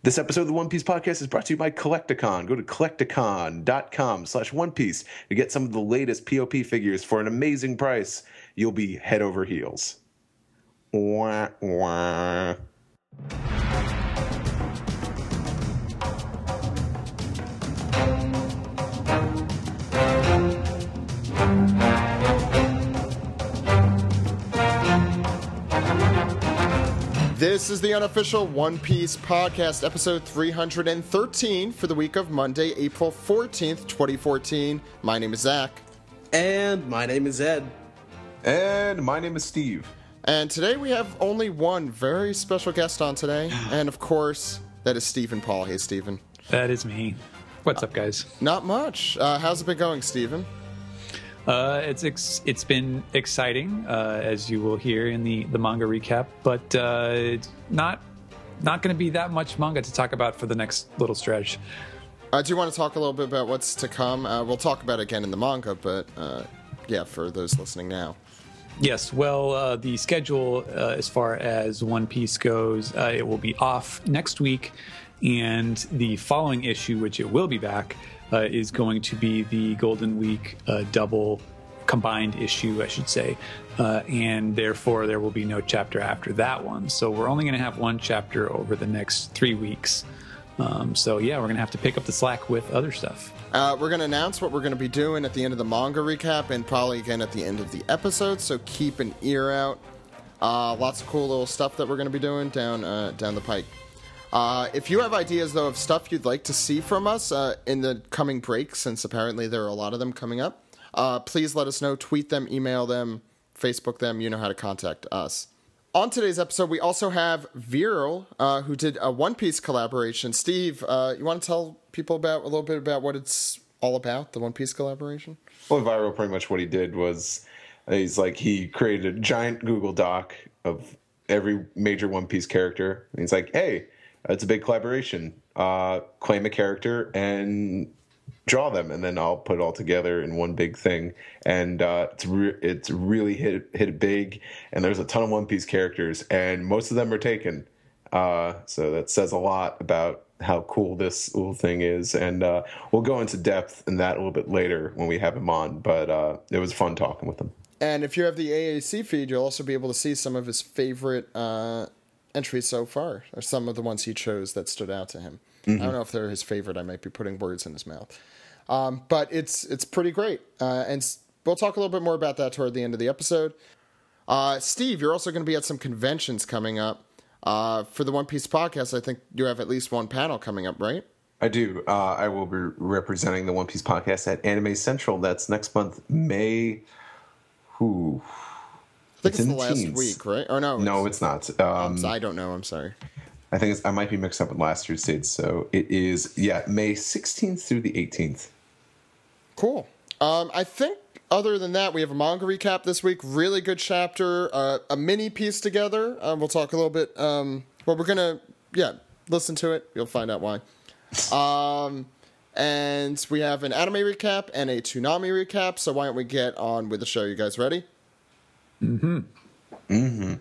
This episode of the One Piece Podcast is brought to you by Kolektakon. Go to kolektakon.com/One Piece to get some of the latest POP figures for an amazing price. You'll be head over heels. Wah, wah. This is the unofficial One Piece Podcast, episode 313 for the week of Monday, April 14th, 2014. My name is Zach. And my name is Ed. And my name is Steve. And today we have only one very special guest on today. And of course, that is Stephen Paul. Hey, Stephen. That is me. What's up, guys? Not much. How's it been going, Stephen? It's been exciting, as you will hear in the manga recap, but it's not going to be that much manga to talk about for the next little stretch. Do you want to talk a little bit about what's to come? We'll talk about it again in the manga, but yeah, for those listening now. Yes, well, the schedule as far as One Piece goes, it will be off next week, and the following issue, which it will be back, is going to be the Golden Week double combined issue, I should say, and therefore there will be no chapter after that one. So we're only going to have one chapter over the next 3 weeks. So yeah, we're going to have to pick up the slack with other stuff. We're going to announce what we're going to be doing at the end of the manga recap and probably again at the end of the episode, so keep an ear out. Lots of cool little stuff that we're going to be doing down the pike. If you have ideas, though, of stuff you'd like to see from us in the coming break, since apparently there are a lot of them coming up, please let us know. Tweet them, email them, Facebook them. You know how to contact us. On today's episode, we also have Viruul, who did a One Piece collaboration. Steve, you want to tell people a little bit about what it's all about, the One Piece collaboration? Well, Viruul, pretty much what he did was he created a giant Google Doc of every major One Piece character. And he's like, hey, it's a big collaboration. Claim a character and draw them, and then I'll put it all together in one big thing. And it's really hit it big. And there's a ton of One Piece characters, and most of them are taken. So that says a lot about how cool this little thing is. And we'll go into depth in that a little bit later when we have him on. But it was fun talking with him. And if you have the AAC feed, you'll also be able to see some of his favorite entries so far, or some of the ones he chose that stood out to him. Mm-hmm. I don't know if they're his favorite. I might be putting words in his mouth. But it's pretty great. And we'll talk a little bit more about that toward the end of the episode. Steve, you're also going to be at some conventions coming up. For the One Piece Podcast, I think you have at least one panel coming up, right? I do. I will be representing the One Piece Podcast at Anime Central. That's next month, May. I think it's the last week, right? Or no? No, it's not. I don't know. I'm sorry. I think I might be mixed up with last year's dates. So it is, May 16th through the 18th. Cool. I think other than that, we have a manga recap this week. Really good chapter. A mini piece together. We'll talk a little bit. Well, we're going to, listen to it. You'll find out why. And we have an anime recap and a Toonami recap. So why don't we get on with the show? You guys ready? Mm-hmm. Mm-hmm.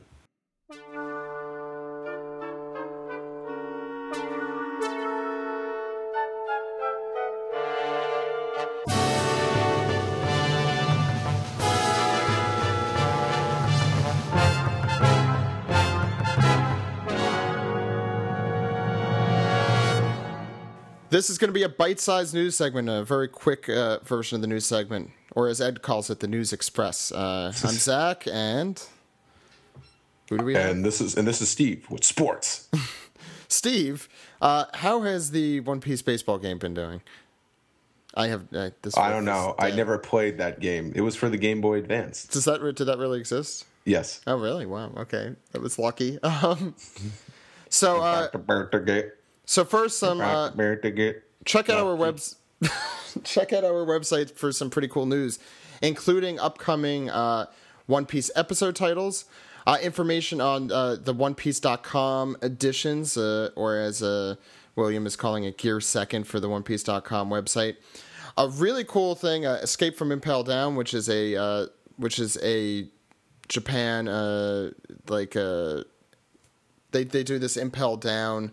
This is going to be a bite-sized news segment, a very quick version of the news segment, or as Ed calls it, the News Express. I'm Zach, and who do we have? And this is Steve with sports. Steve, how has the One Piece baseball game been doing? I don't know. I never played that game. It was for the Game Boy Advance. Did that really exist? Yes. Oh, really? Wow. Okay, that was lucky. So first, check out our website for some pretty cool news, including upcoming One Piece episode titles, information on the OnePiece.com editions, or as William is calling it, Gear Second for the OnePiece.com website. A really cool thing, Escape from Impel Down, which is a Japan they do this Impel Down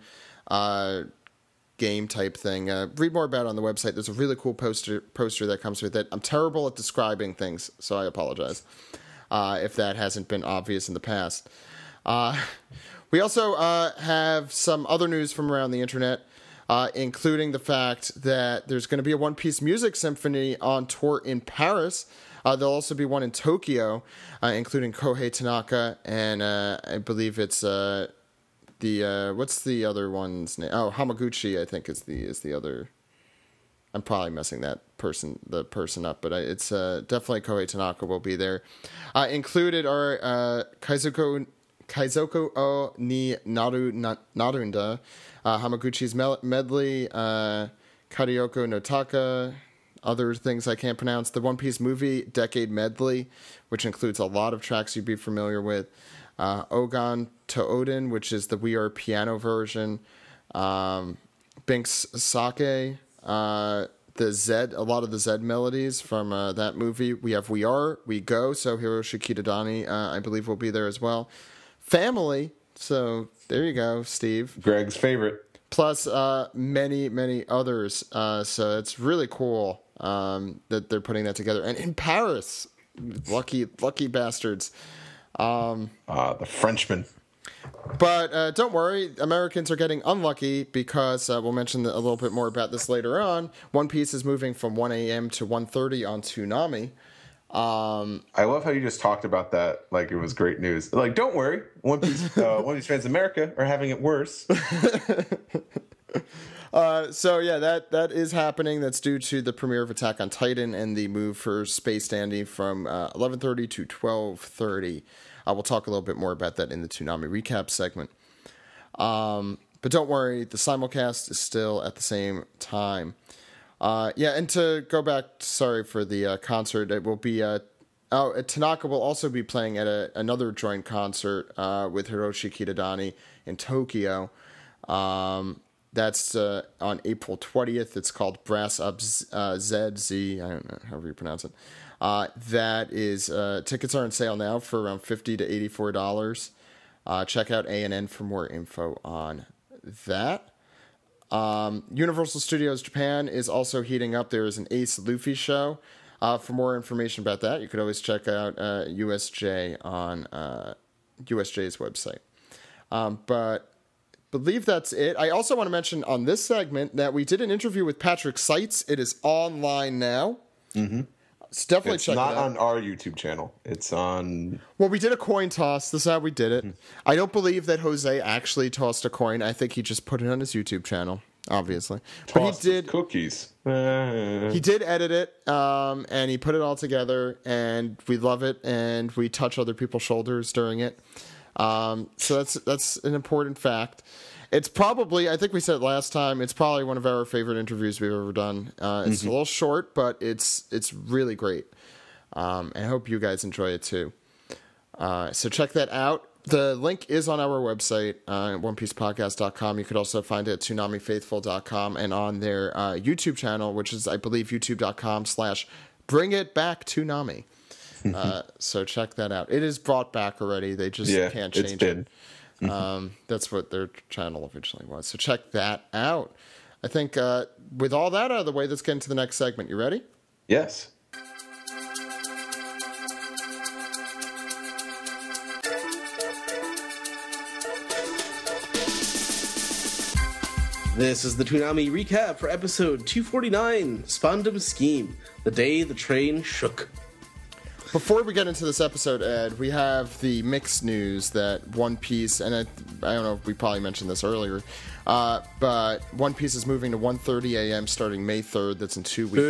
game type thing. Read more about it on the website. There's a really cool poster that comes with it. I'm terrible at describing things, so I apologize if that hasn't been obvious in the past. We also have some other news from around the internet, including the fact that there's going to be a One Piece Music Symphony on tour in Paris. There'll also be one in Tokyo, including Kohei Tanaka, and I believe it's what's the other one's name? Oh, Hamaguchi, I think is the other. I'm probably messing the person up, but it's definitely Kohei Tanaka will be there. Included are Kaizoko o ni Narunda, Hamaguchi's medley, Karioko no Taka, other things I can't pronounce. The One Piece movie Decade Medley, which includes a lot of tracks you'd be familiar with. Ogan to Odin, which is the We Are piano version. Binks Sake, the Zed, a lot of the Zed melodies from that movie. We have We Are, We Go, so Hiroshi Kitadani, I believe, will be there as well. Family, so there you go, Steve. Greg's favorite. Plus many, many others. So it's really cool that they're putting that together. And in Paris, lucky bastards. The Frenchman. But don't worry, Americans are getting unlucky because we'll mention a little bit more about this later on. One Piece is moving from 1 a.m. to 1:30 on Toonami. I love how you just talked about that like it was great news. Like, don't worry, One Piece fans in America are having it worse. So yeah, that is happening. That's due to the premiere of Attack on Titan and the move for Space Dandy from 11:30 to 12:30. We'll talk a little bit more about that in the Toonami recap segment. But don't worry, the simulcast is still at the same time. Yeah, and to go back, sorry for the concert, it will be Tanaka will also be playing at another joint concert with Hiroshi Kitadani in Tokyo. That's on April 20th. It's called Brass Up ZZ. I don't know, however you pronounce it. That is, tickets are on sale now for around $50 to $84. Check out ANN for more info on that. Universal Studios Japan is also heating up. There is an Ace Luffy show. For more information about that, you could always check out USJ on USJ's website. But believe that's it. I also want to mention on this segment that we did an interview with Patrick Seitz. It is online now. Mm-hmm. So definitely check it out. It's not on our YouTube channel. It's on... Well, we did a coin toss. This is how we did it. I don't believe that Jose actually tossed a coin. I think he just put it on his YouTube channel, obviously. But he did cookies. He did edit it, and he put it all together, and we love it, and we touch other people's shoulders during it. So that's an important fact. It's probably, I think we said it last time, it's probably one of our favorite interviews we've ever done. It's a little short, but it's really great. And I hope you guys enjoy it too. So check that out. The link is on our website, onepiecepodcast.com. You could also find it at ToonamiFaithful.com and on their YouTube channel, which is, I believe, youtube.com/bringitbacktoonami. So check that out. It is brought back already. They just can't change it. That's what their channel originally was. So check that out. I think with all that out of the way, let's get into the next segment. You ready? Yes. This is the Toonami recap for episode 249, Spandam Scheme, the day the train shook. Before we get into this episode, Ed, we have the mixed news that One Piece, and I don't know if we probably mentioned this earlier, but One Piece is moving to 1:30 a.m. starting May 3rd. That's in 2 weeks.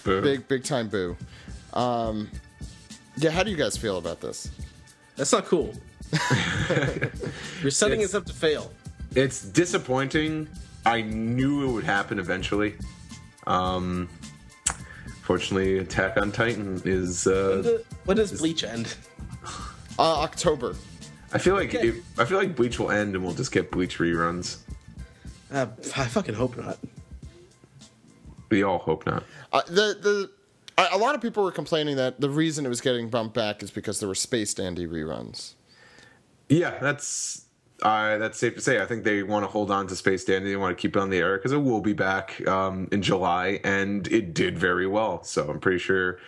Boo! Big time boo. Yeah, how do you guys feel about this? That's not cool. You're setting us up to fail. It's disappointing. I knew it would happen eventually. Fortunately, Attack on Titan is... when does Bleach end? October. I feel like Bleach will end and we'll just get Bleach reruns. I fucking hope not. We all hope not. A lot of people were complaining that the reason it was getting bumped back is because there were Space Dandy reruns. Yeah, that's... That's safe to say. I think they want to hold on to Space Dandy. They want to keep it on the air because it will be back in July, and it did very well. So I'm pretty sure.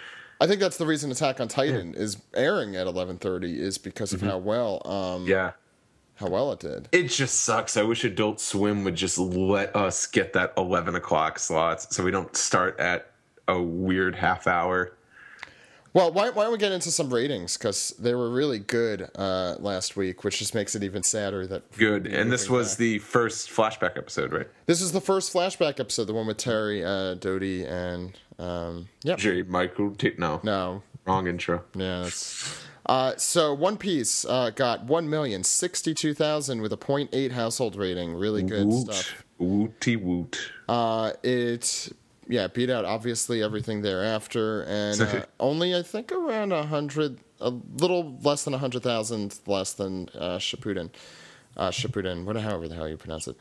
I think that's the reason Attack on Titan is airing at 11:30 is because of how well. How well it did. It just sucks. I wish Adult Swim would just let us get that 11 o'clock slots so we don't start at a weird half hour. Well, why don't we get into some ratings? Because they were really good last week, which just makes it even sadder that... Good. And this was the first flashback episode, right? This is the first flashback episode, the one with Terry, Dodie, and... J. Michael... No. Wrong intro. Yeah, that's... So One Piece got 1,062,000 with a 0.8 household rating. Really good stuff. Wooty woot. It beat out obviously everything thereafter, and only I think around 100, a little less than 100,000 less than Shippuden. Shippuden, however the hell you pronounce it.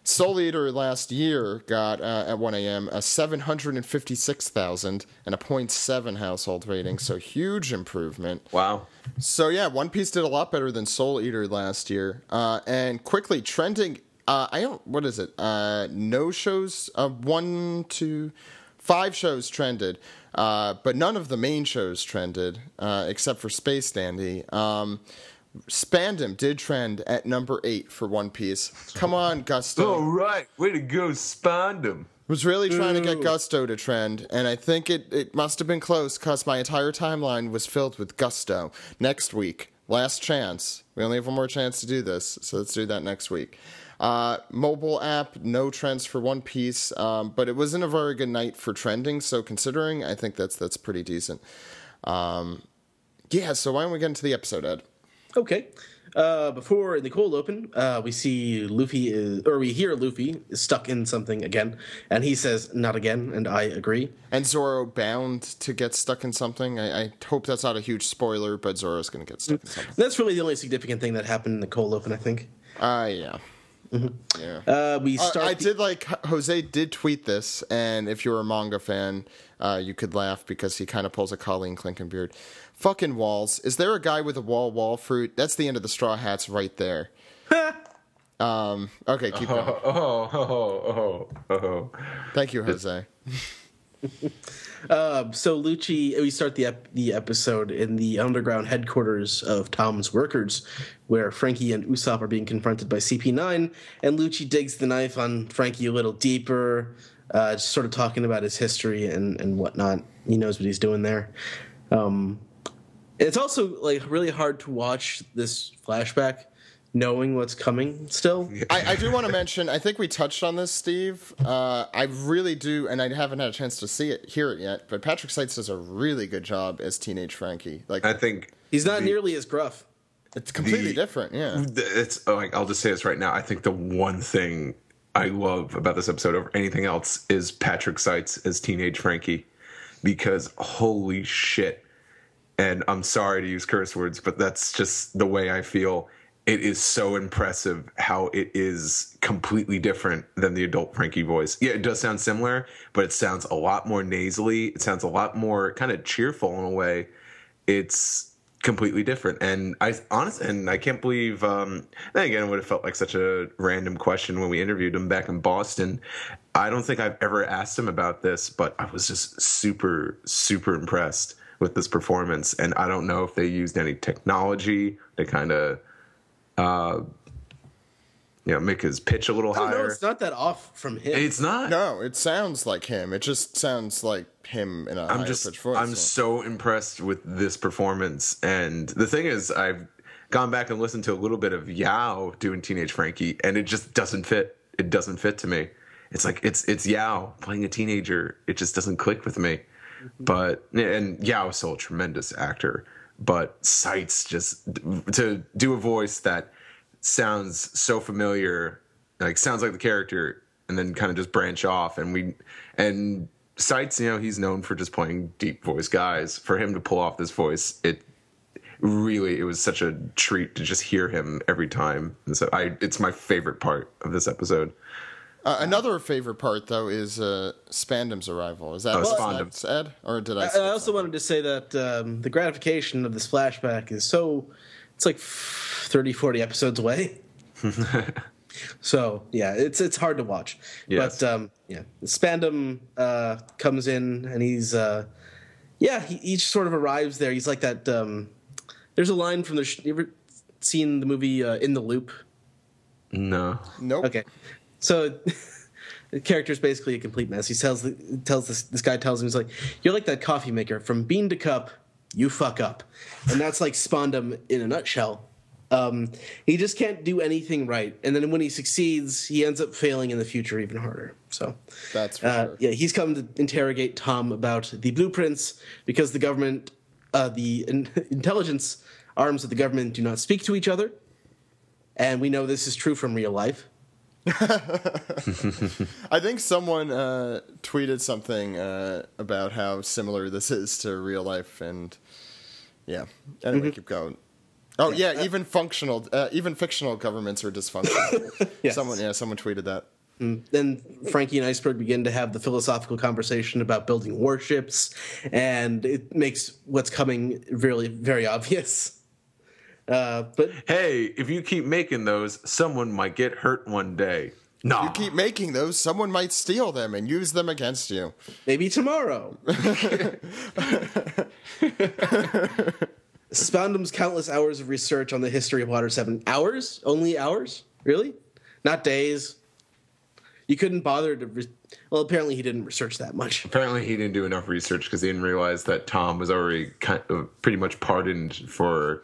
Soul Eater last year got, at 1 a.m., a 756,000 and a 0.7 household rating, so huge improvement. Wow. So, yeah, One Piece did a lot better than Soul Eater last year. And quickly, trending, what is it? No shows, 1 to 5 shows trended, but none of the main shows trended, except for Space Dandy. Spandam did trend at number 8 for One Piece. Come on, Gusto. All right. Way to go, Spandam. Was really trying to get Gusto to trend, and I think it must have been close because my entire timeline was filled with Gusto. Next week, last chance. We only have one more chance to do this, so let's do that next week. Mobile app, no trends for One Piece, but it wasn't a very good night for trending, so considering, I think that's pretty decent. So why don't we get into the episode, Ed? Okay. Before in the cold open, we hear Luffy is stuck in something again, and he says, "Not again," and I agree. And Zoro bound to get stuck in something. I hope that's not a huge spoiler, but Zoro's going to get stuck in something. That's really the only significant thing that happened in the cold open, I think. Yeah. Mm-hmm. Yeah. We start. I did like Jose did tweet this, and if you're a manga fan, you could laugh because he kind of pulls a Colleen Clinkenbeard. Fucking walls. Is there a guy with a wall fruit? That's the end of the Straw Hats right there. Okay, keep going. Thank you, Jose. So Lucci, we start the episode in the underground headquarters of Tom's workers, where Frankie and Usopp are being confronted by CP9, and Lucci digs the knife on Frankie a little deeper, just sort of talking about his history and whatnot. He knows what he's doing there. It's also like really hard to watch this flashback knowing what's coming still. I do want to mention, I think we touched on this, Steve. I really do, and I haven't had a chance to hear it yet, but Patrick Seitz does a really good job as Teenage Frankie. Like, I think he's not nearly as gruff. It's completely different, yeah. I'll just say this right now. I think the one thing I love about this episode over anything else is Patrick Seitz as Teenage Frankie, because holy shit. And I'm sorry to use curse words, but that's just the way I feel. It is so impressive how it is completely different than the adult Frankie voice. Yeah, it does sound similar, but it sounds a lot more nasally. It sounds a lot more kind of cheerful in a way. It's completely different. And I can't believe, then again, it would have felt like such a random question when we interviewed him back in Boston. I don't think I've ever asked him about this, but I was just super, super impressed with this performance. And I don't know if they used any technology to kind of, make his pitch a little higher. No, it's not that off from him. It's not. No, it sounds like him. It just sounds like him in a higher pitch voice. I'm so impressed with this performance. And the thing is, I've gone back and listened to a little bit of Yao doing Teenage Frankie, and it just doesn't fit. It doesn't fit to me. It's like it's Yao playing a teenager. It just doesn't click with me. And Yao is still a tremendous actor, but Seitz just to do a voice that sounds so familiar, like sounds like the character, and then kind of just branch off. And Seitz, he's known for just playing deep voice guys. For him to pull off this voice, it was such a treat to just hear him every time. And so it's my favorite part of this episode. Another favorite part, though, is Spandam's arrival. Is that Spandam, Ed? Or did I? I also wanted to say that the gratification of this flashback is it's like 30, 40 episodes away. So yeah, it's hard to watch. Yes. But Spandam comes in and he's he just sort of arrives there. He's like that. There's a line from you ever seen the movie In the Loop? No. Nope. Okay, so the character's basically a complete mess. He this guy tells him, he's like, "You're like that coffee maker. From bean to cup, you fuck up," and that's like Spandam in a nutshell. He just can't do anything right, and then when he succeeds, he ends up failing in the future even harder. So That's for sure. yeah, he's come to interrogate Tom about the blueprints because the government, intelligence arms of the government do not speak to each other, and we know this is true from real life. I think someone tweeted something about how similar this is to real life, and yeah. Anyway, keep going. Oh yeah, even fictional governments are dysfunctional. Yes. Someone tweeted that. Then Frankie and Iceberg begin to have the philosophical conversation about building warships, and it makes what's coming really very obvious. But Hey, if you keep making those, someone might get hurt one day. Nah. You keep making those, someone might steal them and use them against you. maybe tomorrow. Spandam's countless hours of research on the history of Water 7. Hours? Only hours? Really? Not days? You couldn't bother to... Well, apparently he didn't research that much. Apparently he didn't do enough research because he didn't realize that Tom was already pretty much pardoned for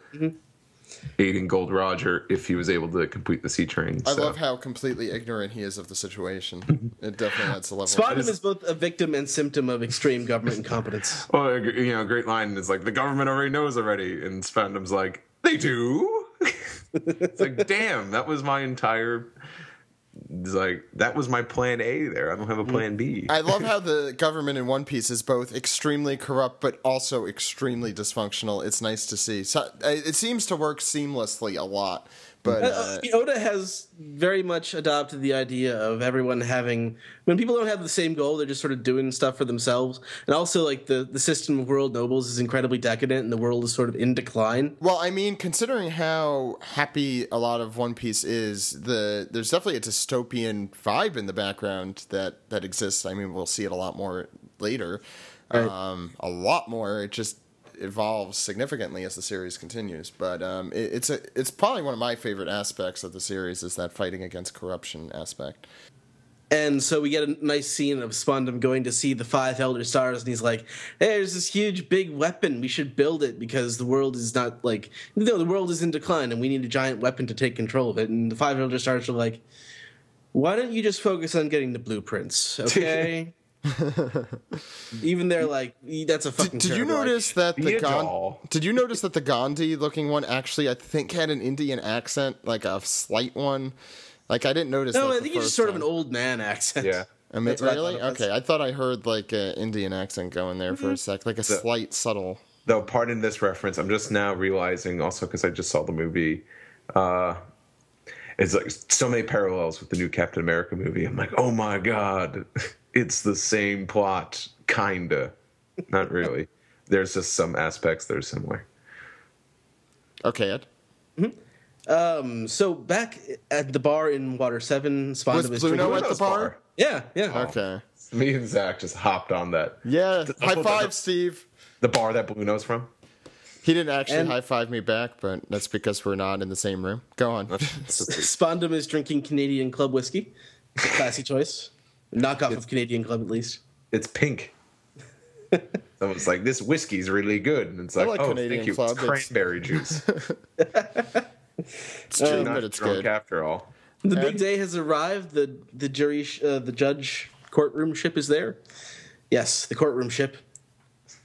aiding Gold Roger if he was able to complete the sea train. I love how completely ignorant he is of the situation. It definitely adds a level. Spandam is both a victim and symptom of extreme government incompetence. Well, a great line is like, the government already knows already. And Spandam's like, they do? It's like, damn, that was my entire... It's like, that was my plan A there. I don't have a plan B. I love how the government in One Piece is both extremely corrupt but also extremely dysfunctional. It's nice to see. So, it seems to work seamlessly a lot. But Oda has very much adopted the idea of everyone having... When people don't have the same goal, they're just sort of doing stuff for themselves. And also, like, the system of world nobles is incredibly decadent, and the world is sort of in decline. Well, I mean, considering how happy a lot of One Piece is, there's definitely a dystopian vibe in the background that exists. I mean, we'll see it a lot more later. Right. A lot more. It just evolves significantly as the series continues, but it's probably one of my favorite aspects of the series is that fighting against corruption aspect. And so we get a nice scene of Spandam going to see the 5 Elder Stars, and he's like, hey, there's this huge big weapon, we should build it because the world is not like, the world is in decline and we need a giant weapon to take control of it. And the 5 Elder Stars are like, why don't you just focus on getting the blueprints, okay? Even they're like, that's a fucking. Did you notice that Did you notice that the Gandhi looking one actually, I think, had an Indian accent, like a slight one? Like I didn't notice. No, that I think it's just sort of an old man accent. Yeah. I mean, really? Okay, I thought I heard like an Indian accent going there for a sec, like a slight, subtle. Though, pardon this reference, I'm just now realizing, also because I just saw the movie, it's like so many parallels with the new Captain America movie. I'm like, oh my god. It's the same plot, kinda. Not really. There's just some aspects that are similar. Okay, Ed. So back at the bar in Water 7, Spandam is Bluno drinking. at the bar? Yeah. Okay. Me and Zach just hopped on that. Yeah. High five, Steve. The bar that Bluno's from? He didn't actually high five me back, but that's because we're not in the same room. Go on. Spandam is drinking Canadian Club whiskey. Classy choice. Knockoff of Canadian Club, at least. It's pink. Someone's like, this whiskey's really good. And it's like, like oh, Canadian thank you. Club. It's cranberry juice. It's true, Not but it's drunk good. after all. The big day has arrived. The jury, the judge courtroom ship is there. Yes, the courtroom ship.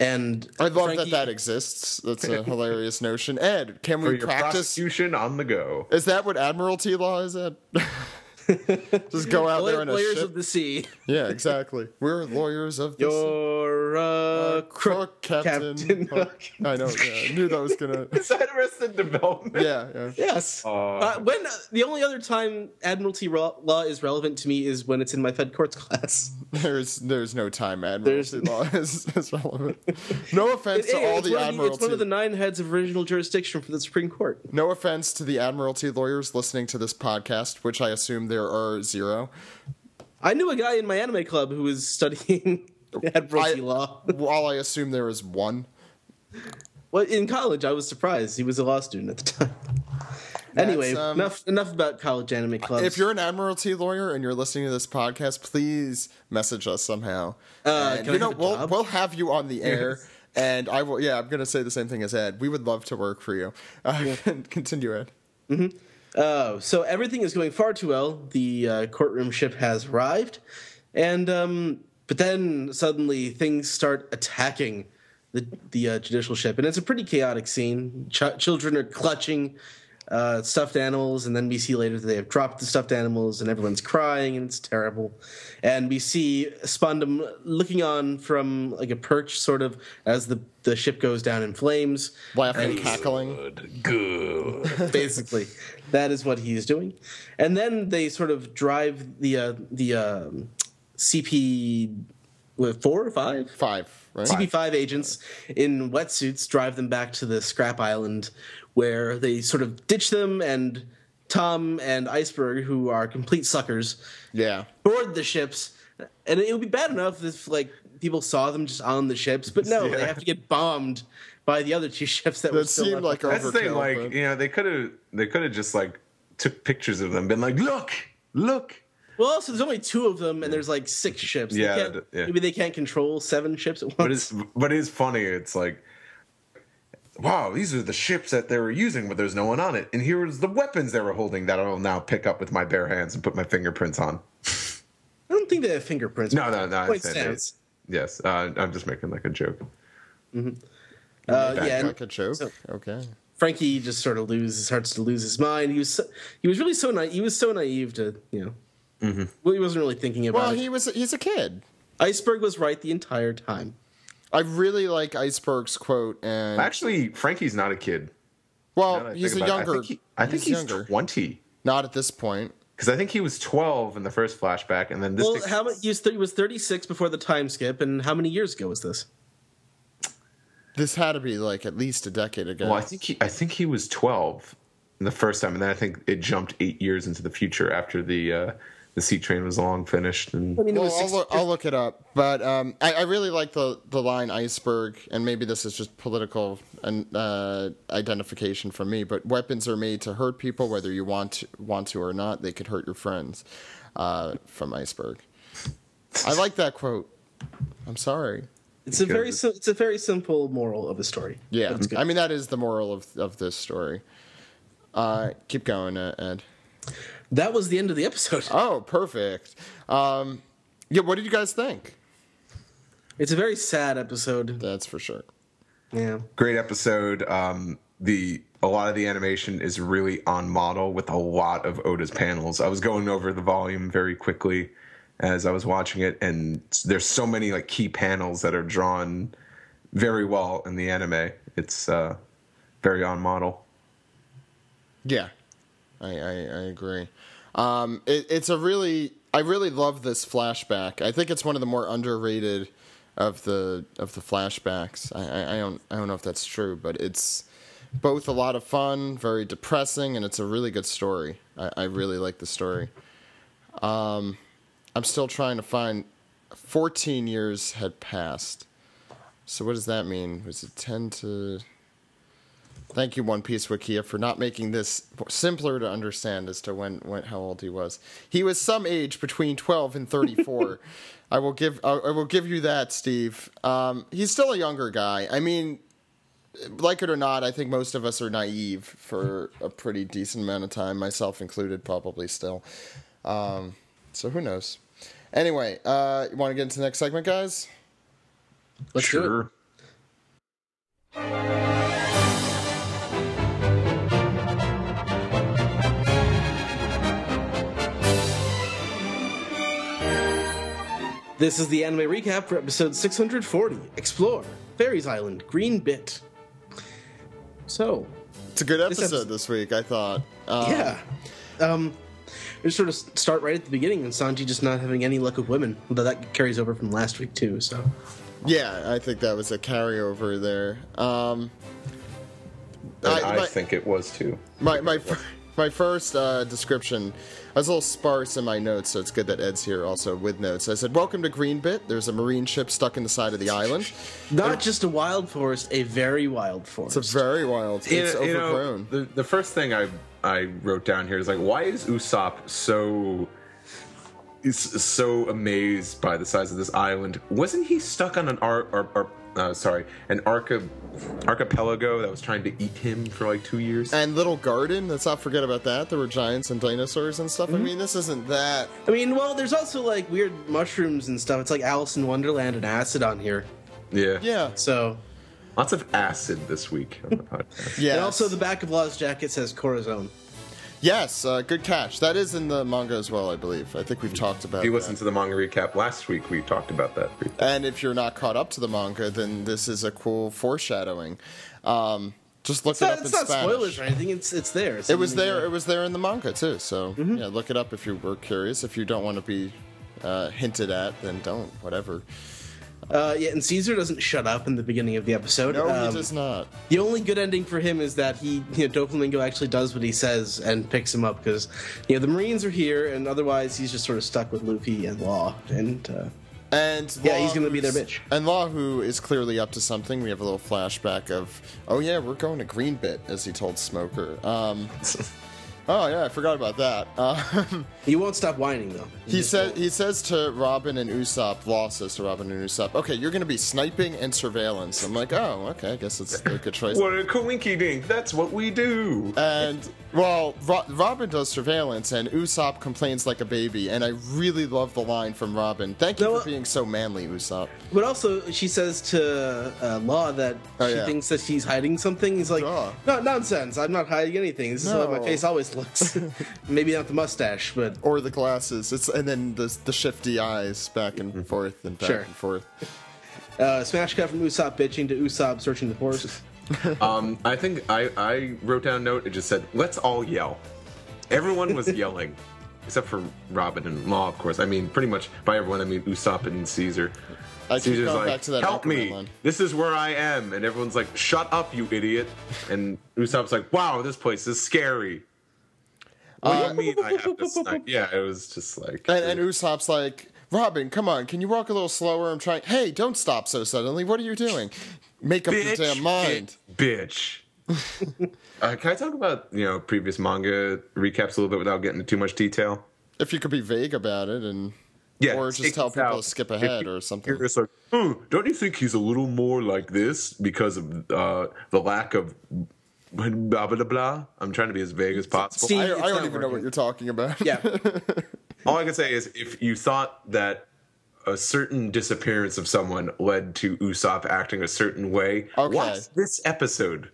And I love Frankie, that exists. That's a hilarious notion. Ed, can For we your practice? prosecution on the go. Is that what Admiralty law is, Ed? Just go out there in a Lawyers ship. of the sea. Yeah, exactly. We're lawyers of the sea. You're a crook, Captain. Hook. I know. Yeah, I knew that was gonna. Is that Arrested Development? Yeah. Yes. When the only other time Admiralty law is relevant to me is when it's in my Fed Courts class. There's no time Admiralty law is relevant. No offense to all the Admiralty. It's one of the 9 heads of original jurisdiction for the Supreme Court. No offense to the Admiralty lawyers listening to this podcast, which I assume there are 0. I knew a guy in my anime club who was studying Admiralty law. While I assume there is 1. Well, in college, I was surprised. He was a law student at the time. Anyway, enough about college anime clubs. If you're an Admiralty lawyer and you're listening to this podcast, please message us somehow. We'll have you on the air, and I will. Yeah, I'm going to say the same thing as Ed. We would love to work for you. Continue, Ed. Mm-hmm. So everything is going far too well. The courtroom ship has arrived, and but then suddenly things start attacking the judicial ship, and it's a pretty chaotic scene. Children are clutching stuffed animals, and then we see later that they have dropped the stuffed animals, and everyone's crying, and it's terrible. And we see Spondum looking on from like a perch, sort of, as the ship goes down in flames, laughing, cackling. Good. Basically, that is what he's doing. And then they sort of drive the CP. 4 or 5? 5, right? CP5 agents in wetsuits drive them back to the scrap island, where they sort of ditch them, and Tom and Iceberg, who are complete suckers, board the ships. And it would be bad enough if like people saw them just on the ships, but no, they have to get bombed by the other 2 ships that were still seemed like That's the thing, like, but... they could have just like took pictures of them, been like, look. Well, also, there's only 2 of them, and there's like 6 ships. Maybe they can't control 7 ships at once. But it's funny. It's like, wow, these are the ships that they were using, but there's no one on it. And here's the weapons they were holding that I'll now pick up with my bare hands and put my fingerprints on. I don't think they have fingerprints. No. Yes, I'm just making like a joke. Mm-hmm. Like a joke. So, okay. Frankie just sort of starts to lose his mind. He was really so naive. He was so naive to Mm-hmm. Well, he wasn't really thinking about it. Well, he's a kid. Iceberg was right the entire time. I really like Iceberg's quote. And actually, Frankie's not a kid. Well, he's a younger. I think he's 20. Not at this point. Because I think he was 12 in the first flashback, and then this. Well, he was 36 before the time skip, and how many years ago was this? This had to be like at least a decade ago. Well, I think he was 12 the first time, and then I think it jumped 8 years into the future after the sea train was long finished. And I'll look it up, but I really like the line Iceberg, and maybe this is just political identification from me, but weapons are made to hurt people, whether you want to or not. They could hurt your friends. From Iceberg. I like that quote. I'm sorry. It's a very simple moral of the story. Yeah, I mean that is the moral of this story. Keep going, Ed. That was the end of the episode. Oh, perfect. What did you guys think? It's a very sad episode. That's for sure. Yeah. Great episode. A lot of the animation is really on model with a lot of Oda's panels. I was going over the volume very quickly as I was watching it, and there's so many like key panels that are drawn very well in the anime. It's very on model. Yeah, I agree. I really love this flashback. I think it's one of the more underrated of the flashbacks. I don't know if that's true, but it's both a lot of fun, very depressing, and it's a really good story. I really like the story. I'm still trying to find. 14 years had passed. So what does that mean? Was it 10 to... Thank you, One Piece Wikia, for not making this simpler to understand as to how old he was. He was some age between 12 and 34. I will give you that, Steve. He's still a younger guy. I mean, like it or not, I think most of us are naive for a pretty decent amount of time, myself included, probably still. So who knows? Anyway, you want to get into the next segment, guys? Let's do it. This is the anime recap for episode 640. Explore Fairies Island, Green Bit. So, it's a good episode this week, I thought. Yeah. We sort of start right at the beginning, and Sanji just not having any luck with women. Although that carries over from last week too. So, yeah, I think that was a carryover there. I think it was too. My first description, I was a little sparse in my notes, so it's good that Ed's here also with notes. I said, "Welcome to Greenbit. There's a marine ship stuck in the side of the island. Not just a wild forest, a very wild forest. It's a very wild. It's overgrown." The first thing I wrote down here is like, why is Usopp so amazed by the size of this island? Wasn't he stuck on an archipelago that was trying to eat him for like 2 years? And Little Garden, let's not forget about that. There were giants and dinosaurs and stuff. I mean, this isn't that. I mean, well, there's also like weird mushrooms and stuff. It's like Alice in Wonderland and acid on here. Yeah. So lots of acid this week on the podcast. Yeah. And also the back of Law's jacket says Corazon. Yes, good catch. That is in the manga as well, I believe. I think we've talked about If you listened to the manga recap last week, we talked about that briefly. And if you're not caught up to the manga, then this is a cool foreshadowing. Just look it up in Spanish. It's not spoilers or anything. It's there. It was there. It was there in the manga too. So yeah, look it up if you were curious. If you don't want to be hinted at, then don't. Whatever. Yeah, and Caesar doesn't shut up in the beginning of the episode. No, he does not. The only good ending for him is that Doflamingo actually does what he says and picks him up because, the Marines are here, and otherwise he's just sort of stuck with Luffy and Law, and Law, he's going to be their bitch. And Law, who is clearly up to something. We have a little flashback of, oh yeah, we're going to Greenbit, as he told Smoker. Oh yeah, I forgot about that. He won't stop whining though. He says to Robin and Usopp, Law says to Robin and Usopp, okay, you're going to be sniping and surveillance. I'm like, oh, okay, I guess it's a good choice. What a coinky dink! That's what we do. And well, Robin does surveillance, and Usopp complains like a baby. And I really love the line from Robin. Thank you for being so manly, Usopp. But also, she says to Law that she thinks that she's hiding something. He's like, no, nonsense. I'm not hiding anything. This is how my face always looks. Maybe not the mustache, but or the glasses. And then the shifty eyes back and forth and back and forth. Smash cut from Usopp bitching to Usopp searching the forest. I think I wrote down a note. It just said, "Let's all yell." Everyone was yelling, except for Robin and Law, of course. I mean, pretty much by everyone, I mean Usopp and Caesar. Caesar's like, back to that "Help me! Line. This is where I am," and everyone's like, "Shut up, you idiot!" And Usopp's like, "Wow, this place is scary." What do you mean I have to snipe? Yeah, it was just like... And Usopp's like, Robin, come on, can you walk a little slower? I'm trying... Hey, don't stop so suddenly. What are you doing? Make up your damn mind. Bitch. Can I talk about, previous manga recaps a little bit without getting into too much detail? If you could be vague about it and... Yeah, or just tell people to skip ahead or something. It's like, don't you think he's a little more like this because of the lack of... blah, blah, blah, blah. I'm trying to be as vague as possible. See, I don't even know what you're talking about. Yeah. All I can say is if you thought that a certain disappearance of someone led to Usopp acting a certain way, watch this episode.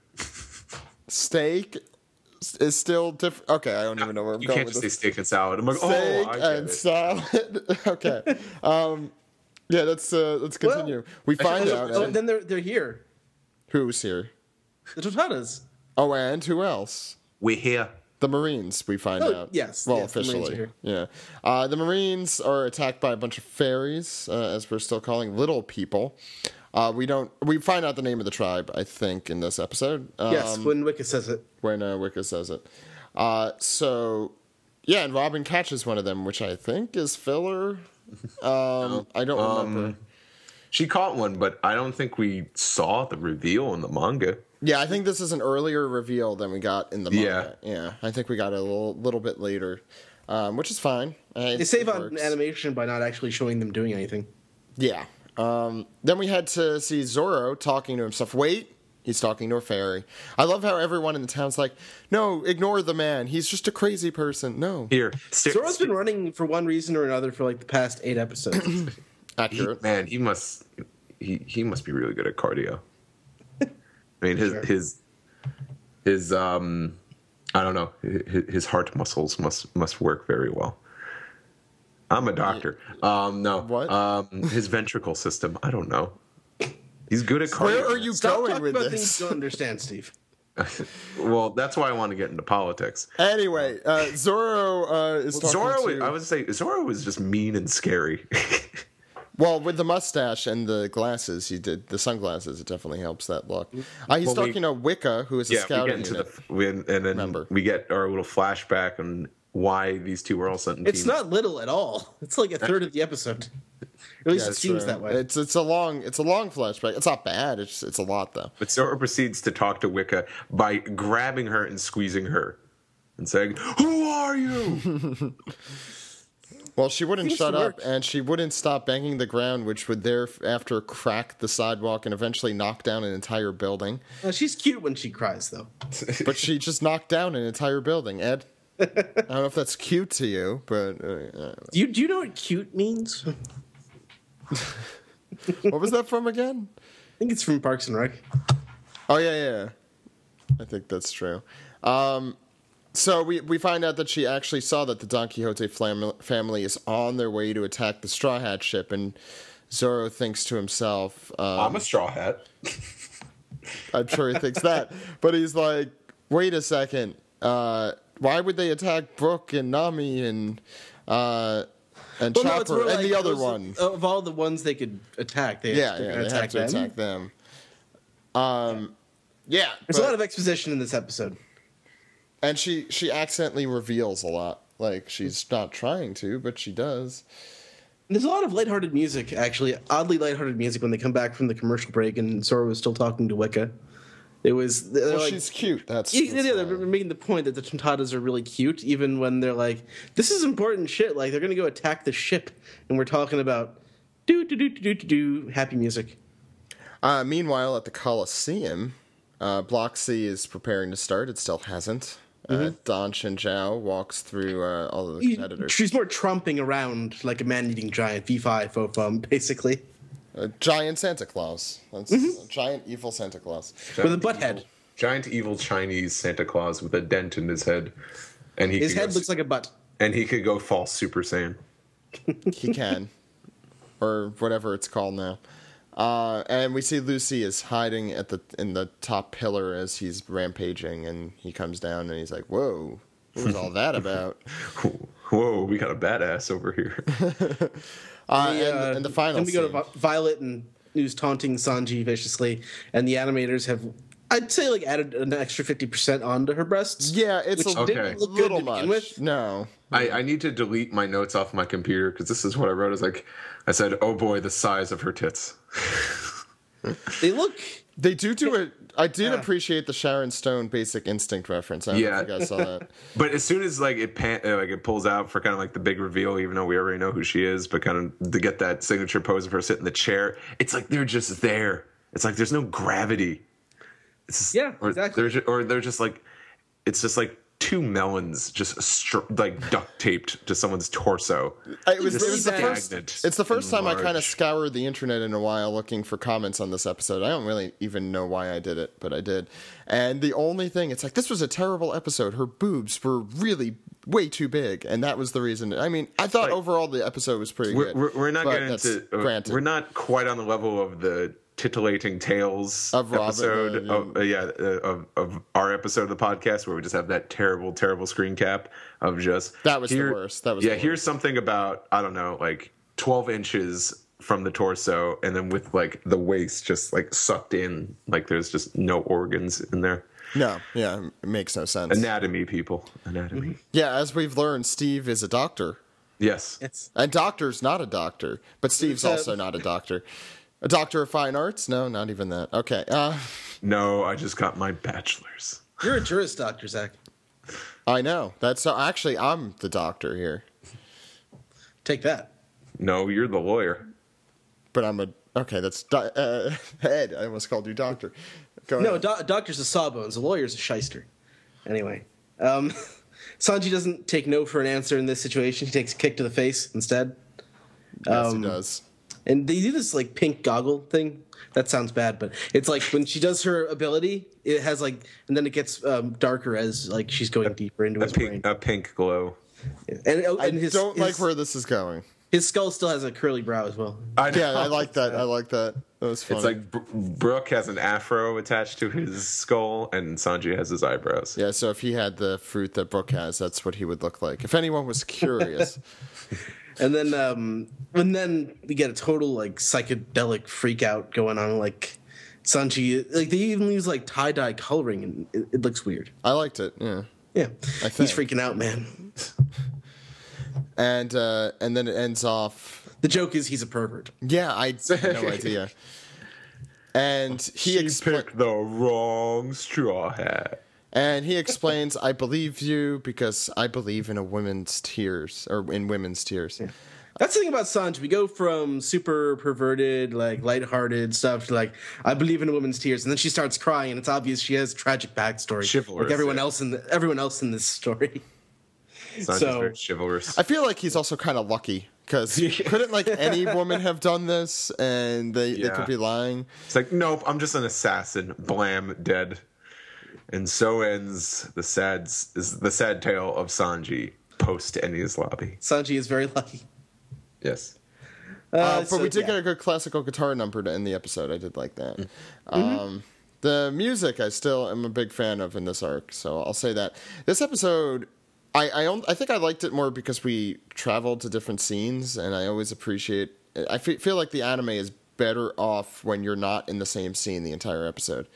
Steak is still different. Okay, I don't even know where I'm going with this. You can't just say steak and salad. I'm like, steak I get and it. salad. Okay. Yeah, let's continue. We find out. Oh, then they're here. Who's here? The Totadas. Oh, and who else? We're here. The Marines, we find out. Yes. Well, yes, officially. Yeah. The Marines are attacked by a bunch of fairies, as we're still calling little people. We find out the name of the tribe, I think, in this episode. Yes, when Wicca says it. And Robin catches one of them, which I think is filler. I don't remember. She caught one, but I don't think we saw the reveal in the manga. Yeah, I think this is an earlier reveal than we got in the manga. Yeah, I think we got it a little bit later, which is fine. They save on animation by not actually showing them doing anything. Yeah. Then we had to see Zoro talking to himself. Wait, he's talking to a fairy. I love how everyone in the town's like, no, ignore the man. He's just a crazy person. No. Here. Zoro's been running for one reason or another for like the past 8 episodes. Accurate. He must be really good at cardio. I mean, his I don't know, his heart muscles must work very well. I'm a doctor. No. What? His ventricle system. I don't know. He's good at cardio. Where are you Stop going talking with about this? things you don't understand, Steve. Well, that's why I want to get into politics. Anyway, Zoro is talking to... I would say Zoro is just mean and scary. Well, with the mustache and the glasses, the sunglasses, it definitely helps that look. He's talking to Wicca, who is a scouting unit. And then we get our little flashback on why these two were all sent in teams. It's not little at all. It's like a third of the episode. At least it seems that way. It's a long flashback. It's not bad. It's a lot though. But Zoro proceeds to talk to Wicca by grabbing her and squeezing her and saying, "Who are you?" Well, she wouldn't shut up, and she wouldn't stop banging the ground, which would thereafter crack the sidewalk and eventually knock down an entire building. She's cute when she cries, though. But she just knocked down an entire building, Ed. I don't know if that's cute to you, but... Do you know what cute means? What was that from again? I think it's from Parks and Rec. Oh, yeah. I think that's true. So we find out that she actually saw that the Don Quixote family is on their way to attack the Straw Hat ship, and Zoro thinks to himself... I'm a Straw Hat. I'm sure he thinks that. But he's like, wait a second. Why would they attack Brook and Nami and Chopper and the other one? Of all the ones they could attack, they have to attack them. Yeah. There's a lot of exposition in this episode. And she accidentally reveals a lot. Like, she's not trying to, but she does. There's a lot of lighthearted music, actually. Oddly lighthearted music when they come back from the commercial break and Zoro was still talking to Wicca. It was... Well, she's cute. That's they're making the point that the Tontadas are really cute, even when they're like, this is important shit. Like, they're going to go attack the ship, and we're talking about happy music. Meanwhile, at the Coliseum, Block C is preparing to start. It still hasn't. Don Shinjao walks through all of the competitors. She's more tromping around like a man-eating giant, V5, fofum, basically. A giant Santa Claus. That's a giant evil Santa Claus. With a butt head. Giant evil Chinese Santa Claus with a dent in his head. And his head looks like a butt. And he could go false Super Saiyan. He can. Or whatever it's called now. And we see Lucy is hiding in the top pillar as he's rampaging, and he comes down and he's like, "Whoa, what was all that about?" Whoa, we got a badass over here. And the final scene. Then we go to Violet, and who's taunting Sanji viciously, and the animators have, I'd say, like added an extra 50% onto her breasts. Yeah, it's didn't look little good to much. begin with. No, I need to delete my notes off my computer because this is what I wrote. I said, "Oh boy, the size of her tits." They do it. I did appreciate the Sharon Stone Basic Instinct reference. I don't know if you guys saw that. But as soon as it pulls out for kind of like the big reveal, even though we already know who she is, but kind of to get that signature pose of her sitting in the chair, it's like they're just there. It's like there's no gravity. Exactly. They're just like, it's just like two melons just duct taped to someone's torso. It's the first time I kind of scoured the internet in a while looking for comments on this episode. I don't really even know why I did it, but I did. And the only thing, it's like, this was a terrible episode. Her boobs were really way too big, and that was the reason. I mean, I thought overall the episode was pretty good. We're not getting into... We're not quite on the level of the titillating tales of episode of our episode of the podcast where we just have that terrible screen cap of just the worst. Here's something about, I don't know, like 12 inches from the torso, and then with like the waist just like sucked in, like there's just no organs in there. No, it makes no sense. Anatomy, people, anatomy. Yeah, as we've learned, Steve is a doctor. Yes, and Doctor's not a doctor, but Steve's also not a doctor. A doctor of fine arts? No, not even that. Okay. No, I just got my bachelor's. You're a Juris Doctor, Zach. I know. Actually, I'm the doctor here. Take that. No, you're the lawyer. But I'm okay, that's Ed. I almost called you doctor. Go ahead. No, doctor's a sawbones. A lawyer's a shyster. Anyway. Sanji doesn't take no for an answer in this situation. He takes a kick to the face instead. Yes, he does. And they do this like pink goggle thing. That sounds bad, but it's like when she does her ability, it has like, and then it gets darker as like she's going deeper into his brain. A pink glow. I And don't like where this is going. his skull still has a curly brow as well. Yeah, I like that. I like that. That was funny. It's like Brooke has an afro attached to his skull, and Sanji has his eyebrows. yeah, so if he had the fruit that Brooke has, that's what he would look like. If anyone was curious. And then we get a total like psychedelic freak out going on. Like Sanji, like they even use like tie-dye coloring, and it looks weird. I liked it. Yeah. Yeah, I he's think. freaking out, man. And then it ends off. The joke is he's a pervert. Yeah, I had no idea. And he picked the wrong straw hat. And he explains, "I believe you because I believe in women's tears." Yeah. That's the thing about Sanji. We go from super perverted, like lighthearted stuff to like, I believe in a woman's tears, and then she starts crying, and it's obvious she has tragic backstory, Chivalrous, like everyone else in this story. Sanji's very chivalrous. I feel like he's also kind of lucky because couldn't like any woman have done this, and they could be lying. It's like, nope, I'm just an assassin. Blam, dead. And so ends the sad tale of Sanji post Enies lobby. Sanji is very lucky. Yes. But we did get a good classical guitar number to end the episode. I did like that. The music I still am a big fan of in this arc, so I'll say that. This episode, I think I liked it more because we traveled to different scenes, and I always appreciate. I feel like the anime is better off when you're not in the same scene the entire episode.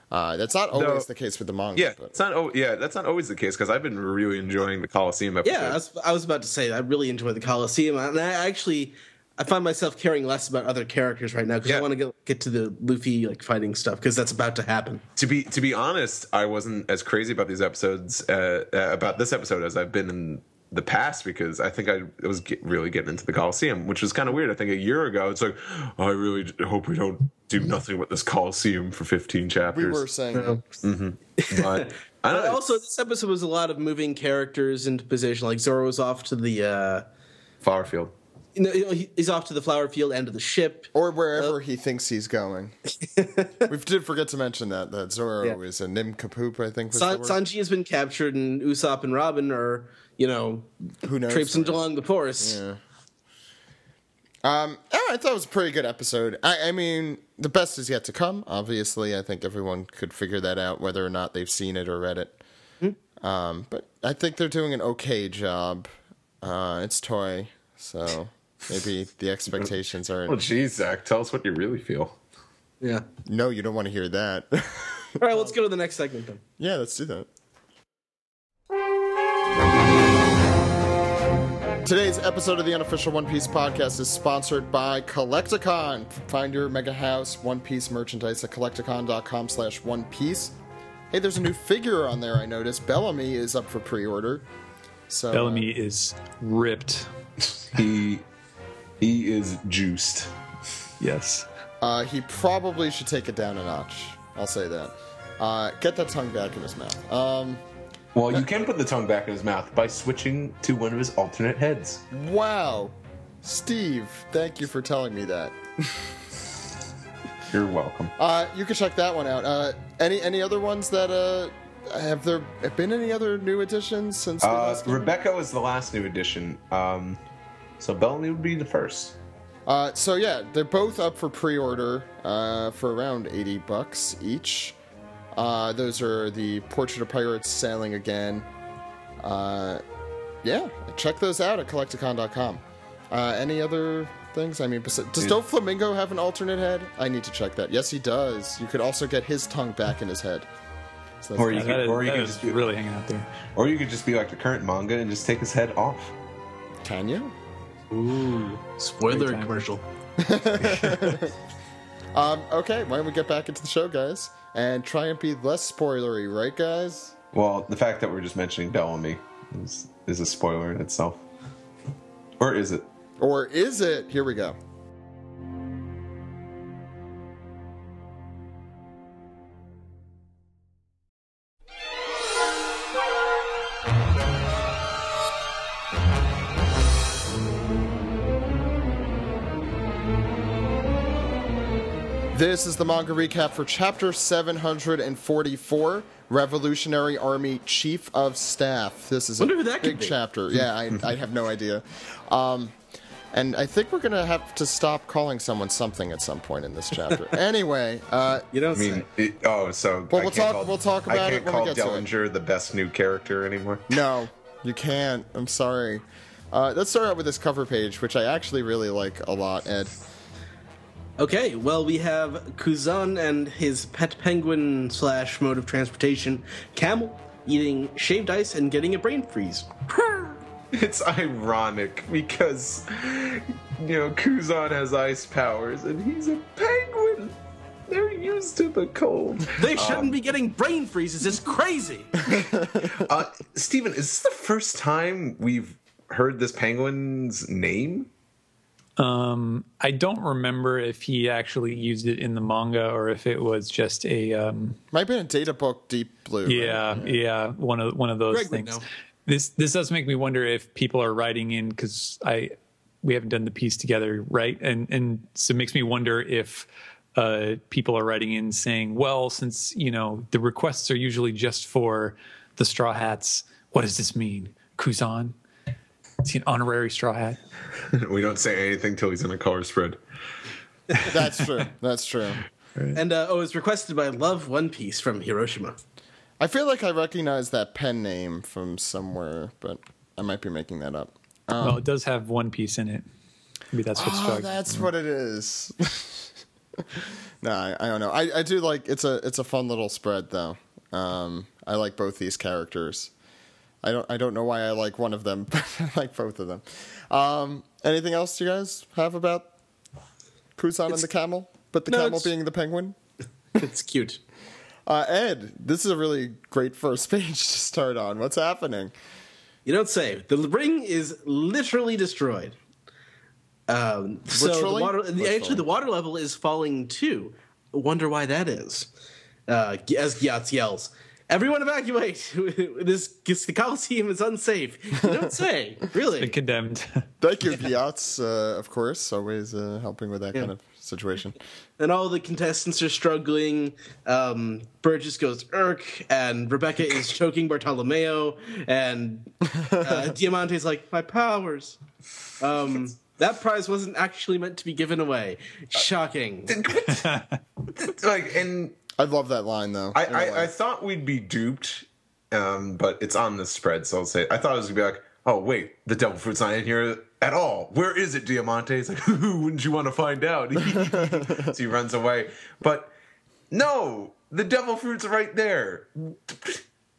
That's not always the case with the manga. Yeah, but. That's not always the case because I've been really enjoying the Colosseum episode. Yeah, I was about to say I really enjoy the Colosseum, and I find myself caring less about other characters right now because I want to get to the Luffy like fighting stuff because that's about to happen. To be honest, I wasn't as crazy about these episodes about this episode as I've been in the past because I think I was really getting into the Colosseum, which was kind of weird. I think a year ago, it's like, I really hope we don't do nothing with this Colosseum for 15 chapters. We were saying that. But also, this episode was a lot of moving characters into position. Like Zoro was off to the flower field. He's off to the flower field and to the ship. Or wherever he thinks he's going. We did forget to mention that Zoro is a Nimkapoop, I think was the word. Sanji has been captured, and Usopp and Robin are, who knows, traipsing along the forest. Yeah. I thought it was a pretty good episode. I mean, the best is yet to come. Obviously, I think everyone could figure that out, whether or not they've seen it or read it. But I think they're doing an okay job. It's Toy, so maybe the expectations aren't... Well, geez, Zach, tell us what you really feel. Yeah. No, you don't want to hear that. All right, let's go to the next segment then. Yeah, let's do that. Today's episode of the Unofficial One Piece Podcast is sponsored by Kolektakon. Find your Mega House One Piece merchandise at kolektakon.com/One Piece. Hey, there's a new figure on there, I noticed. Bellamy is up for pre-order. So Bellamy is ripped. He is juiced. Yes. He probably should take it down a notch. I'll say that. Get that tongue back in his mouth. Well, you can put the tongue back in his mouth by switching to one of his alternate heads. Wow. Steve, thank you for telling me that. You're welcome. You can check that one out. Any other ones that have there been any other new additions since the last game? Rebecca was the last new addition. So Bellamy would be the first. So yeah, they're both up for pre-order for around $80 each. Those are the Portrait of Pirates Sailing Again. Yeah, check those out at kolektakon.com. Any other things? I mean, does Doflamingo have an alternate head? I need to check that. Yes, he does. You could also get his tongue back in his head. So Or you That could is just be really hanging out there. Or you could just be like the current manga and just take his head off. Can you? Ooh, spoiler Great time. commercial. Okay, why don't we get back into the show, guys? And try and be less spoilery, right, guys? Well, the fact that we're just mentioning Bellamy is a spoiler in itself. Or is it? Or is it? Here we go. This is the manga recap for chapter 744. Revolutionary Army Chief of Staff. This is Wonder who that could big be. chapter. Yeah, I have no idea. And I think we're going to have to stop calling someone something at some point in this chapter. Anyway, You don't I mean, say. so Well, I we'll can't talk- we'll talk about I it can't when we call get to it. Dellinger the best new character anymore. no, you can't. I'm sorry. Let's start out with this cover page, which I actually really like a lot, Ed. Okay, well, we have Kuzan and his pet penguin / mode of transportation, Camel, eating shaved ice and getting a brain freeze. It's ironic because, Kuzan has ice powers and he's a penguin. They're used to the cold. They shouldn't be getting brain freezes. It's crazy. Steven, is this the first time we've heard this penguin's name? I don't remember if he actually used it in the manga or if it was just a Might have been a data book, Deep Blue. yeah, one of those Greg would things. know. This does make me wonder if people are writing in because we haven't done the piece together, right? And so it makes me wonder if people are writing in saying, well, since the requests are usually just for the Straw Hats, what does this mean, Kuzan? Is he an honorary Straw Hat? We don't say anything till he's in a color spread. That's true. That's true. And it's requested by Love One Piece from Hiroshima. I feel like I recognize that pen name from somewhere, but I might be making that up. Well, it does have One Piece in it. Maybe that's what's Oh, struck. that's what it is. No, I don't know. I do like it's a fun little spread though. I like both these characters. I don't know why I like one of them, but I like both of them. Anything else you guys have about Kuzan and the camel? But the camel being the penguin? It's cute. Ed, this is a really great first page to start on. What's happening? You don't say. The ring is literally destroyed. So Literally? the water level is falling too. Wonder why that is. As Gyatz yells, "Everyone evacuate! The Coliseum is unsafe." You don't say. Really? Been condemned. Thank you, Gyatz, of course, always helping with that kind of situation. And all the contestants are struggling. Burgess goes irk, and Rebecca is choking Bartolomeo, and Diamante's like, "My powers." That prize wasn't actually meant to be given away. Shocking. I love that line, though. I thought we'd be duped, but it's on the spread, so I'll say I thought it was gonna be like, oh wait, the devil fruit's not in here at all. Where is it, Diamante? He's like, wouldn't you want to find out? So he runs away. But no, the devil fruit's right there.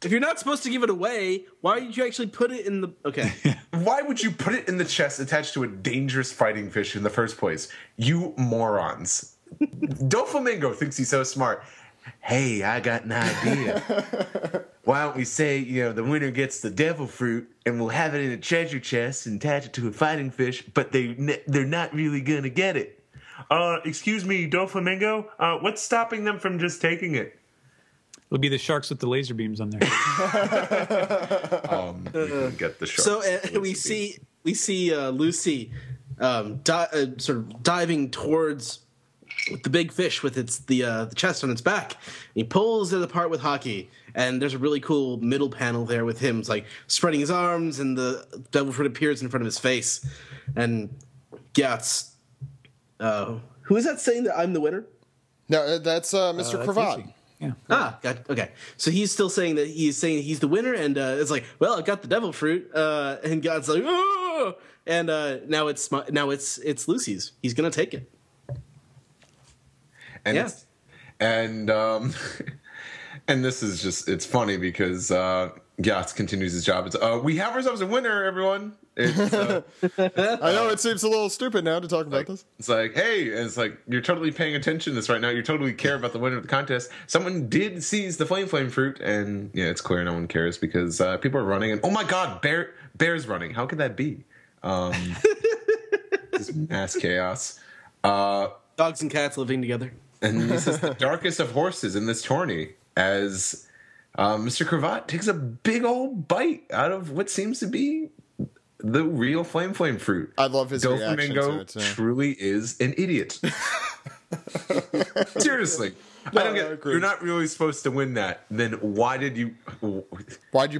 If you're not supposed to give it away, why did you actually put it in the... Okay. Why would you put it in the chest attached to a dangerous fighting fish in the first place? You morons. Doflamingo thinks he's so smart. Hey, I got an idea. Why don't we say, the winner gets the devil fruit and we'll have it in a treasure chest and attach it to a fighting fish, but they're not really going to get it. Excuse me, Doflamingo? What's stopping them from just taking it? It'll be the sharks with the laser beams on there. We can get the sharks. So we see Lucy sort of diving towards the big fish with the chest on its back. He pulls it apart with hockey, and there's a really cool middle panel there with him like spreading his arms, and the devil fruit appears in front of his face. And Gyatz, who is that saying that I'm the winner? No, that's Mr. Cravat. Yeah. Okay. So he's still saying that he's the winner, and it's like, well, I got the devil fruit, and God's like, oh, and now it's Lucy's. He's gonna take it. And Yeah. and this is just, it's funny because Gyatz continues his job. It's we have ourselves a winner, everyone. It's, I know it seems a little stupid now to talk about this. It's like, hey, and it's like, you're totally paying attention to this right now. You totally care about the winner of the contest. Someone did seize the flame fruit, and yeah, it's clear no one cares because people are running. And oh my God, bear's running. How could that be? This mass chaos. Dogs and cats living together. And he says the darkest of horses in this tourney as Mr. Cravat takes a big old bite out of what seems to be the real flame fruit. I love his reaction to Doflamingo it, too. truly is an idiot. Seriously. I don't I get. agree. You're not really supposed to win that. Then why'd you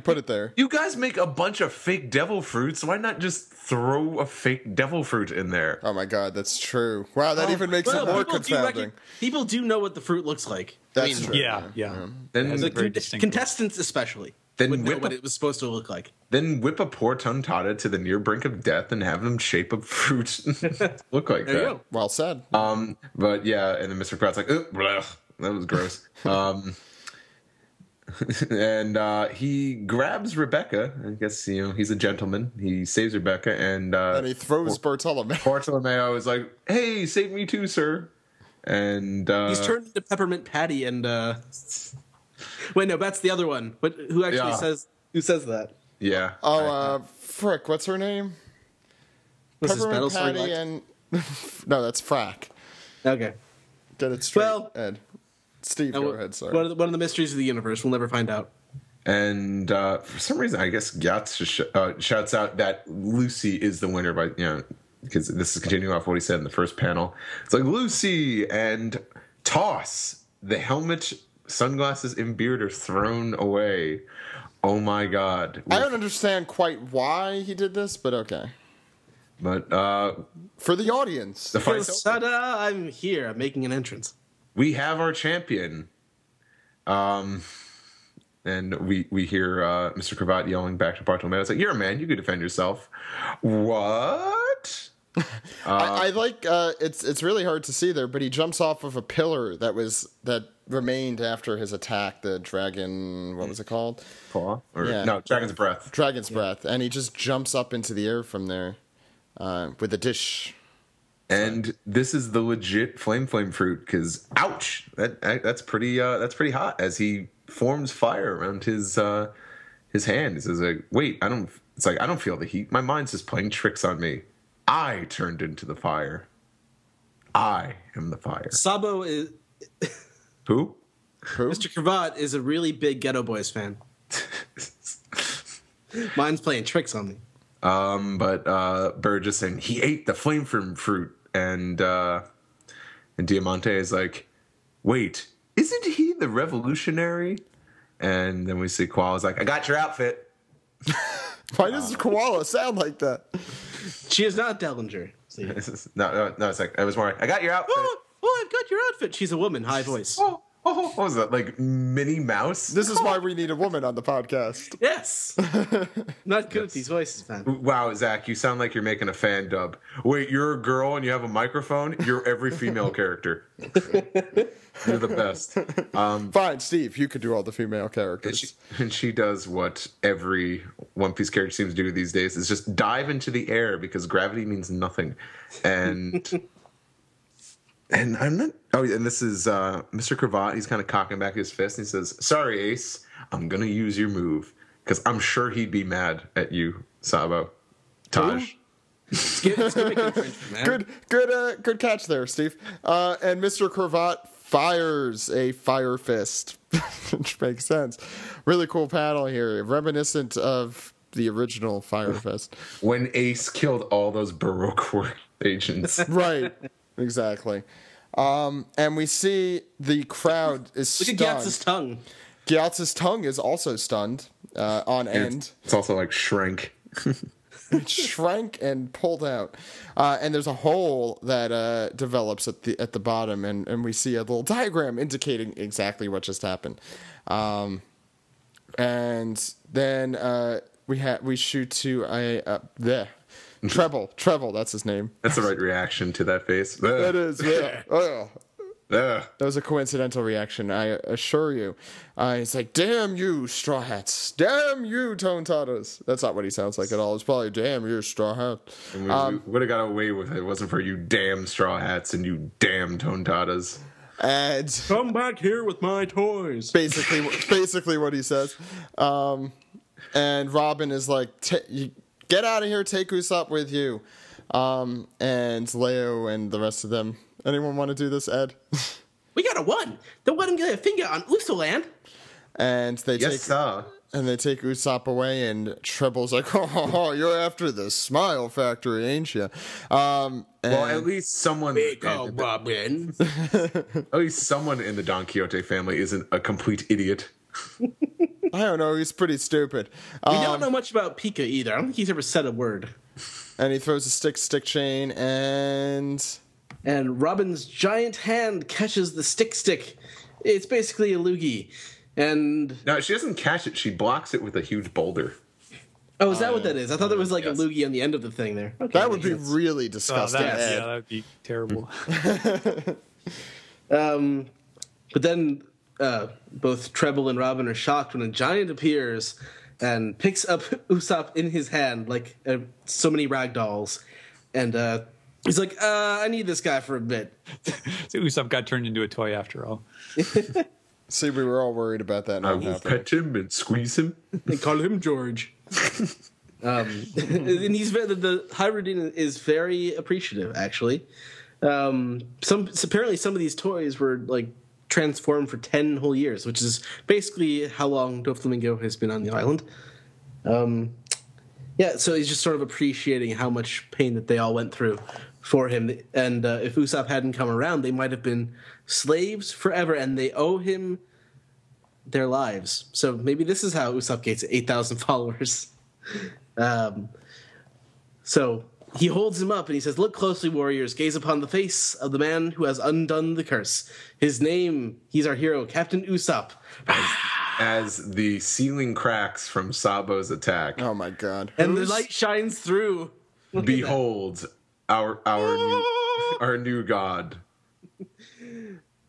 put it there? You guys make a bunch of fake devil fruits. Why not just throw a fake devil fruit in there? Oh my god, that's true. Wow, that even makes it more confounding. People do know what the fruit looks like. That's true. Yeah. Then It's very distinctive. Contestants especially Then would know whip what a- it was supposed to look like. Then whip a poor tontada to the near brink of death and have them shape a fruit look like There you that. go. Well said. But yeah, and then Mr. Pratt's like, "Ugh, blech, that was gross. And he grabs Rebecca. I guess he's a gentleman. He saves Rebecca, and he throws Bartolomeo. Bartolomeo is like, "Hey, save me too, sir." And He's turned into Peppermint Patty and wait, no, that's the other one. But who actually says that? yeah. Oh, frick, what's her name? Was his Peppermint Battlestar Patty Galactica? and no, that's Frack. Okay. Get it straight, Well- Ed. Steve, go ahead. Sorry. One of the mysteries of the universe. We'll never find out. And for some reason, I guess Gyatz just shouts out that Lucy is the winner by because this is continuing off what he said in the first panel. It's like Lucy and toss the helmet, sunglasses, and beard are thrown away. Oh my god! I don't understand quite why he did this, but okay. But For the audience. the fight's over. Ta-da! I'm here. I'm making an entrance. We have our champion. And we hear Mr. Cravat yelling back to Bartolomeo. It's like, "You're a man. You can defend yourself." What? I like it's really hard to see there, but he jumps off of a pillar that remained after his attack. The dragon, what was it called? Paw? Or, Yeah. No, Dragon's Breath. Dragon's breath, and he just jumps up into the air from there with a dish. And this is the legit flame fruit because ouch, that's pretty hot as he forms fire around his hand. He says like, wait, I don't feel the heat. My mind's just playing tricks on me. I turned into the fire. I am the fire. Sabo is Who? Mr. Cravat is a really big Ghetto Boys fan. Mine's playing tricks on me. But Burge is saying he ate the flame fruit, and Diamante is like, wait, isn't he the revolutionary? And then we see Koala's like, I got your outfit. Why does koala sound like that? She is not Dellinger. See? No, it's like, it was more like, I got your outfit. Oh, I've got your outfit. She's a woman, high voice. Oh, what was that? Like Minnie Mouse? This is why we need a woman on the podcast. Yes. Not good at these voices, man. Wow, Zach, you sound like you're making a fan dub. Wait, you're a girl and you have a microphone? You're every female character. You're the best. Fine, Steve, you could do all the female characters. And she does what every One Piece character seems to do these days, is just dive into the air because gravity means nothing. And I'm not. Oh, and this is Mr. Cravat. He's kind of cocking back his fist and he says, "Sorry, Ace, I'm gonna use your move because I'm sure he'd be mad at you, Sabo." Taj. It's gonna make an infringement, man. Good catch there, Steve. And Mr. Cravat fires a fire fist, which makes sense. Really cool panel here, reminiscent of the original Fire Fist. When Ace killed all those Baroque work agents. Right, exactly. And we see the crowd is Look stunned. at Gyatz's tongue. Gyatz's tongue is also stunned on end. It's also like shrank. It shrank and pulled out. And there's a hole that develops at the bottom, and we see a little diagram indicating exactly what just happened. And then we shoot to the Treble, that's his name. That's the right reaction to that face. That is, yeah. Oh. Ugh. That was a coincidental reaction, I assure you. He's like, damn you, straw hats. Damn you, tone tatas. That's not what he sounds like at all. It's probably, damn you, straw hat. And we would have got away with it. It wasn't for you damn straw hats and you damn tontadas. And Come back here with my toys. basically what he says. And Robin is like, get out of here, take Usopp with you. And Leo and the rest of them. Anyone want to do this, Ed? We got a one. The one get a finger on Usoland. And they Yes, sir. they take Usopp away, and Treble's like, "Oh, you're after the Smile Factory, ain't you?" Well, at least someone. Robin. At least someone in the Don Quixote family isn't a complete idiot. I don't know. He's pretty stupid. We don't know much about Pika either. I don't think he's ever said a word. And he throws a stick chain, and Robin's giant hand catches the stick. It's basically a loogie. And no, she doesn't catch it. She blocks it with a huge boulder. oh, is that what that is? I thought there was like a loogie on the end of the thing there. Okay, that would be really disgusting. that would be terrible. But then both Treble and Robin are shocked when a giant appears and picks up Usopp in his hand like so many rag dolls. And he's like, I need this guy for a bit. So Usopp got turned into a toy after all. See, we were all worried about that. I will pet him and squeeze him. They call him George. And he's the Hybridine is very appreciative, actually. Apparently some of these toys were like transformed for 10 whole years, which is basically how long Doflamingo has been on the island. So he's just sort of appreciating how much pain that they all went through for him. And if Usopp hadn't come around, they might have been slaves forever, and they owe him their lives. So maybe this is how Usopp gets 8,000 followers. So he holds him up and he says, "Look closely, warriors. Gaze upon the face of the man who has undone the curse. His name, he's our hero, Captain Usopp." As the ceiling cracks from Sabo's attack. Oh my god! And the light shines through. Behold, our new god.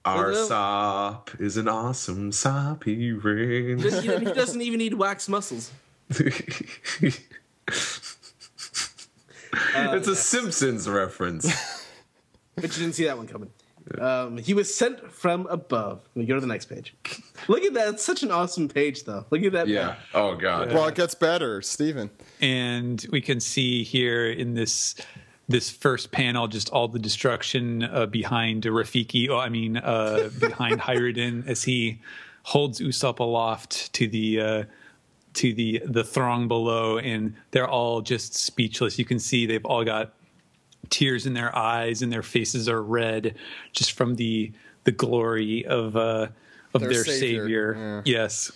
Our sop is an awesome sop. He reigns. He doesn't even need wax muscles. It's a Simpsons reference. But you didn't see that one coming. He was sent from above. We go to the next page. Look at that. It's such an awesome page, though. Look at that. Yeah. Oh, God. Well, it gets better, Steven. And we can see here in this first panel just all the destruction behind Rafiki. Behind Hybridine as he holds Usopp aloft to the throng below, and they're all just speechless. You can see they've all got tears in their eyes, and their faces are red just from the glory of their savior. Yeah. Yes,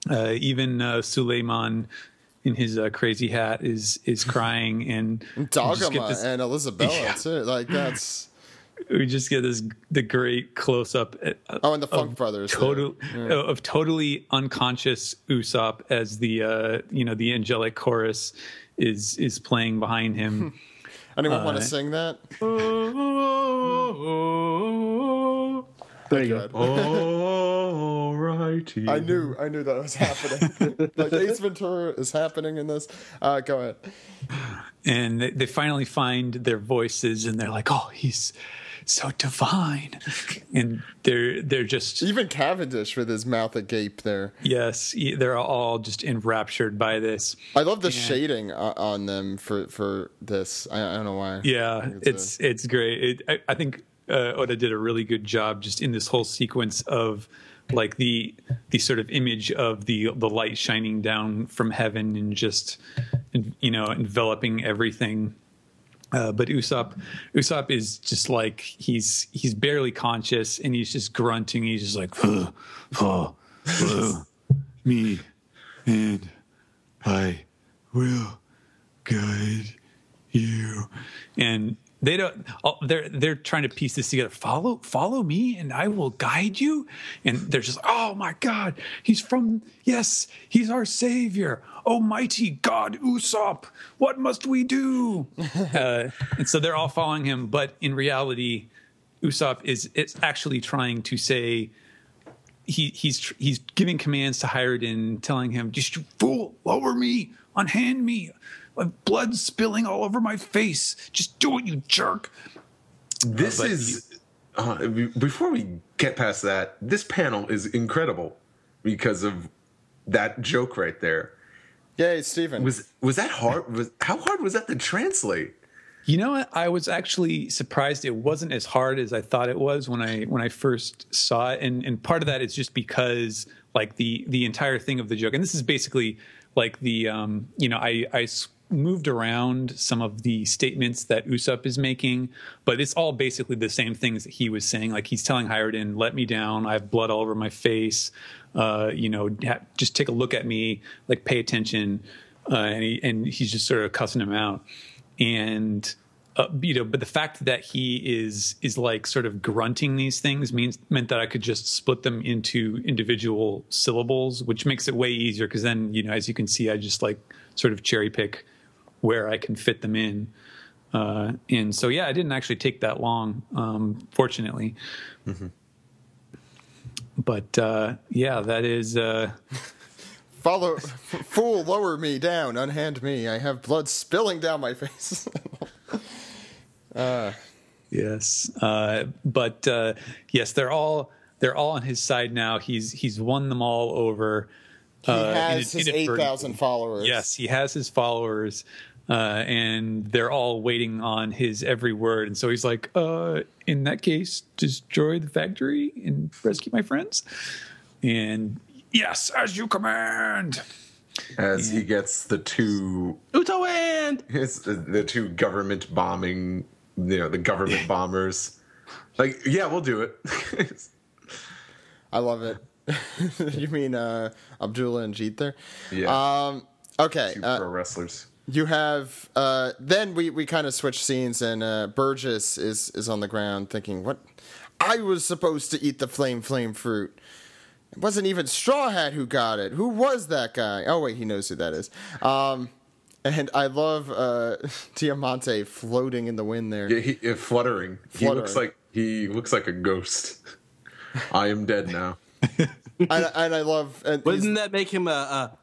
even Suleiman in his crazy hat is crying, and Dogma and Elizabeth too. Like that's. We just get the great close up. And the Funk Brothers of totally unconscious Usopp as the angelic chorus is playing behind him. Anyone want to sing that? There you go. All righty. I knew that was happening. Like Ace Ventura is happening in this. Go ahead. And they finally find their voices, and they're like, "Oh, he's so divine," and they're just even Cavendish with his mouth agape there. Yes, they're all just enraptured by this. I love the shading on them for this. I don't know why. Yeah, it's great. I think Oda did a really good job just in this whole sequence of like the sort of image of the light shining down from heaven and just enveloping everything. But Usopp is just like he's barely conscious, and he's just grunting. He's just like, me, and I will guide you. And they don't. They're trying to piece this together. Follow me, and I will guide you. And they're just, oh my God, he's our savior. Almighty God Usopp, what must we do? And so they're all following him, but in reality, Usopp is actually trying to say he's giving commands to Hybridine, telling him, "Just you fool, lower me, unhand me. Blood spilling all over my face. Just do it, you jerk." Before we get past that, this panel is incredible because of that joke right there. Yay, Steven. Was that hard? How hard was that to translate? You know what? I was actually surprised it wasn't as hard as I thought it was when I first saw it, and part of that is just because like the entire thing of the joke. And this is basically like the I moved around some of the statements that Usopp is making, but it's all basically the same things that he was saying. Like he's telling Hayarden, let me down, I have blood all over my face, just take a look at me, like pay attention, and he's just sort of cussing him out. And but the fact that he is like sort of grunting these things meant that I could just split them into individual syllables, which makes it way easier, because then, as you can see, I just like sort of cherry pick where I can fit them in. And so, yeah, it didn't actually take that long, fortunately. Mm-hmm. But, yeah, that is... Fool, lower me down, unhand me. I have blood spilling down my face. Yes. But, yes, they're all on his side now. He's won them all over. He has his 8,000 followers. Yes, he has his followers. And they're all waiting on his every word. And so he's like, in that case, destroy the factory and rescue my friends. And yes, as you command. As he gets the two... Utoland! The two government bombing, the government bombers. Like, yeah, we'll do it. I love it. You mean Abdullah and Jeet there? Yeah. Okay. Two pro wrestlers. You have then we kind of switch scenes, and Burgess is on the ground thinking, what? I was supposed to eat the flame fruit. It wasn't even Straw Hat who got it. Who was that guy? Oh wait, he knows who that is. And I love Diamante floating in the wind there. Yeah, fluttering. He looks like a ghost. I am dead now. and I love. And wouldn't that make him a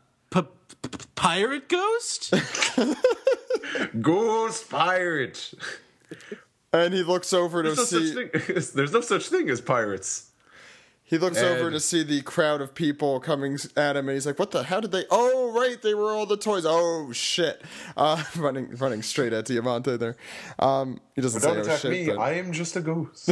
pirate ghost? Ghost pirate. And he looks over to see. There's no such thing as pirates. He looks over to see the crowd of people coming at him, and he's like, "What the? How did they? Oh, right, they were all the toys. Oh shit!" Running straight at Diamante there. He doesn't say, "Don't attack shit, me. but... I am just a ghost."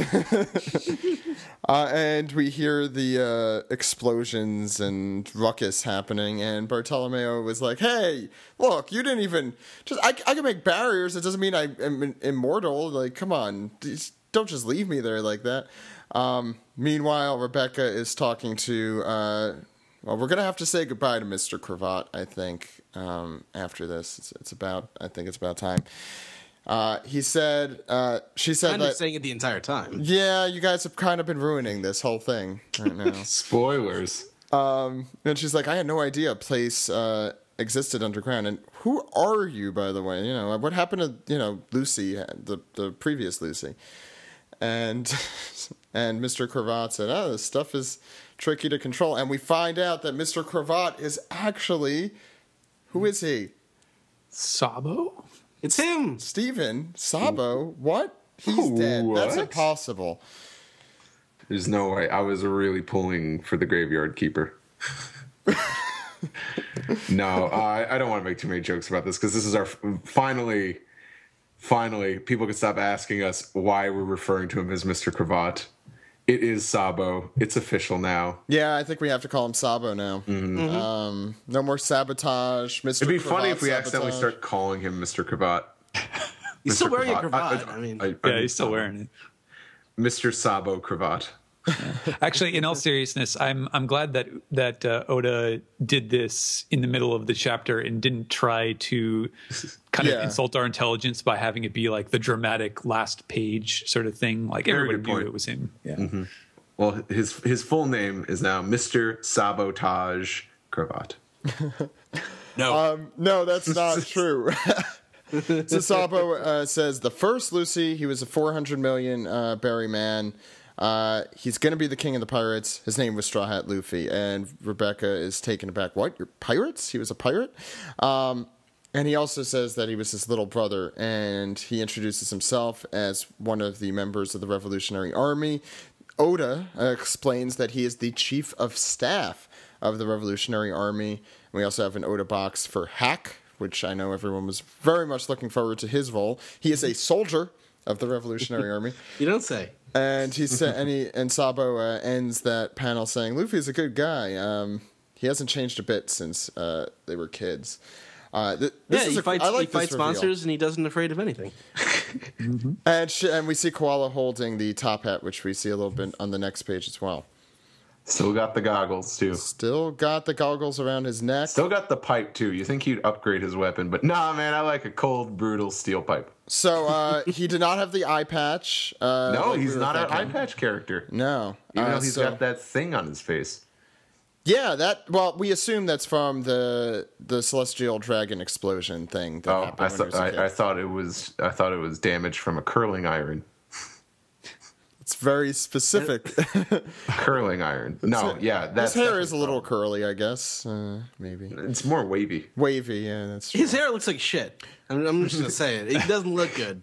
And we hear the explosions and ruckus happening, and Bartolomeo was like, "Hey, look, you didn't even I can make barriers. It doesn't mean I am immortal. Like, come on, don't just leave me there like that." Meanwhile, Rebecca is talking to, we're going to have to say goodbye to Mr. Cravat, I think, after this. I think it's about time. She said kind that... of saying it the entire time. Yeah, you guys have kind of been ruining this whole thing right now. Spoilers. And she's like, I had no idea a place, existed underground. And who are you, by the way? What happened to, Lucy, the previous Lucy? And Mr. Cravat said, this stuff is tricky to control. And we find out that Mr. Cravat is actually... Who is he? Sabo? It's him! Steven? Sabo? What? He's dead. What? That's impossible. There's no way. I was really pulling for the Graveyard Keeper. No, I don't want to make too many jokes about this, because this is our... Finally, people can stop asking us why we're referring to him as Mr. Cravat. It is Sabo. It's official now. Yeah, I think we have to call him Sabo now. Mm-hmm. No more sabotage. Mr. It'd be Cravat funny if we sabotage. accidentally start calling him Mr. Cravat. He's still wearing a cravat. Yeah, he's still wearing it. Mr. Sabo Cravat. Actually, in all seriousness, I'm glad that Oda did this in the middle of the chapter and didn't try to kind of insult our intelligence by having it be like the dramatic last page sort of thing. Like everybody knew it was him. Yeah. Mm-hmm. Well, his full name is now Mr. Sabotage Cravat. No, that's not true. So Sabo says the first Lucy, he was a 400 million berry man. He's going to be the king of the pirates. His name was Straw Hat Luffy. And Rebecca is taken aback. What? You're pirates? He was a pirate? And he also says that he was his little brother. And he introduces himself as one of the members of the Revolutionary Army. Oda explains that he is the chief of staff of the Revolutionary Army. And we also have an Oda box for Hack, which I know everyone was very much looking forward to his role. He is a soldier of the Revolutionary Army. You don't say. And and Sabo ends that panel saying, "Luffy's a good guy. He hasn't changed a bit since they were kids." He fights monsters and he doesn't afraid of anything. And we see Koala holding the top hat, which we see a little bit on the next page as well. Still got the goggles, too. Still got the goggles around his neck. Still got the pipe, too. You think he'd upgrade his weapon, but nah, man, I like a cold, brutal steel pipe. So he did not have the eye patch. No, he's not an eye patch character. No. Even though he's got that thing on his face. Yeah, we assume that's from the celestial dragon explosion thing that happened when he was a kid. I thought it was damage from a curling iron. It's very specific. Curling iron. No, yeah. His hair is a little curly, I guess. Maybe. It's more wavy. Wavy, yeah, that's true. His hair looks like shit. I'm just going to say it. It doesn't look good.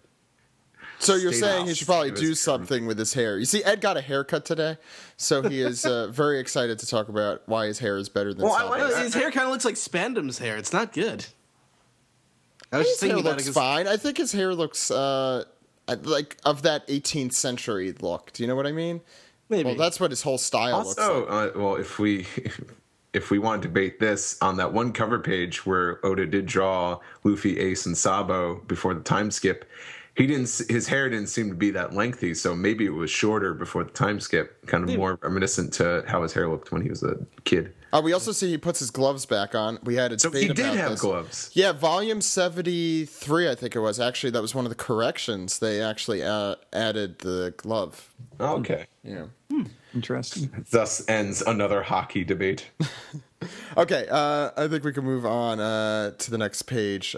So you're saying he should probably do something with his hair. You see, Ed got a haircut today, so he is very excited to talk about why his hair is better than Sabo's. His hair kind of looks like Spandam's hair. It's not good. I was His just thinking hair about looks it. fine. I think his hair looks like of that 18th century look. Do you know what I mean? Maybe. Well, that's what his whole style looks like. Well, if we want to debate this on that one cover page where Oda did draw Luffy, Ace, and Sabo before the time skip, his hair didn't seem to be that lengthy, so maybe it was shorter before the time skip, kind of more reminiscent to how his hair looked when he was a kid. We also see he puts his gloves back on. We had a debate about this. He did have gloves. Yeah, volume 73, I think it was. Actually, that was one of the corrections. They actually added the glove. Oh, okay. Yeah. Interesting. Thus ends another hockey debate. Okay, I think we can move on to the next page.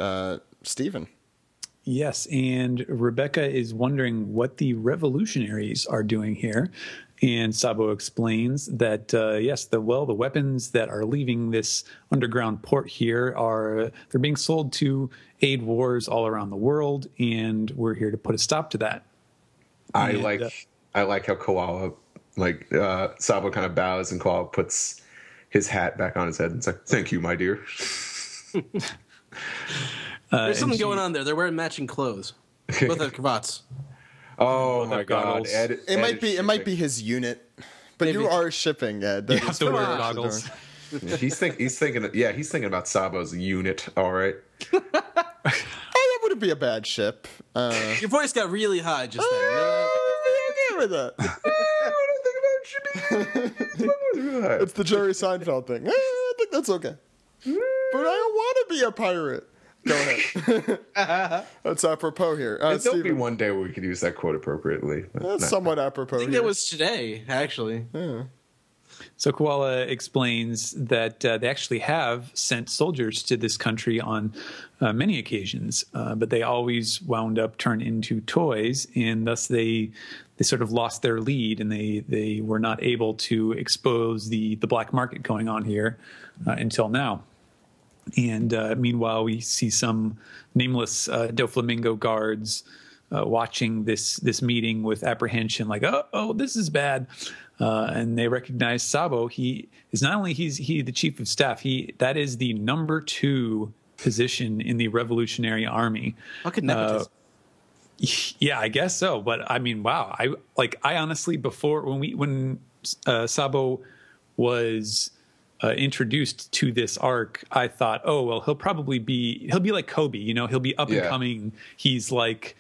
Stephen. Yes, and Rebecca is wondering what the revolutionaries are doing here. And Sabo explains that, the weapons that are leaving this underground port here they're being sold to aid wars all around the world, and we're here to put a stop to that. I like how Koala, Sabo kind of bows and Koala puts his hat back on his head and it's like, "Thank you, my dear." There's something going on there. They're wearing matching clothes. Both have cravats. Oh my God! It might be his unit, but Maybe. You are shipping, Ed. You have to wear goggles. Yeah, he's thinking about Sabo's unit. All right. That wouldn't be a bad ship. Your voice got really high just then. I'm okay with that. It's the Jerry Seinfeld thing. I think that's okay. But I don't want to be a pirate. Go ahead. That's apropos here. There'll be one day where we could use that quote appropriately. That's somewhat apropos. I think that was today, actually. Yeah. So Koala explains that they actually have sent soldiers to this country on many occasions, but they always wound up turned into toys, and thus they sort of lost their lead, and they were not able to expose the black market going on here until now. And meanwhile, we see some nameless Doflamingo guards watching this meeting with apprehension, like, oh, this is bad. And they recognize Sabo. He is not only he's the chief of staff. That is the number 2 position in the Revolutionary Army. How could nepotism? Yeah, I guess so. But I mean, wow. I honestly, before when Sabo was introduced to this arc, I thought, oh well, he'll be like Kobe, he'll be up and coming. He's like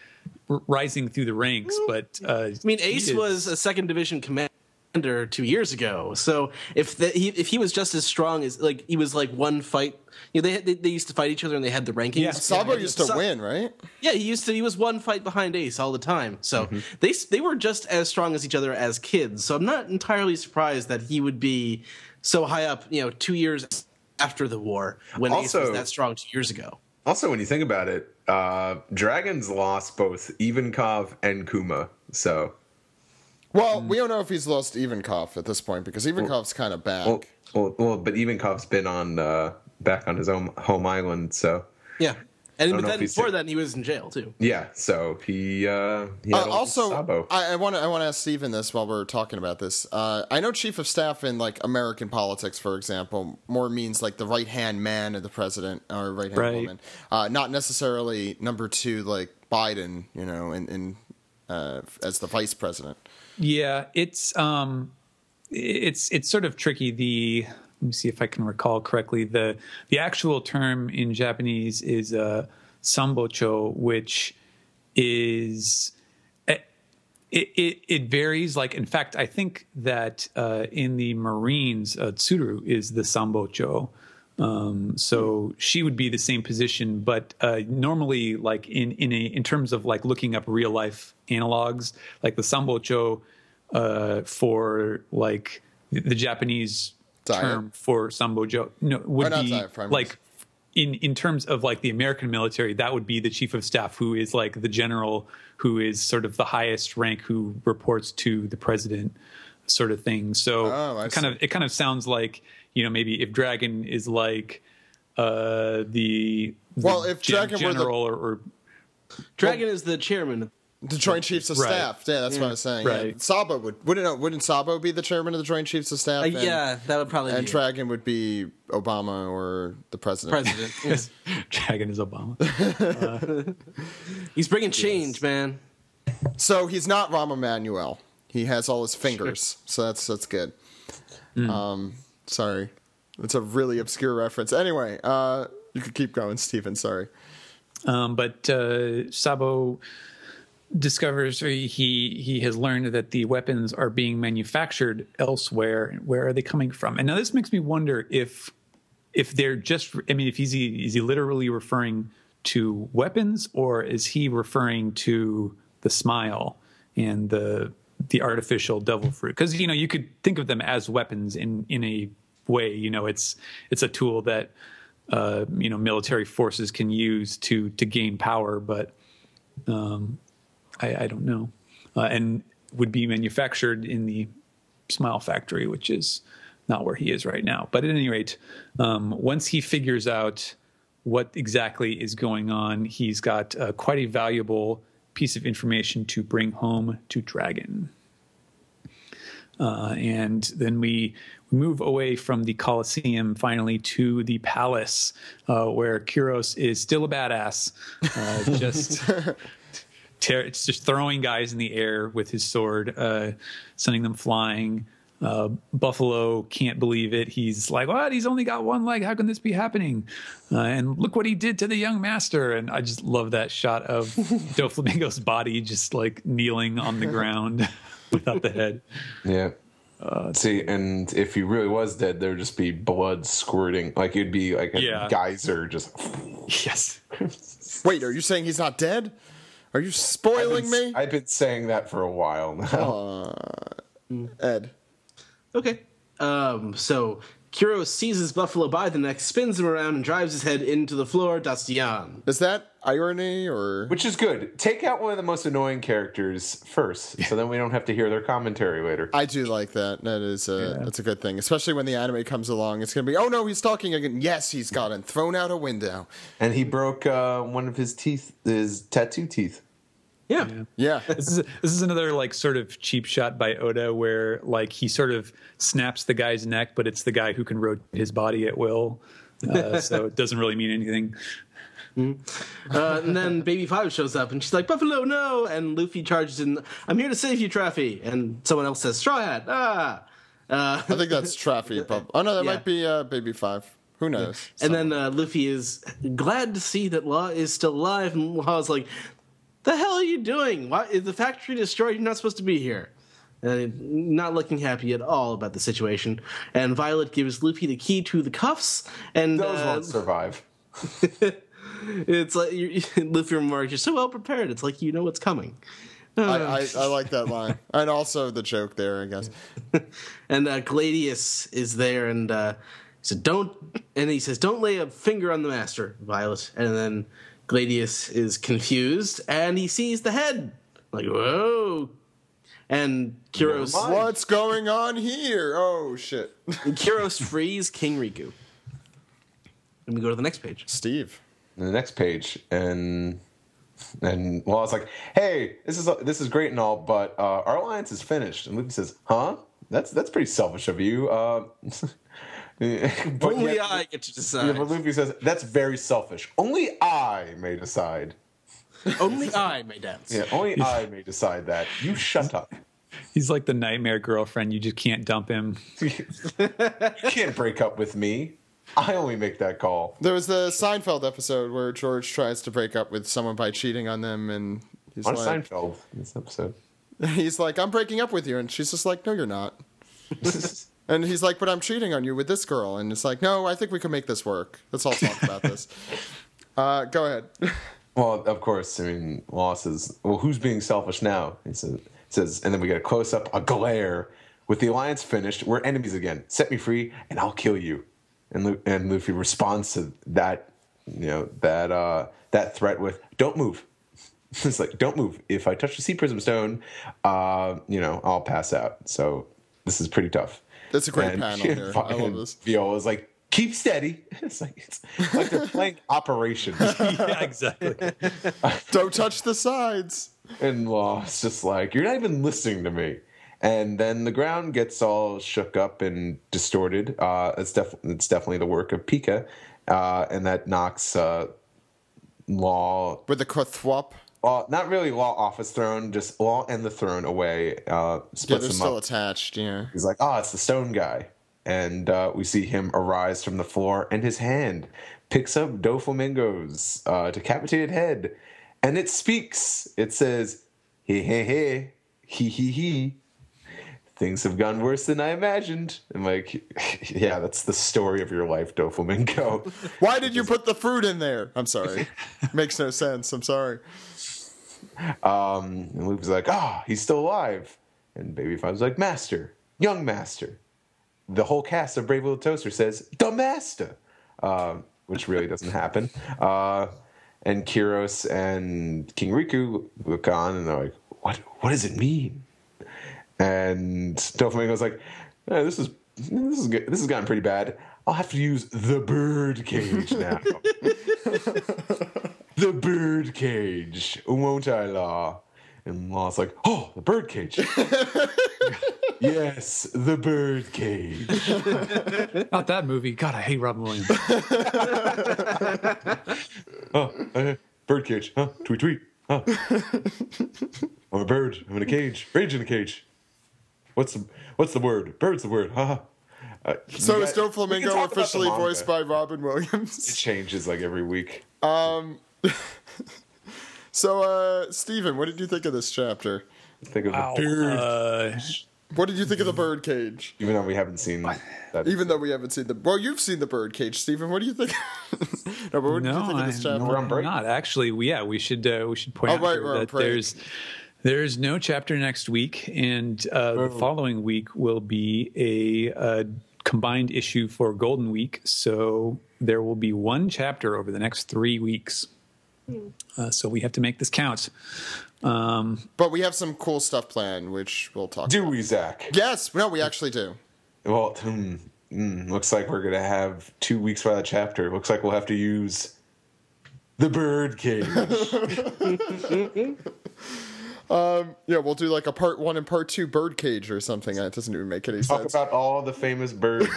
rising through the ranks. But I mean, Ace was a 2nd Division commander 2 years ago. So if he was just as strong as he was one fight. They used to fight each other and they had the rankings. Yeah, Sabo used to win, right? Yeah, he was 1 fight behind Ace all the time. So they were just as strong as each other as kids. So I'm not entirely surprised that he would be so high up, 2 years after the war, when Ace was that strong 2 years ago. Also, when you think about it, Dragons lost both Ivankov and Kuma. So, well, we don't know if he's lost Ivankov at this point because Ivankov's kind of back. Well, but Ivankov's been on back on his own home island. So yeah. And then before that, he was in jail too. Yeah, so he also. Sabo. I want to ask Steven this while we're talking about this. I know chief of staff in American politics, for example, more means the right hand man of the president or right hand woman, not necessarily number 2 like Biden. In as the vice president. Yeah, it's sort of tricky. Let me see if I can recall correctly. The actual term in Japanese is sambocho, which is it varies. Like, in fact, I think that in the Marines, Tsuru is the sambocho. So she would be the same position, but normally, like in terms of like looking up real life analogs, like the sambocho for like the Japanese term for sambocho would be like in terms of like the American military, that would be the chief of staff, who is like the general, who is sort of the highest rank, who reports to the president, sort of thing. So it kind of sounds like, maybe if Dragon is like if Dragon general or Dragon is the chairman. The Joint Chiefs of Staff. Yeah, that's what I was saying. Right. Yeah. Sabo wouldn't Sabo be the chairman of the Joint Chiefs of Staff? Yeah, that would probably be. And Dragon would be Obama or the president. Yes. Dragon is Obama. He's bringing change, man. So he's not Rahm Emanuel. He has all his fingers, so that's good. Sorry, it's a really obscure reference. Anyway, you could keep going, Stephen. Sorry. But Sabo discovers he has learned that the weapons are being manufactured elsewhere. Where are they coming from? And now this makes me wonder if they're just, is he literally referring to weapons, or is he referring to the smile and the artificial devil fruit? Because you could think of them as weapons in a way. It's a tool that military forces can use to gain power, but I don't know, and would be manufactured in the Smile Factory, which is not where he is right now. But at any rate, once he figures out what exactly is going on, he's got quite a valuable piece of information to bring home to Dragon. And then we move away from the Colosseum finally to the palace, where Kyros is still a badass, it's just throwing guys in the air with his sword, sending them flying. Buffalo can't believe it. He's like, what? He's only got one leg. How can this be happening? And look what he did to the young master. And I just love that shot of Doflamingo's body just like kneeling on the ground without the head. Yeah. See, and if he really was dead, there'd just be blood squirting. Like, it'd be like a geyser just... Yes. Wait, are you saying he's not dead? Are you spoiling me? I've been saying that for a while now. Ed. Okay. So Kyros seizes Buffalo by the neck, spins him around, and drives his head into the floor. Dastian. Is that irony or? Which is good. Take out one of the most annoying characters first, so then we don't have to hear their commentary later. I do like that. That is that's a good thing, especially when the anime comes along. It's gonna be, oh no, he's talking again. Yes, he's gotten thrown out a window, and he broke one of his teeth, his tattoo teeth. Yeah. This is another like sort of cheap shot by Oda where like he sort of snaps the guy's neck, but it's the guy who can rotate his body at will, so it doesn't really mean anything. And then Baby Five shows up and she's like, Buffalo, no! And Luffy charges in, I'm here to save you, Traffy. And someone else says, Straw Hat, I think that's Traffy. Oh no, that might be Baby Five. Who knows? And then Luffy is glad to see that Law is still alive, and Law's like, the hell are you doing? Why is the factory destroyed? You're not supposed to be here. Not looking happy at all about the situation. And Violet gives Luffy the key to the cuffs, and those won't survive. It's like Luffy remarks, "You're so well prepared. It's like you know what's coming." I like that line, and also the joke there, I guess. And Gladius is there, and he said, "Don't." And he says, "Don't lay a finger on the master, Violet." And then Gladius is confused, and he sees the head. Like, whoa. And Kyros... What's going on here? Oh, shit. Kyros frees King Riku. Let me go to the next page. Steve. The next page, and well, I was like, "Hey, this is great and all, but our alliance is finished." And Luffy says, "Huh? That's pretty selfish of you." Only I get to decide. Yeah, but Luffy says, "That's very selfish. Only I may decide." Only I may dance. Yeah, only I may decide that. You shut up. He's like the nightmare girlfriend. You just can't dump him. You can't break up with me. I only make that call. There was the Seinfeld episode where George tries to break up with someone by cheating on them, and he's On like, Seinfeld, in this episode. he's like, I'm breaking up with you, and she's just like, no, you're not. And he's like, but I'm cheating on you with this girl, and it's like, no, I think we can make this work. Let's all talk about this. Go ahead. Well, of course, I mean, Law says, well, who's being selfish now? He says, and then we get a close-up, a glare. With the alliance finished, we're enemies again. Set me free, and I'll kill you. And Luffy responds to that, that threat with, don't move. It's like, don't move. If I touch the Sea Prism Stone, I'll pass out. So this is pretty tough. That's a great panel here. I love this. Viola's like, keep steady. It's like they're playing Operations. Yeah, exactly. Don't touch the sides. And Law's just like, you're not even listening to me. And then the ground gets all shook up and distorted. It's definitely the work of Pika. And that knocks Law... With the Krathwop. Not really Law off his throne, just Law and the throne away. Splits They're him still up. attached, yeah. He's like, it's the stone guy. And we see him arise from the floor, and his hand picks up Doflamingo's decapitated head. And it speaks. It says, hey, hey, hey, he. Things have gone worse than I imagined. I'm like, yeah, that's the story of your life, Doflamingo. Why did you put the fruit in there? I'm sorry. Makes no sense. I'm sorry. And Luffy's like, he's still alive. And Baby Five's like, Master, young Master. The whole cast of Brave Little Toaster says, the Master, which really doesn't happen. And Kyros and King Riku look on, and they're like, what does it mean? And Doflamingo's like, this is good. This has gotten pretty bad. I'll have to use the bird cage now. The bird cage, won't I, Law? And Law's like, the bird cage. Yes, the bird cage. Not that movie. God, I hate Robin Williams. Bird cage. Tweet, tweet. I'm a bird. I'm in a cage. Rage in a cage. What's the word? Bird's the word. So is Doflamingo officially voiced by Robin Williams? It changes like every week. So, Steven, what did you think of this chapter? Think of the bird. What did you think of the bird cage? Even though we haven't seen that. Even though we haven't seen you've seen the bird cage, Steven. What do you think? No, but what did you think of this chapter? on break. Not actually. We should point out that there's no chapter next week, and the following week will be a combined issue for Golden Week. So there will be one chapter over the next 3 weeks. So we have to make this count. But we have some cool stuff planned, which we'll talk about. Do we, Zach? Yes. No, we actually do. Well, looks like we're going to have 2 weeks for that chapter. Looks like we'll have to use the bird cage. We'll do like a part 1 and part 2 bird cage or something. That doesn't even make any sense. Talk about all the famous birds.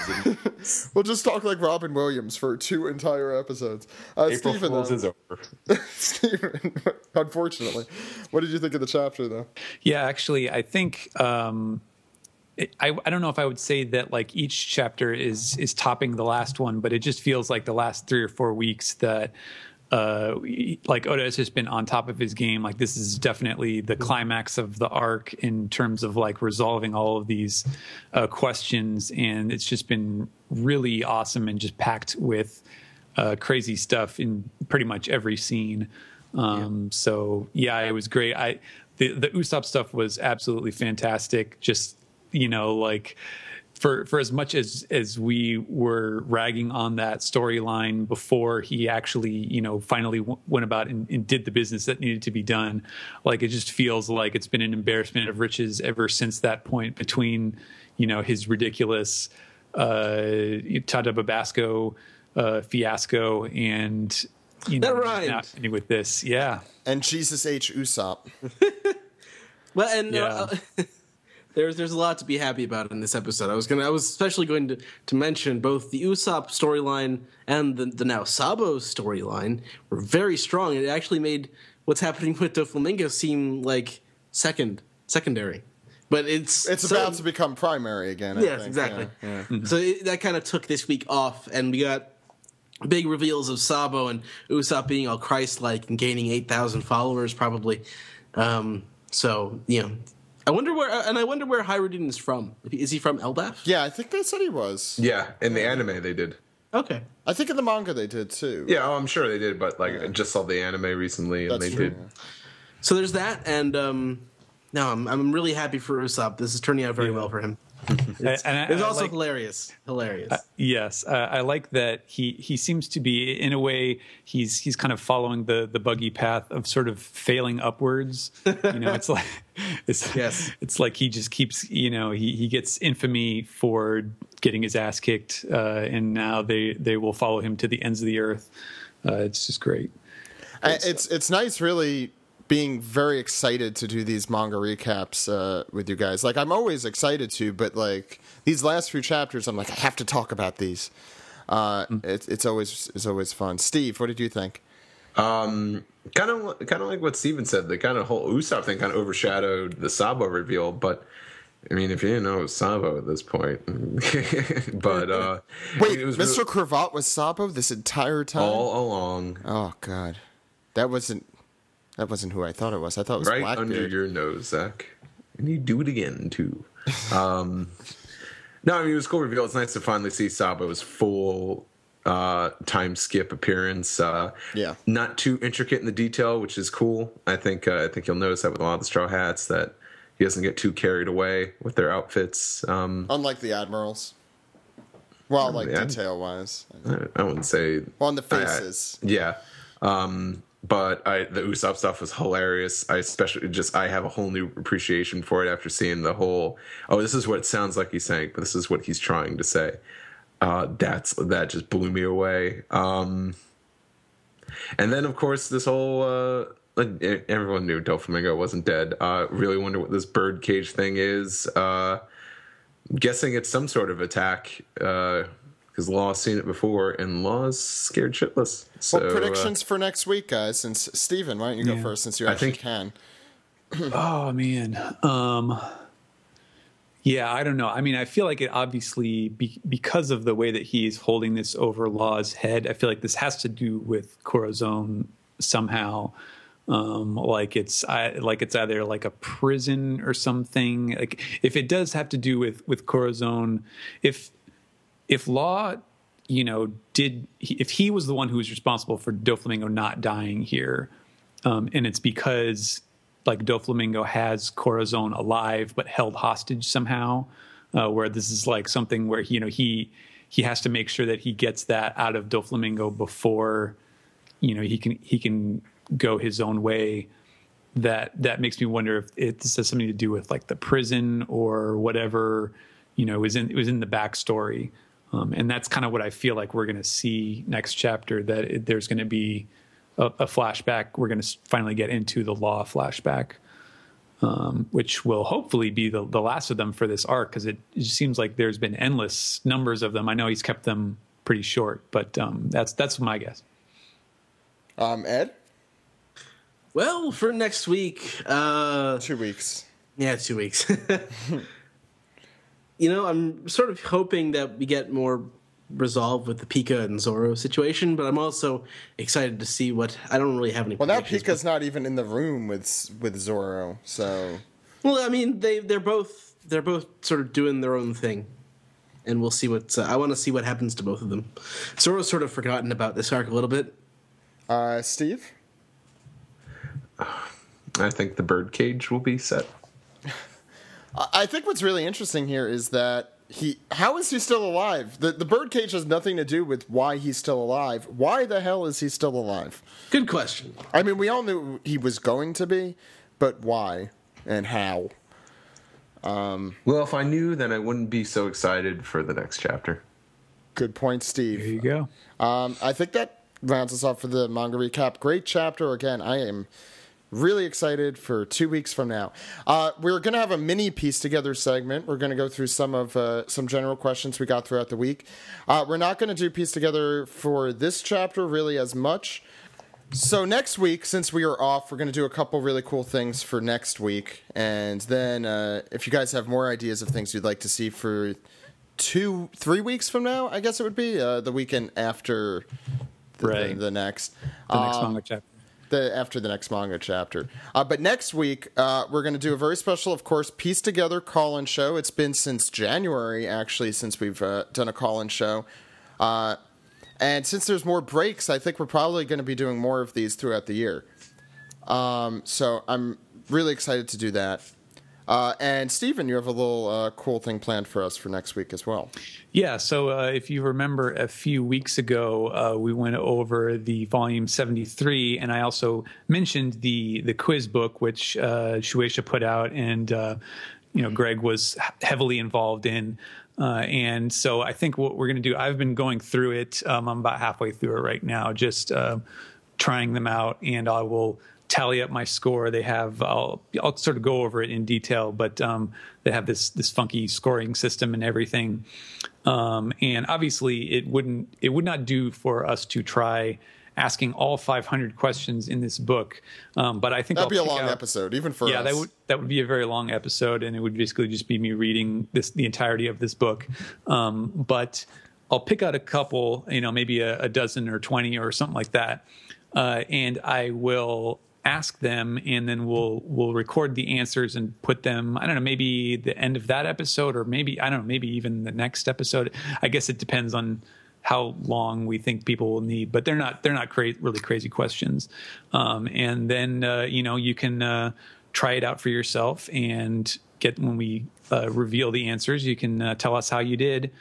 We'll just talk like Robin Williams for 2 entire episodes. April Fool's is over. Steven, unfortunately. What did you think of the chapter, though? Yeah, actually, I think I don't know if I would say that like each chapter is topping the last one, but it just feels like the last 3 or 4 weeks that like Oda has just been on top of his game. Like this is definitely the climax of the arc in terms of like resolving all of these questions, and it's just been really awesome and just packed with crazy stuff in pretty much every scene. So yeah, it was great. The Usopp stuff was absolutely fantastic. Just like for as much as we were ragging on that storyline before he actually, finally went about and did the business that needed to be done, like it just feels like it's been an embarrassment of riches ever since that point between, his ridiculous Tada Babasco fiasco and, now ending with this. Yeah. And Jesus H. Usopp. Well, and there's a lot to be happy about in this episode. I was especially going to mention both the Usopp storyline and the now Sabo storyline were very strong. It actually made what's happening with Doflamingo seem like secondary. But it's about to become primary again. Yes, I think. exactly. Yeah. So that kind of took this week off, and we got big reveals of Sabo and Usopp being all Christ-like and gaining 8,000 followers, probably. So I wonder where Hyrule is from. Is he from Elbaf? Yeah, I think they said he was. Yeah, in the anime they did. Okay. I think in the manga they did too. Yeah, I'm sure they did, but I just saw the anime recently, and That's they true. did. So there's that, and no, I'm really happy for Usopp. This is turning out very well for him. It's also hilarious. Yes, I like that he seems to be, in a way, he's kind of following the buggy path of sort of failing upwards. It's like it's like he just keeps, he gets infamy for getting his ass kicked, and now they will follow him to the ends of the earth. It's just great. It's nice, really, being very excited to do these manga recaps with you guys. Like, I'm always excited to, but like these last few chapters, I'm like, I have to talk about these. It's always fun. Steve, what did you think? Kind of like what Steven said. The kind of whole Usopp thing kind of overshadowed the Sabo reveal, but I mean, if you didn't know it was Sabo at this point, but wait, Mr. Cravat was Sabo this entire time, all along. Oh God, that wasn't who I thought it was. I thought it was right Blackbeard. under your nose, Zach. And you do it again too. No, I mean, it was a cool reveal. It's nice to finally see Sabo's full time skip appearance. Not too intricate in the detail, which is cool. I think you'll notice that with a lot of the Straw Hats that he doesn't get too carried away with their outfits. Unlike the admirals. Well, like detail-wise. I wouldn't say... Well, on the faces. But the Usopp stuff was hilarious. I have a whole new appreciation for it after seeing the whole, this is what it sounds like he's saying, but this is what he's trying to say. That just blew me away. And then, of course, this whole... everyone knew Doflamingo wasn't dead. Really wonder what this birdcage thing is. Guessing it's some sort of attack, because Law's seen it before, and Law's scared shitless. So, well, predictions for next week, guys. Since Steven, why don't you go first, since you actually can? Oh man, yeah, I don't know. I mean, I feel like it obviously because of the way that he's holding this over Law's head. I feel like this has to do with Corazon somehow. Like it's either like a prison or something. Like if it does have to do with Corazon, if Law, if he was the one who was responsible for Doflamingo not dying here, and it's because like Doflamingo has Corazon alive but held hostage somehow, where this is like something where he has to make sure that he gets that out of Doflamingo before he can go his own way. That makes me wonder if this has something to do with like the prison or whatever was in the backstory. And that's kind of what I feel like we're going to see next chapter, that there's going to be a flashback. We're going to finally get into the Law flashback, which will hopefully be the last of them for this arc, because it just seems like there's been endless numbers of them. I know he's kept them pretty short, but that's my guess. Ed? Well, for next week... 2 weeks. Yeah, 2 weeks. I'm sort of hoping that we get more resolve with the Pika and Zoro situation, but I'm also excited to see what... I don't really have any... Well, now Pika's not even in the room with Zoro, so... Well, I mean, they're both sort of doing their own thing, and we'll see what... I want to see what happens to both of them. Zoro's sort of forgotten about this arc a little bit. Steve? I think the birdcage will be set. I think what's really interesting here is that how is he still alive? The birdcage has nothing to do with why he's still alive. Why the hell is he still alive? Good question. I mean, we all knew he was going to be, but why and how? Well, if I knew, then I wouldn't be so excited for the next chapter. Good point, Steve. There you go. I think that rounds us off for the manga recap. Great chapter. Again, I am really excited for 2 weeks from now. We're going to have a mini piece together segment. We're going to go through some general questions we got throughout the week. We're not going to do piece together for this chapter really as much. So next week, since we are off, we're going to do a couple really cool things for next week. And then if you guys have more ideas of things you'd like to see for 3 weeks from now, I guess it would be the weekend after the next. The next manga chapter. After the next manga chapter. But next week, we're going to do a very special, of course, Piece Together call-in show. It's been since January, actually, since we've done a call-in show. And since there's more breaks, I think we're probably going to be doing more of these throughout the year. So I'm really excited to do that. And Steven, you have a little cool thing planned for us for next week as well. Yeah, so if you remember a few weeks ago, we went over the volume 73, and I also mentioned the quiz book, which Shueisha put out, and Greg was heavily involved in. And so I think what we're going to do, I've been going through it. I'm about halfway through it right now, just trying them out, and I will tally up my score. They have, I'll sort of go over it in detail, but they have this funky scoring system and everything. And obviously it would not do for us to try asking all 500 questions in this book. But I think that'd be a long episode, even for us. Yeah, that would be a very long episode, and it would basically just be me reading the entirety of this book. But I'll pick out a couple, maybe a dozen or 20 or something like that, and I will ask them, and then we'll record the answers and put them, I don't know, maybe the end of that episode, or maybe, I don't know, maybe even the next episode. I guess it depends on how long we think people will need, but they're not really crazy questions. And then, you can try it out for yourself, and when we reveal the answers, you can tell us how you did.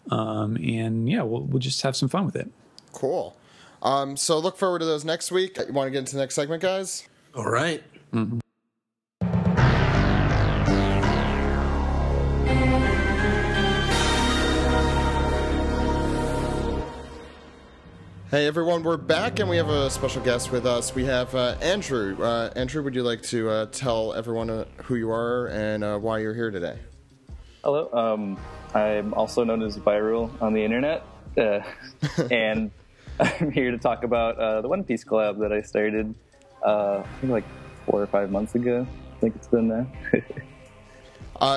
And yeah, we'll just have some fun with it. Cool. So look forward to those next week. You want to get into the next segment, guys? All right. Mm-hmm. Hey everyone, we're back, and we have a special guest with us. We have Andrew. Andrew, would you like to tell everyone who you are and why you're here today? Hello. I'm also known as Viruul on the internet, and I'm here to talk about the One Piece collab that I started, I think like 4 or 5 months ago. I think it's been now.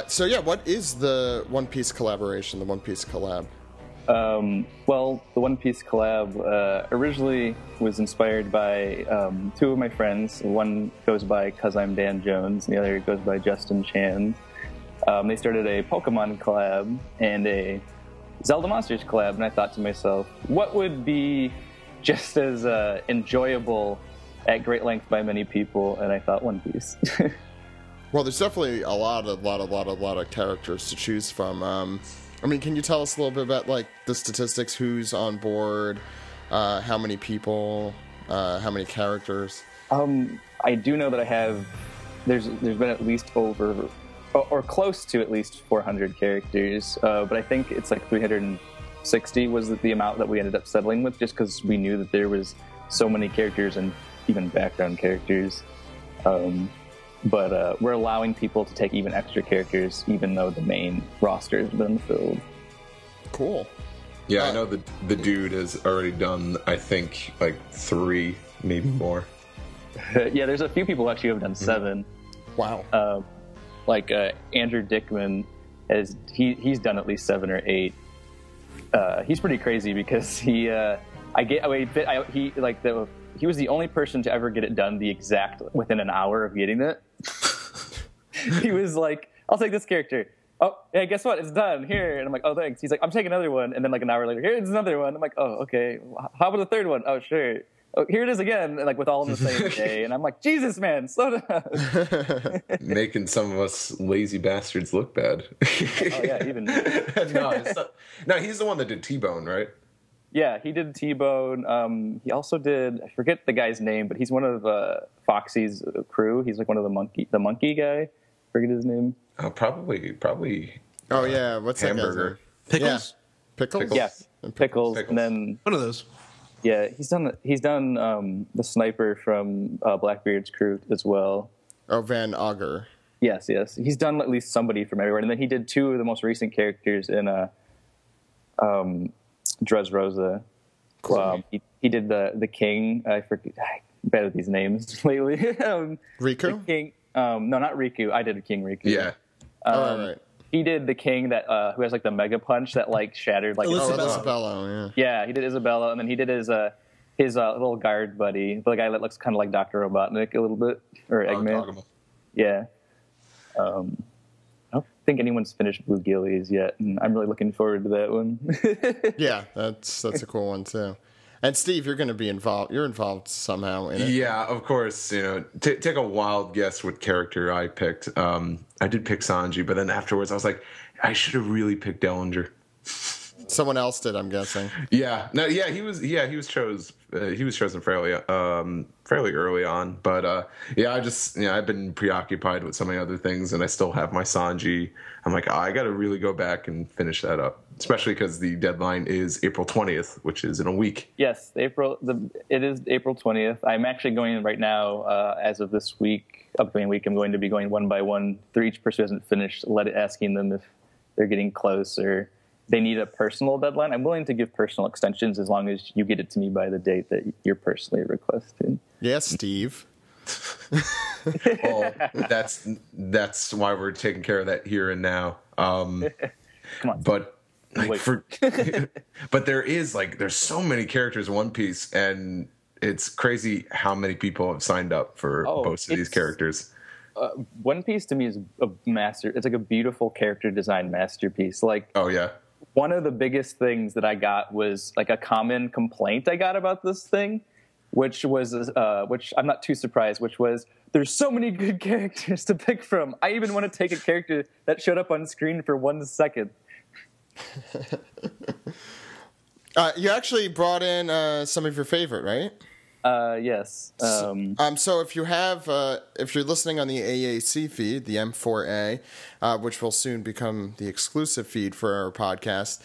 So yeah, what is the One Piece collaboration, the One Piece collab? Well, the One Piece collab originally was inspired by 2 of my friends. One goes by 'Cause I'm Dan Jones, and the other goes by Justin Chan. They started a Pokemon collab and a Zelda Monsters collab, and I thought to myself, what would be just as enjoyable at great length by many people? And I thought One Piece. Well, there's definitely a lot of characters to choose from. I mean, can you tell us a little bit about like the statistics? Who's on board? How many people? How many characters? I do know that there's been at least over, or close to at least 400 characters, but I think it's like 360 was the amount that we ended up settling with, just because we knew that there was so many characters and even background characters. But we're allowing people to take even extra characters, even though the main roster has been filled. Cool. Yeah, I know the dude has already done, I think, like 3, maybe more. Yeah, there's a few people who actually have done 7. Wow. Like Andrew Dickman he's done at least 7 or 8. He's pretty crazy because he was the only person to ever get it done the exact within an hour of getting it. He was like, I'll take this character. Oh, yeah, guess what? It's done. Here. And I'm like, oh, thanks. He's like, I'm taking another one. And then like an hour later, here's another one. I'm like, oh, okay. How about the third one? Oh, sure. Oh, here it is again. And like with all in the same day. And I'm like, Jesus, man, slow down. Making some of us lazy bastards look bad. Oh, yeah, even me. No, he's the one that did T-Bone, right? Yeah, he did T-Bone. He also did, I forget the guy's name, but he's one of Foxy's crew. He's like one of the monkey guy. Forget his name. Oh, probably. Oh yeah, what's Hamburger? That guy's name? Pickles? Yeah. Pickles. Yeah, Pickles. And then One of those. yeah, he's done the sniper from Blackbeard's crew as well. Oh, Van Auger. Yes. He's done at least somebody from everywhere, and then he did 2 of the most recent characters in Dressrosa. Cool. he did the king. I'm bad with these names lately. Riku? The king. No, not Riku. I did King Riku. Yeah. Right. He did the king that who has like the mega punch that like shattered like. Isabella, Yeah, he did Isabella, and then he did his little guard buddy, the guy that looks kind of like Dr. Robotnik a little bit, or Eggman. Yeah. I don't think anyone's finished Blue Gillies yet, and I'm really looking forward to that one. Yeah, that's a cool one too. And Steve, you're going to be involved. You're involved somehow in it. Yeah, of course. Take a wild guess what character I picked. I did pick Sanji, but then afterwards I was like, I should have really picked Dellinger. Someone else did, I'm guessing. Yeah, no, yeah, he was chosen fairly early on, but I've been preoccupied with so many other things, and I still have my Sanji. I'm like, I got to really go back and finish that up, especially because the deadline is April 20th, which is in a week. Yes, it is April 20th. I'm actually going right now, as of this upcoming week. I'm going to be going one by one through each person who hasn't finished, asking them if they're getting close or they need a personal deadline. I'm willing to give personal extensions as long as you get it to me by the date that you're personally requesting. Yes, Steve. Well, that's why we're taking care of that here and now. Come on. But but there's so many characters in One Piece, and it's crazy how many people have signed up for most of these characters. One Piece to me is a master. It's like a beautiful character design masterpiece. Like, oh yeah. One of the biggest things that I got was like a common complaint I got about this thing, which I'm not too surprised, which was there's so many good characters to pick from. I even want to take a character that showed up on screen for 1 second. You actually brought in some of your favorite, right? Yes. So if you're listening on the AAC feed, the M4A, which will soon become the exclusive feed for our podcast,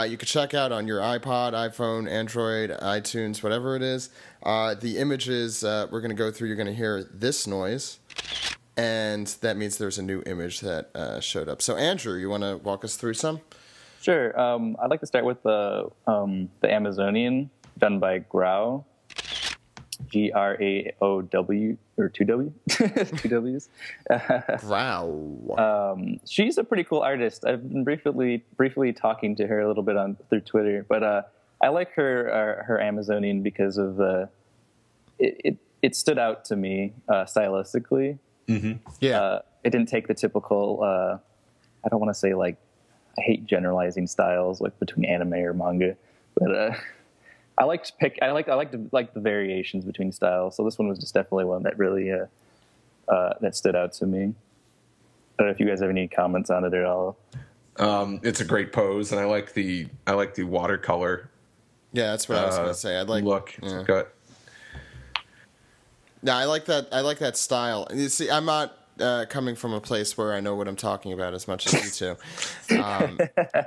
you can check out on your iPod, iPhone, Android, iTunes, whatever it is. The images we're going to go through, you're going to hear this noise, and that means there's a new image that showed up. So Andrew, you want to walk us through some? Sure. I'd like to start with the Amazonian done by Grau. Graow, or 2W, 2 W's. Wow. She's a pretty cool artist. I've been briefly talking to her a little bit through Twitter, but I like her Amazonian because of it stood out to me stylistically. Mm-hmm. Yeah. It didn't take the typical. I don't want to say like I hate generalizing styles like between anime or manga, but. I like the variations between styles. So this one was just definitely one that really that stood out to me. I don't know if you guys have any comments on it at all. It's a great pose, and I like the watercolor. Yeah, that's what I was going to say. I like look. Yeah. No, I like that. I like that style. You see, I'm not coming from a place where I know what I'm talking about as much as you two.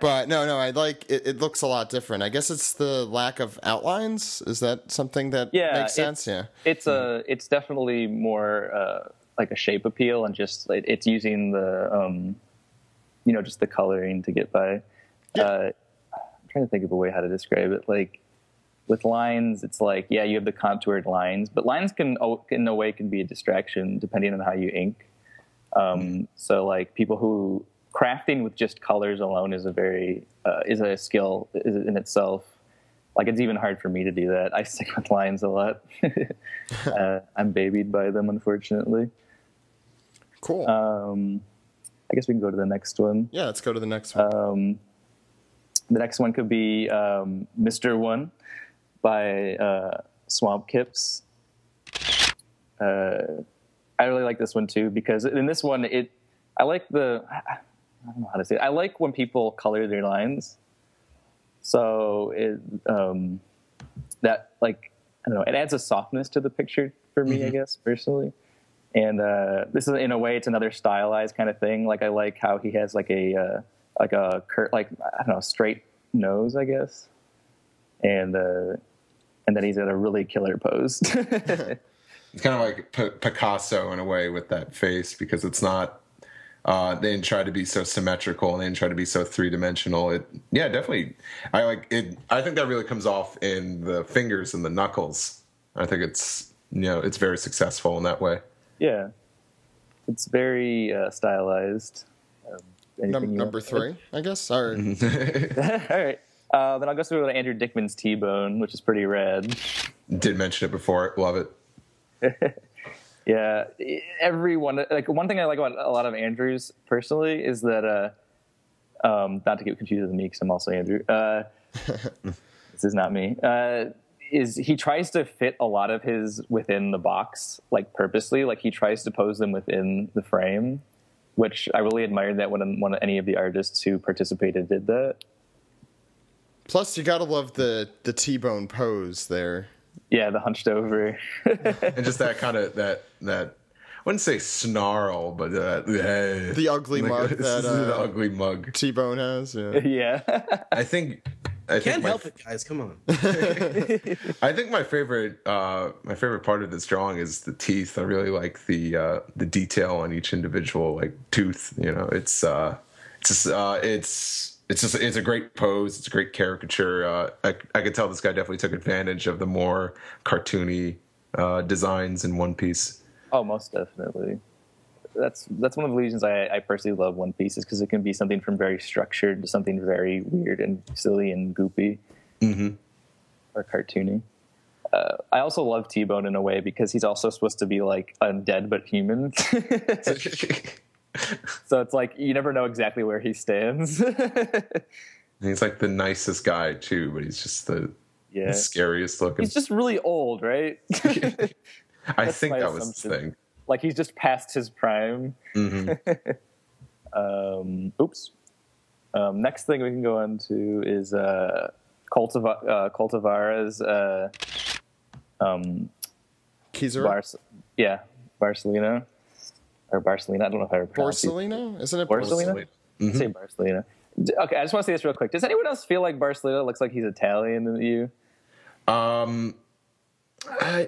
But no, I like it. It looks a lot different. I guess it's the lack of outlines. Is that something that makes sense? Yeah. It's definitely more like a shape appeal, and just it's using the just the coloring to get by. Yeah. I'm trying to think of a way how to describe it. Like with lines, it's like you have the contoured lines, but lines can in a way can be a distraction depending on how you ink. So like people who crafting with just colors alone is a skill in itself. Like it's even hard for me to do that. I stick with lines a lot. I'm babied by them, unfortunately. Cool. I guess we can go to the next one. Yeah, let's go to the next one. The next one could be Mr. One by Swamp Kips. I really like this one too because in this one I like I don't know how to say it. I like when people color their lines. So that like I don't know, it adds a softness to the picture for me, I guess personally. And this is in a way it's another stylized kind of thing. Like I like how he has like a straight nose, I guess, and then he's got a really killer pose. It's kind of like Picasso in a way with that face because it's not They didn't try to be so symmetrical, and they didn't try to be so three-dimensional. Definitely. I like it. I think that really comes off in the fingers and the knuckles. I think it's it's very successful in that way. Yeah, it's very stylized. Number 3, I guess. Sorry. All right. Then I'll go through to Andrew Dickman's T-Bone, which is pretty rad. Did mention it before. Love it. Yeah, everyone. Like, one thing I like about a lot of Andrew's personally is that, not to get confused with me because I'm also Andrew. This is not me. Is he tries to fit a lot of his within the box, like purposely. Like, he tries to pose them within the frame, which I really admired that when any of the artists who participated did that. Plus, you gotta love the T-bone pose there. Yeah, the hunched over. And just that kind of that I wouldn't say snarl, but the ugly mug that the ugly mug T-bone has. Yeah. Yeah. I think Can't help it, guys. Come on. I think my favorite part of this drawing is the teeth. I really like the detail on each individual like tooth. It's a great pose. It's a great caricature. I could tell this guy definitely took advantage of the more cartoony designs in One Piece. Oh, most definitely. That's one of the reasons I personally love One Piece, is because it can be something from very structured to something very weird and silly and goopy, or cartoony. I also love T-Bone in a way because he's also supposed to be like undead but human. So it's like you never know exactly where he stands. He's like the nicest guy too, but he's just the scariest looking. He's just really old, right? I think that was the thing. Like, he's just past his prime. Oops. Next thing we can go on to is Cultivara's Kizaru? Barcelona. Or Barcelona. I don't know if I ever pronounced it. Borsalino? Isn't it Borsalino? Say Barcelona. Okay, I just want to say this real quick. Does anyone else feel like Barcelona looks like he's Italian to you?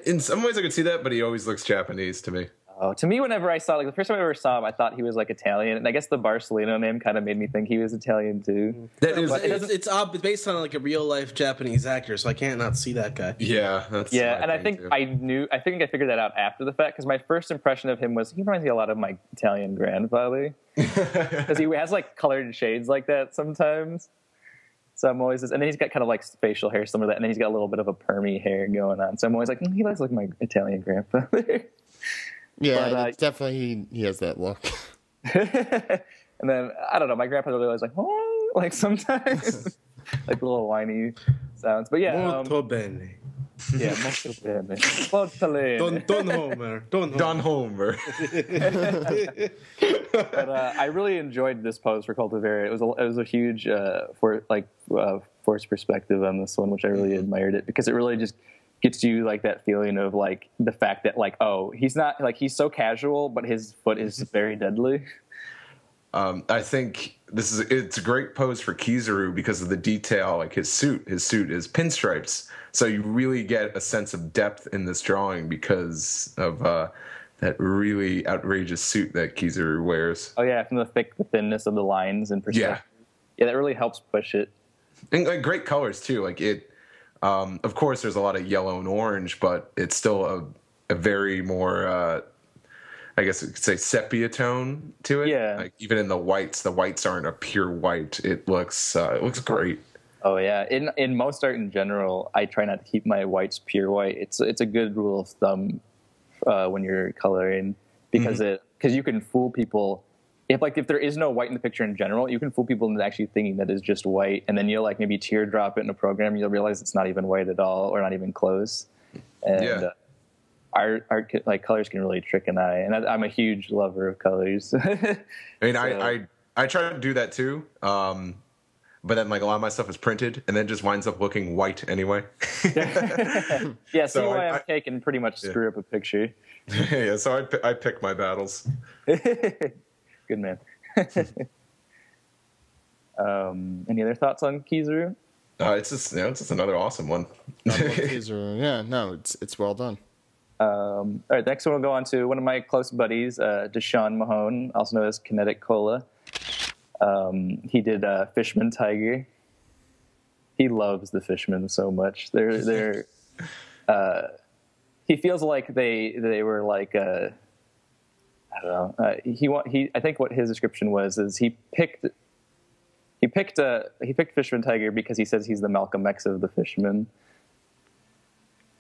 In some ways I could see that, but he always looks Japanese to me. Oh, to me, whenever I saw, like, the first time I ever saw him, I thought he was like Italian, and I guess the Barcelona name kind of made me think he was Italian too. It's based on like a real life Japanese actor, so I can't not see that guy. Yeah, and I think I figured that out after the fact, because my first impression of him was he reminds me a lot of my Italian grandfather, because he has like colored shades like that sometimes. So I'm always, and then he's got kind of like facial hair, some of that, and then he's got a little bit of a permy hair going on. So I'm always like, he looks like my Italian grandfather. Yeah, but, it's definitely he has that look. And then I don't know, my grandpa really was like, oh, like sometimes, like little whiny sounds. But yeah, molto bene. Yeah, molto bene. Molto bene. Don Homer. But I really enjoyed this pose for Cultivara. It was a huge force perspective on this one, which I really admired it, because it really just gets you like that feeling of like the fact that like, oh, he's not like, he's so casual, but his foot is very deadly. I think it's a great pose for Kizaru because of the detail. Like his suit is pinstripes, so you really get a sense of depth in this drawing because of that really outrageous suit that Kizaru wears. Oh yeah, from the thinness of the lines and perspective. Yeah, that really helps push it. And like great colors too. Like it. Of course, there's a lot of yellow and orange, but it's still a very more, I guess you could say, sepia tone to it. Yeah. Like even in the whites aren't a pure white. It looks great. Oh yeah. In most art in general, I try not to keep my whites pure white. It's a good rule of thumb when you're coloring, because you can fool people. If there is no white in the picture in general, you can fool people into actually thinking that is just white, and then you'll like maybe teardrop it in a program, you'll realize it's not even white at all, or not even close. And art like colors can really trick an eye, and I'm a huge lover of colors. I mean, so. I try to do that too, but then like a lot of my stuff is printed, and then just winds up looking white anyway. Yeah, see why I'm taking pretty much screw up a picture. Yeah, so I pick my battles. Good man. Any other thoughts on Kizaru? It's just another awesome one. Kizaru. Yeah, no, it's well done. All right, the next one we'll go on to one of my close buddies, Deshaun Mahone, also known as Kinetic Cola. He did Fishman Tiger. He loves the Fishmen so much. They're he feels like they were like I don't know. I think what his description was is he picked Fishman Tiger because he says he's the Malcolm X of the Fishmen.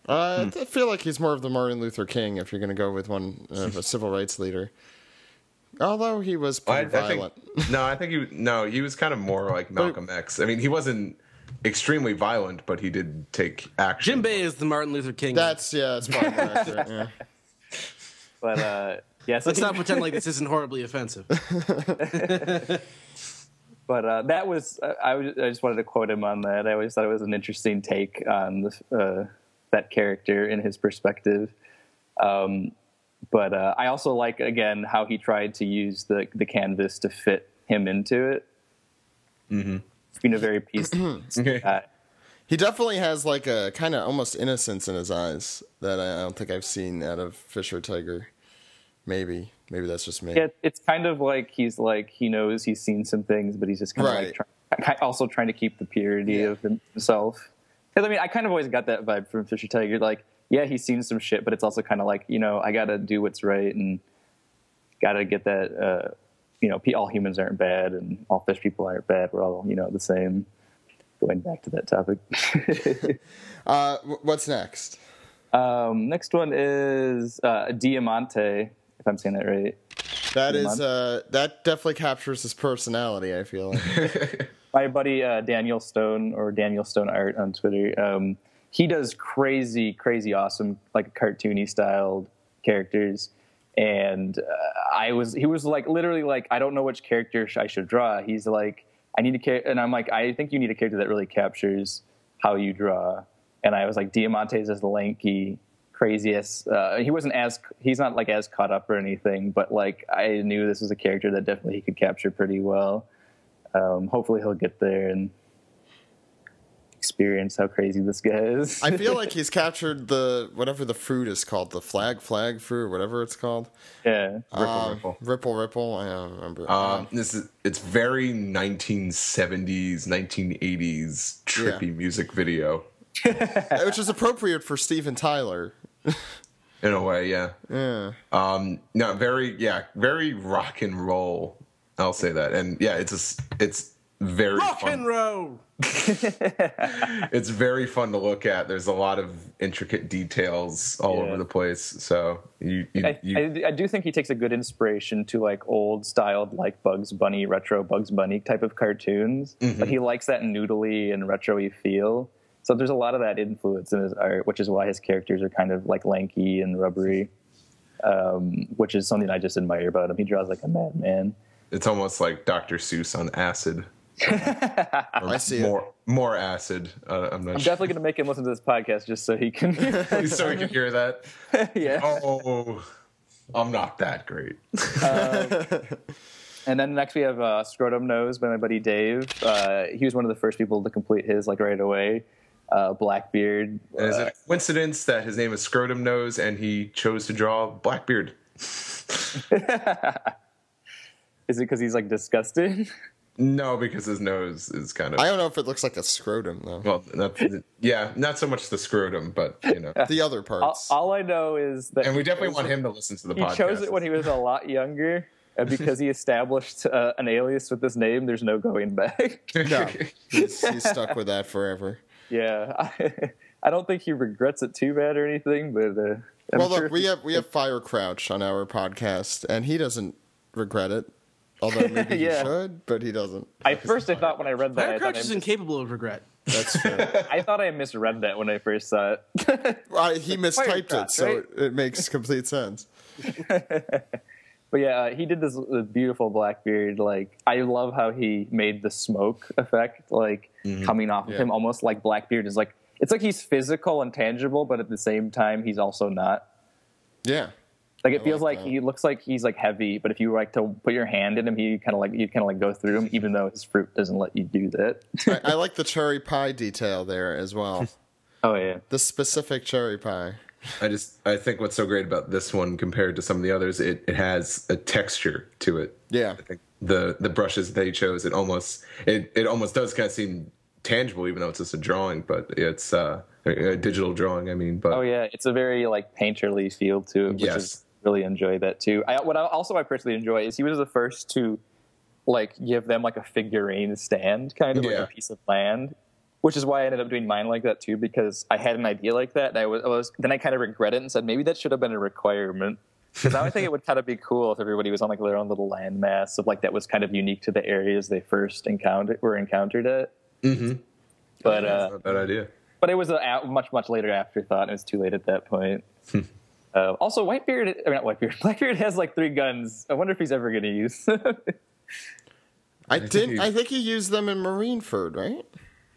I feel like he's more of the Martin Luther King if you're going to go with one a civil rights leader. Although he was pretty violent. I think he was kind of more like Malcolm X. I mean, he wasn't extremely violent, but he did take action. Jinbei is the Martin Luther King. That's probably more accurate. Yeah. But yes, let's not pretend like this isn't horribly offensive. But that was I just wanted to quote him on that. I always thought it was an interesting take on that character and his perspective. But I also like, again, how he tried to use the canvas to fit him into it. Mm-hmm. Being a very peaceful guy. He definitely has like a kind of almost innocence in his eyes that I don't think I've seen out of Fisher Tiger. Maybe that's just me. Yeah, it's kind of like he knows he's seen some things, but he's just kind of like also trying to keep the purity of himself. Because I mean, I kind of always got that vibe from Fisher Tiger. Like, yeah, he's seen some shit, but it's also kind of like, I got to do what's right and got to get that. All humans aren't bad and all fish people aren't bad. We're all the same. Going back to that topic. What's next? Next one is Diamante, if I'm saying that right. That definitely captures his personality, I feel like. My buddy Daniel Stone Art on Twitter, he does crazy awesome, like cartoony styled characters. And he was like literally like, I don't know which character I should draw. He's like, I need a character, and I'm like, I think you need a character that really captures how you draw. And I was like, Diamante is this lanky, craziest. He's not like as caught up or anything, but like I knew this was a character that definitely he could capture pretty well. Hopefully he'll get there and experience how crazy this guy is. I feel like he's captured whatever the fruit is called, the flag fruit, whatever it's called. Yeah, Ripple. I don't remember. It's very 1970s, 1980s trippy music video, which is appropriate for Steven Tyler. In a way, yeah. Yeah. Very rock and roll. I'll say that, and yeah, it's very rock fun. And roll. It's very fun to look at. There's a lot of intricate details all over the place. So I do think he takes a good inspiration to like old styled like Bugs Bunny, retro Bugs Bunny type of cartoons, but he likes that noodly and retro-y feel. So there's a lot of that influence in his art, which is why his characters are kind of like lanky and rubbery, which is something I just admire about him. He draws like a madman. It's almost like Dr. Seuss on acid. I see more acid. I'm definitely going to make him listen to this podcast just so he can so he can hear that. Yeah. Oh, I'm not that great. And then next we have Scrotum Nose by my buddy Dave. He was one of the first people to complete his like right away. Blackbeard. And is it a coincidence that his name is Scrotum Nose and he chose to draw Blackbeard? Is it because he's like disgusting? No, because his nose is kind of... I don't know if it looks like a scrotum, though. Well, not so much the scrotum, but, the other parts. All I know is that... And we definitely want him to listen to the podcast. He chose it when he was a lot younger, and because he established an alias with this name, there's no going back. No, he's stuck with that forever. Yeah, I don't think he regrets it too bad or anything, but... look, we have Fire Crouch on our podcast, and he doesn't regret it. Although maybe he should, but he doesn't. I thought when I read that... Firecrouch is incapable of regret. That's true. I thought I misread that when I first saw it. He mistyped it, so it makes complete sense. But yeah, he did this beautiful Blackbeard. Like, I love how he made the smoke effect, like, coming off of him, almost like Blackbeard is like... It's like he's physical and tangible, but at the same time, he's also not. Yeah. Like it feels like he looks like he's like heavy, but if you like to put your hand in him, you'd kind of like go through him, even though his fruit doesn't let you do that. I like the cherry pie detail there as well. Oh yeah, the specific cherry pie. I think what's so great about this one compared to some of the others, it has a texture to it. Yeah. I think the brushes they chose, it almost does kind of seem tangible, even though it's just a drawing, but it's a digital drawing. I mean, but oh yeah, it's a very like painterly feel to it, which is really enjoy that too. What I personally enjoy is he was the first to like give them like a figurine stand, kind of like a piece of land, which is why I ended up doing mine like that too, because I had an idea like that, and then I kind of regret it and said maybe that should have been a requirement. Because now I think it would kind of be cool if everybody was on like their own little landmass of like that was kind of unique to the areas they first encountered at. Mm-hmm. But that's not a bad idea. But it was a much later afterthought, and it was too late at that point. Also, Blackbeard has like 3 guns. I wonder if he's ever going to use. I think he used them in Marineford, right?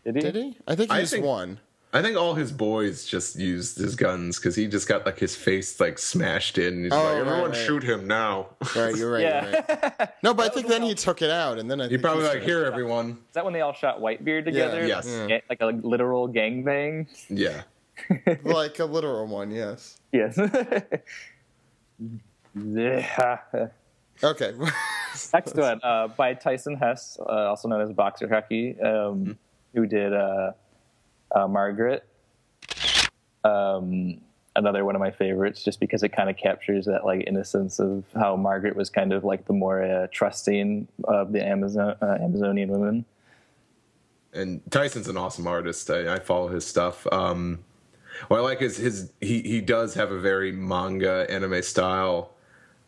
Did he? I think he used one. I think all his boys just used his guns because he just got like his face like smashed in. And he's like, everyone shoot him now. Right, you're right. Yeah. You're right. No, but I think then he took it out, and then he probably like, here, everyone. Is that when they all shot Whitebeard together? Yeah. Yes. Yeah. Like a literal gangbang? Yeah. Like a literal one, yes. Yes. Okay. Next one, by Tyson Hess, also known as Boxer Hockey, who did Margaret. Another one of my favorites, just because it kind of captures that like innocence of how Margaret was kind of like the more trusting of the Amazonian women. And Tyson's an awesome artist. I follow his stuff. What I like is he does have a very manga anime style.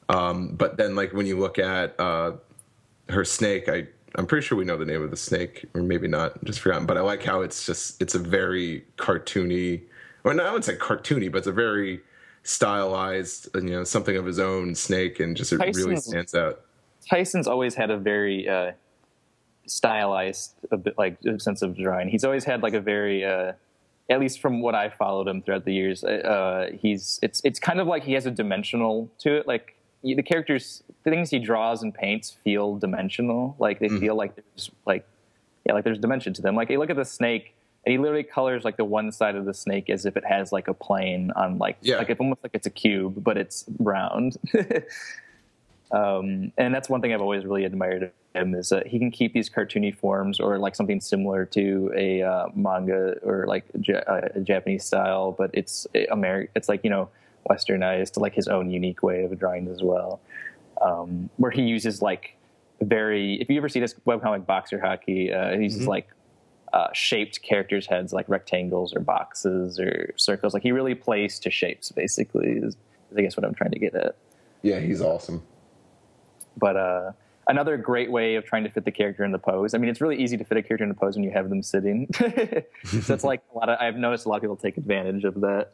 But then like when you look at her snake, I'm pretty sure we know the name of the snake, or maybe not, just forgotten. But I like how it's a very cartoony, well, I wouldn't say cartoony, but it's a very stylized, something of his own snake, and just it really stands out. Tyson's always had a very stylized, a bit like sense of drawing. He's always had like a very, at least from what I followed him throughout the years, it's kind of like he has a dimensional to it, like. The characters, the things he draws and paints feel dimensional. Like they feel like there's like there's dimension to them. Like you look at the snake, and he literally colors like the one side of the snake as if it has like a plane on like it's almost like it's a cube, but it's round. And that's one thing I've always really admired of him is that he can keep these cartoony forms or like something similar to a manga or like a Japanese style, but it's It's like westernized to like his own unique way of drawing as well, where he uses like if you ever see this webcomic Boxer Hockey, he uses like shaped characters' heads like rectangles or boxes or circles. Like he really plays to shapes, basically, is I guess what I'm trying to get at. Yeah, he's awesome. But another great way of trying to fit the character in the pose. I mean, it's really easy to fit a character in the pose when you have them sitting. So it's like I've noticed a lot of people take advantage of that.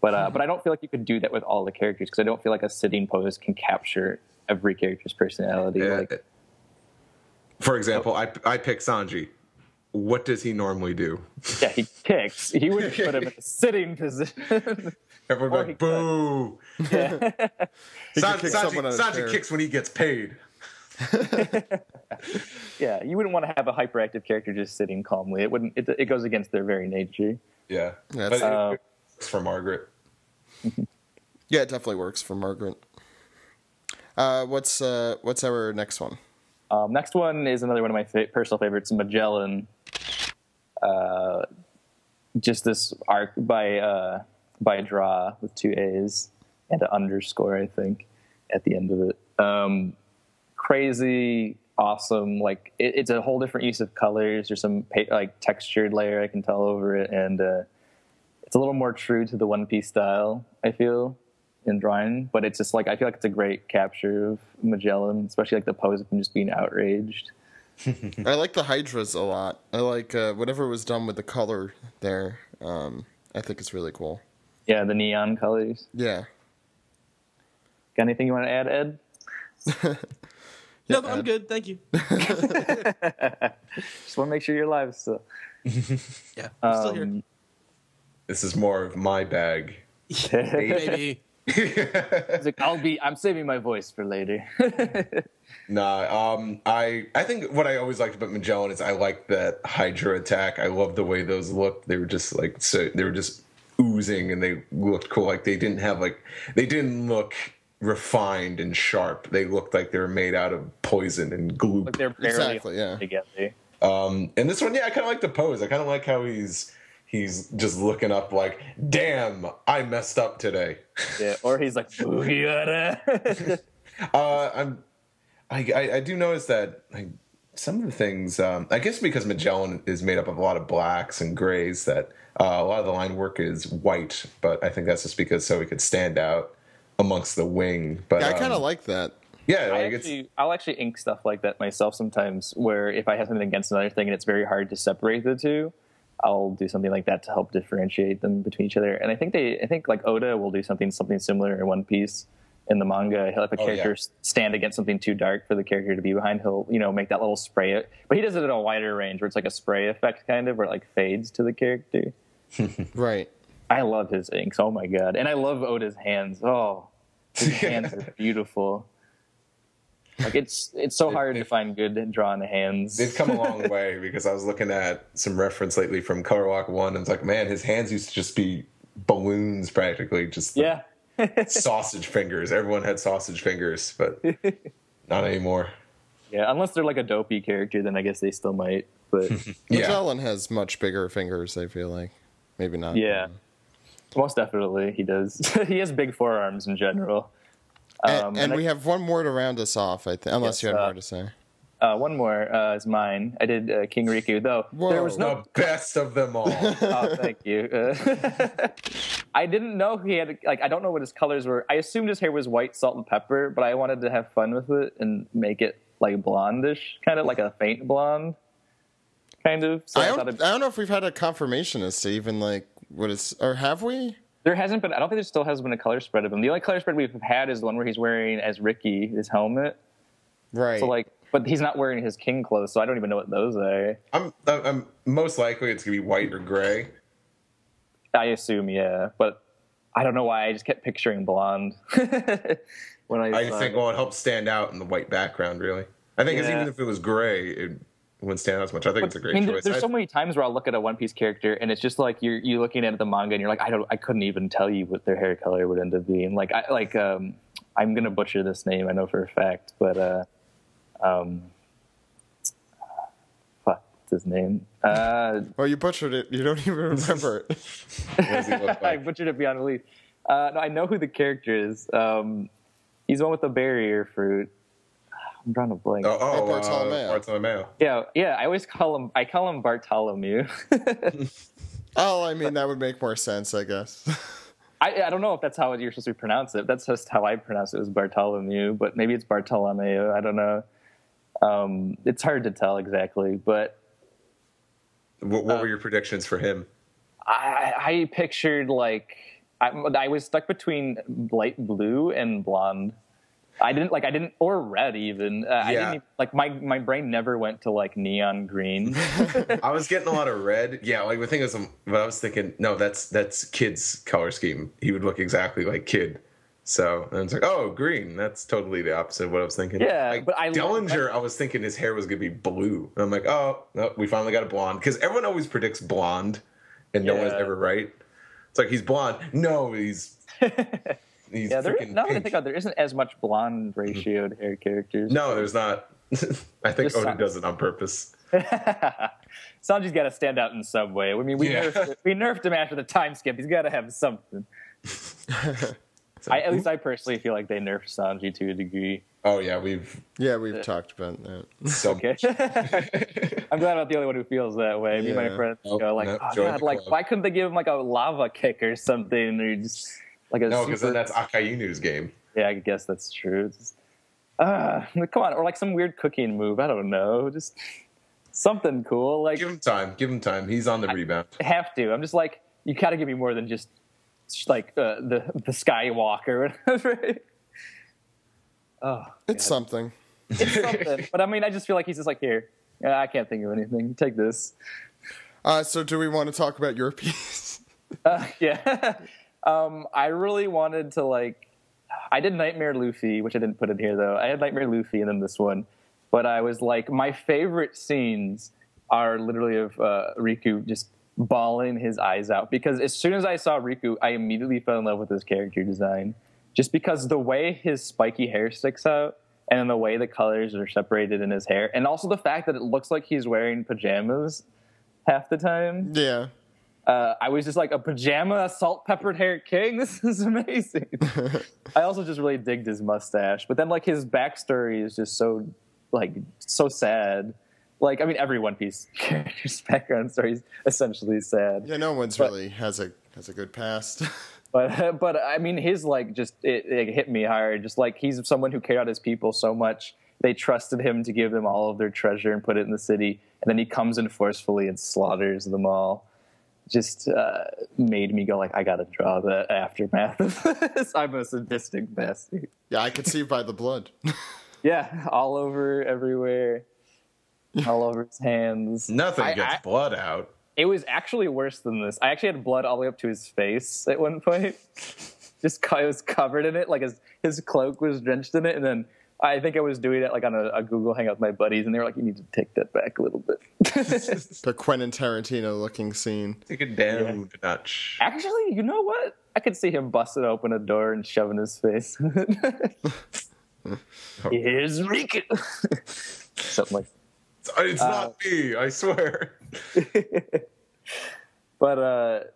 But I don't feel like you could do that with all the characters because I don't feel like a sitting pose can capture every character's personality. For example, I pick Sanji. What does he normally do? Yeah, he kicks. He would put him in a sitting position. Everyone like, boo! Yeah. Sanji kicks when he gets paid. Yeah, you wouldn't want to have a hyperactive character just sitting calmly. It goes against their very nature. Yeah, but it works for Margaret. Yeah, it definitely works for Margaret. What's our next one? Next one is another one of my personal favorites, Magellan. Just this arc by Draw with 2 A's and an underscore, I think, at the end of it. Crazy, awesome. Like it's a whole different use of colors. There's some like textured layer I can tell over it, and it's a little more true to the One Piece style, I feel, in drawing. But it's just like I feel like it's a great capture of Magellan, especially like the pose of him just being outraged. I like the Hydras a lot. I like whatever was done with the color there. I think it's really cool. Yeah, the neon colors. Yeah. Got anything you want to add, Ed? No, I'm good. Thank you. Just want to make sure you're live still. Yeah, I'm still here. This is more of my bag. Maybe. It's like, I'm saving my voice for later. I think what I always liked about Magellan is I like that Hydra attack. I love the way those looked. They were just like they were just oozing and they looked cool. Like they didn't look refined and sharp. They looked like they were made out of poison and glue. Like they're barely together. And this one, I kind of like the pose. I kind of like how he's just looking up like, damn, I messed up today. Yeah, or he's like, Booyah. I do notice that some of the things, I guess because Magellan is made up of a lot of blacks and grays, that a lot of the line work is white, but I think that's just because so he could stand out amongst the wing. But yeah, I kind of like that. Yeah, I'll actually ink stuff like that myself sometimes, where if I have something against another thing and it's very hard to separate the two, I'll do something like that to help differentiate them between each other. And I think like Oda will do something similar in One Piece. In the manga, he'll have a character stand against something too dark for the character to be behind. He'll, make that little spray, but he does it in a wider range where it's like a spray effect kind of, where it like fades to the character. Right. I love his inks. Oh my god, and I love Oda's hands. Oh, his hands are beautiful. Like it's so hard to find good drawn hands. They've come a long way, because I was looking at some reference lately from Color Walk 1, and it's like, man, his hands used to just be balloons practically. Just sausage fingers. Everyone had sausage fingers, but not anymore. Yeah, unless they're like a dopey character, then I guess they still might. But Magellan has much bigger fingers, I feel like. Maybe not. Yeah, most definitely he does. He has big forearms in general. And we have one more to round us off, I think, unless you had more to say. One more is mine. I did King Riku, though. Whoa. There was the best of them all. Oh, thank you. I didn't know he had, I don't know what his colors were. I assumed his hair was white, salt, and pepper, but I wanted to have fun with it and make it like blondish, kind of like a faint blonde, kind of. So I don't know if we've had a confirmation as to even what is, or have we? There hasn't been. I don't think there still has been a color spread of him. The only color spread we've had is the one where he's wearing as Ricky his helmet. Right. So but he's not wearing his king clothes, so I don't even know what those are. I'm most likely it's gonna be white or gray. I assume, yeah, but I don't know why I just kept picturing blonde when I think it helps stand out in the white background. Really, I think even if it was gray, it wouldn't stand out as much. I think it's a great choice. There's so many times where I'll look at a One Piece character and it's just like you're looking at the manga and you're like, I couldn't even tell you what their hair color would end up being. I'm gonna butcher this name, I know for a fact, but what's his name? Well, you butchered it. You don't even remember it. What does he look like? I butchered it beyond belief. No, I know who the character is. He's the one with the barrier fruit. I'm drawing a blank. Bartolomeo. Yeah. I always call him Bartholomew. Oh, I mean, that would make more sense, I guess. I don't know if that's how you're supposed to pronounce it. That's just how I pronounce it, was Bartholomew, but maybe it's Bartolomeo. I don't know. It's hard to tell exactly, but what were your predictions for him? I pictured I was stuck between light blue and blonde. I didn't, or red even. I didn't even, my brain never went to neon green. I was getting a lot of red. Yeah, the thing is, but I was thinking, no, that's Kid's color scheme. He would look exactly like Kid. So and it's like, oh, green. That's totally the opposite of what I was thinking. Yeah, but Dellinger, I was thinking his hair was gonna be blue. And I'm like, oh, no, we finally got a blonde, because everyone always predicts blonde, and no one's ever right. It's like, he's blonde. No, he's. Now that I think about it, there isn't as much blonde ratioed hair characters. No, there's not. I think Oda does it on purpose. Sanji's got to stand out in some way. I mean, we nerfed him after the time skip. He's got to have something. At least I personally feel like they nerfed Sanji to a degree. Oh yeah, we've talked about that. Okay. I'm glad I'm not the only one who feels that way. Me and my friends go God, why couldn't they give him a lava kick or something, or just because then that's Akainu's game. Yeah, I guess that's true. Come on, or some weird cooking move. I don't know, just something cool. Give him time. Give him time. He's on the rebound. I have to. I'm just you gotta give me more than just the Skywalker or whatever. Oh, it's something. It's something. But I mean, I just feel like he's just here. I can't think of anything. Take this. So do we want to talk about your piece? Yeah. I really wanted to I did Nightmare Luffy, which I didn't put in here though. I had Nightmare Luffy and then this one. But I was my favorite scenes are literally of Riku just bawling his eyes out, because as soon as I saw Riku, I immediately fell in love with his character design, just because the way his spiky hair sticks out and the way the colors are separated in his hair, and also the fact that it looks like he's wearing pajamas half the time. Yeah. I was just like, a pajama salt peppered hair king? This is amazing. I also just really digged his mustache, but then like his backstory is just so sad. Like, I mean, every One Piece character's background story is essentially sad. Yeah, no one's really has a good past. But I mean, his like just it hit me hard. Just like, he's someone who cared about his people so much, they trusted him to give them all of their treasure and put it in the city, and then he comes in forcefully and slaughters them all. Just made me go like, I gotta draw the aftermath of this. I'm a sadistic bastard. Yeah, I could see by the blood. Yeah, all over, everywhere. All over his hands. Nothing gets blood out. It was actually worse than this. I actually had blood all the way up to his face at one point. Just I was covered in it, like his cloak was drenched in it, and then I think I was doing it like on a Google Hangout with my buddies, and they were like, "You need to take that back a little bit." The Quentin Tarantino looking scene. Take it down a notch. Actually, you know what? I could see him busting open a door and shoving his face. Here's Riku. Something like that. It's not me, I swear. But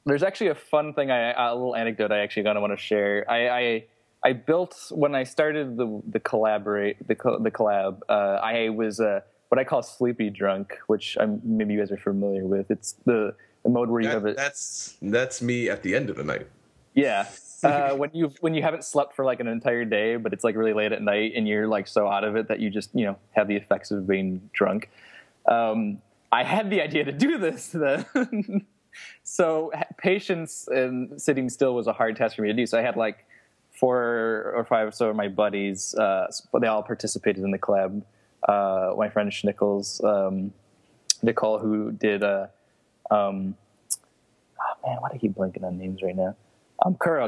there's actually a fun thing, a little anecdote I actually kind of want to share. I built, when I started the collab, I was what I call sleepy drunk, which maybe you guys are familiar with. It's the mode where you have it. That's me at the end of the night. Yeah. When you haven't slept for like an entire day, but it's like really late at night and you're like so out of it that you just, have the effects of being drunk. I had the idea to do this then. So patience and sitting still was a hard task for me to do. So I had like 4 or 5 or so of my buddies, but they all participated in the collab. My friend Schnickles, Nicole, who did, oh man, why do I keep blanking on names right now?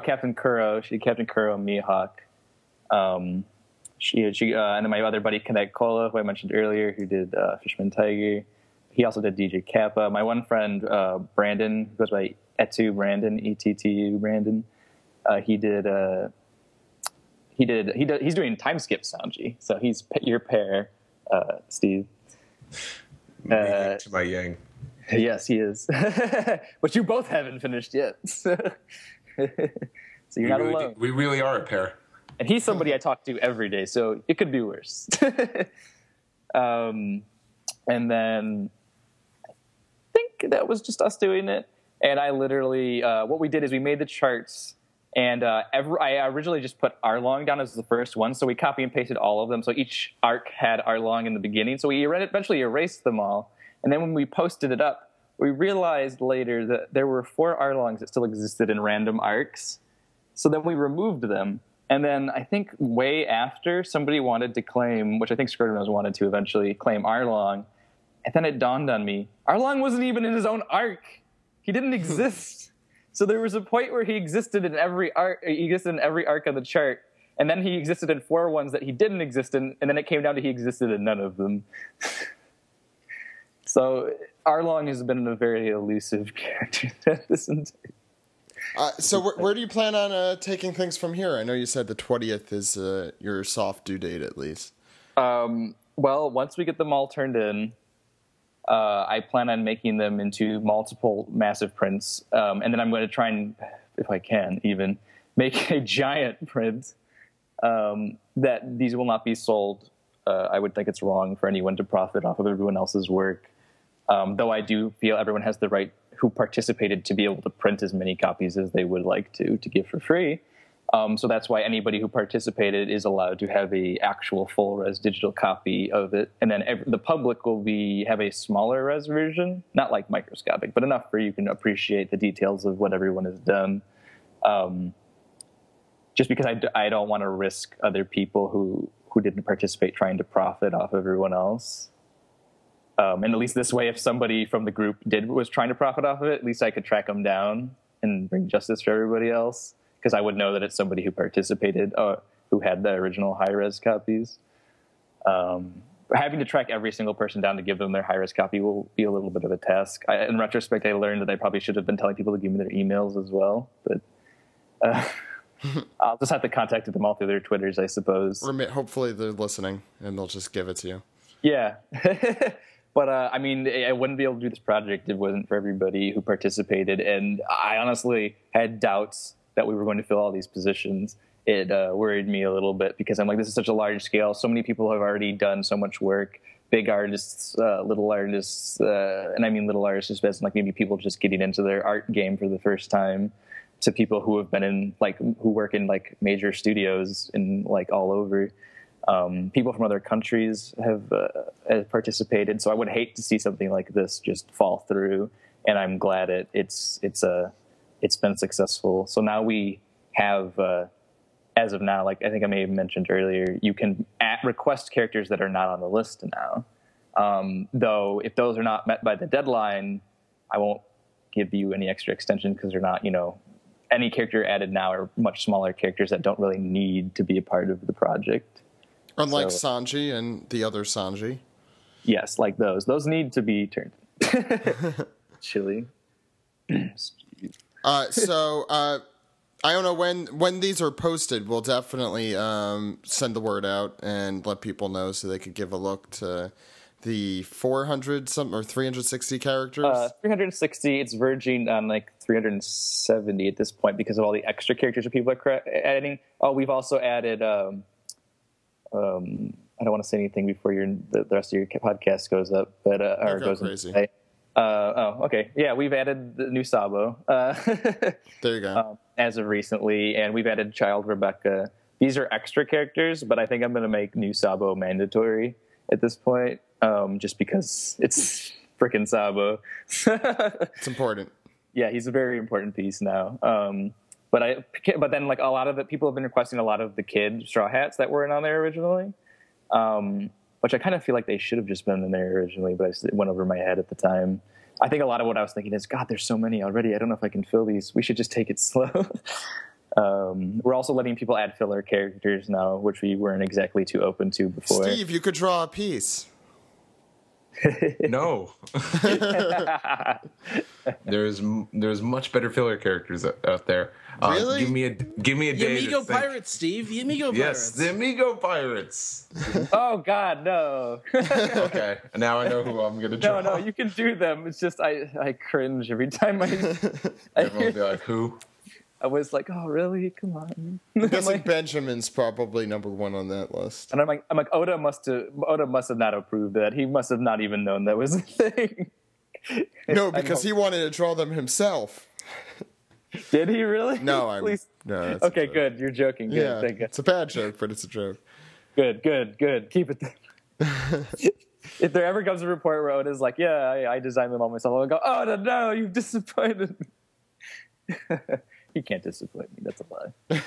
Captain Kuro. She did Captain Kuro, Mihawk. And then my other buddy, Connect Cola, who I mentioned earlier, who did Fishman Tiger. He also did DJ Kappa. My one friend, Brandon, who goes by Ettu Brandon, ETTU Brandon. He's doing time skip Sanji. So he's your pair, Steve. To my yang. Yes, he is. But you both haven't finished yet. So you're not alone. We really are a pair. And he's somebody I talk to every day, so it could be worse. And then I think that was just us doing it. And I literally, what we did is we made the charts, and I originally just put Arlong down as the first one, so we copy and pasted all of them. So each arc had Arlong in the beginning, so we eventually erased them all. And then when we posted it up, we realized later that there were 4 Arlongs that still existed in random arcs. So then we removed them. And then I think way after, somebody wanted to claim, which I think Scrivener's wanted to eventually claim Arlong. And then it dawned on me, Arlong wasn't even in his own arc. He didn't exist. So there was a point where he existed in every arc. He existed in every arc on the chart. And then he existed in 4 ones that he didn't exist in. And then it came down to he existed in none of them. So Arlong has been a very elusive character this entire. So where do you plan on taking things from here? I know you said the 20th is your soft due date, at least. Well, once we get them all turned in, I plan on making them into multiple massive prints, and then I'm going to try and, if I can, even make a giant print that these will not be sold. I would think it's wrong for anyone to profit off of everyone else's work. Though I do feel everyone has the right who participated to be able to print as many copies as they would like to give for free. So that's why anybody who participated is allowed to have a actual full res digital copy of it. And then the public will have a smaller res version, not like microscopic, but enough where you can appreciate the details of what everyone has done. Just because I don't want to risk other people who didn't participate trying to profit off everyone else. And at least this way, if somebody from the group was trying to profit off of it, at least I could track them down and bring justice for everybody else, because I would know that it's somebody who participated, who had the original high-res copies. But having to track every single person down to give them their high-risk copy will be a little bit of a task. In retrospect, I learned that I probably should have been telling people to give me their emails as well, but I'll just have to contact them all through their Twitters, I suppose. Or hopefully they're listening and they'll just give it to you. Yeah. But, I mean, I wouldn't be able to do this project if it wasn't for everybody who participated. And I honestly had doubts that we were going to fill all these positions. It worried me a little bit because I'm like, this is such a large scale. So many people have already done so much work. Big artists, little artists, and I mean little artists just as like maybe people just getting into their art game for the first time, to people who have been in like who work in like major studios in like all over. People from other countries have participated, so I would hate to see something like this just fall through. And I'm glad it's been successful. So now we have, as of now, like I think I may have mentioned earlier, you can request characters that are not on the list now. Though if those are not met by the deadline, I won't give you any extra extension because they're not, any character added now are much smaller characters that don't really need to be a part of the project. Unlike Sanji and the other Sanji. Yes, like those. Those need to be turned. Chili. So I don't know when these are posted. We'll definitely send the word out and let people know so they could give a look to the 400 something or 360 characters. 360. It's verging on like 370 at this point because of all the extra characters that people are adding. Oh, we've also added. I don't want to say anything before the rest of your podcast goes up, but or goes crazy. Okay. Yeah, we've added the new Sabo. There you go. As of recently, and we've added Child Rebecca. These are extra characters, but I think I'm going to make new Sabo mandatory at this point, just because it's freaking Sabo. It's important. Yeah, he's a very important piece now. But then like a lot of the people have been requesting a lot of the kid Straw Hats that weren't on there originally, which I kind of feel like they should have just been in there originally, but it went over my head at the time. I think a lot of what I was thinking is, God, there's so many already. I don't know if I can fill these. We should just take it slow. We're also letting people add filler characters now, which we weren't exactly too open to before. Steve, you could draw a piece. No. There's much better filler characters out there. Really? Give me a The day. Amigo Pirates, Steve. The Amigo Pirates. Yes, the Amigo Pirates. Oh God, no. Okay, now I know who I'm gonna draw. No, you can do them. It's just I cringe every time Everyone will be like, who? I was like, oh really? Come on. I'm guessing Benjamin's probably number one on that list. And I'm like, Oda must have not approved that. He must have not even known that was a thing. No, because he wanted to draw them himself. Did he really? No, no. Okay, good. You're joking. Good. Yeah, Thank you. it's a bad joke, but it's a joke. Good. Keep it there. If there ever comes a report where Oda's like, yeah, I designed them all myself, I'll go, Oda, no, you've disappointed me. He can't disappoint me. That's a lie.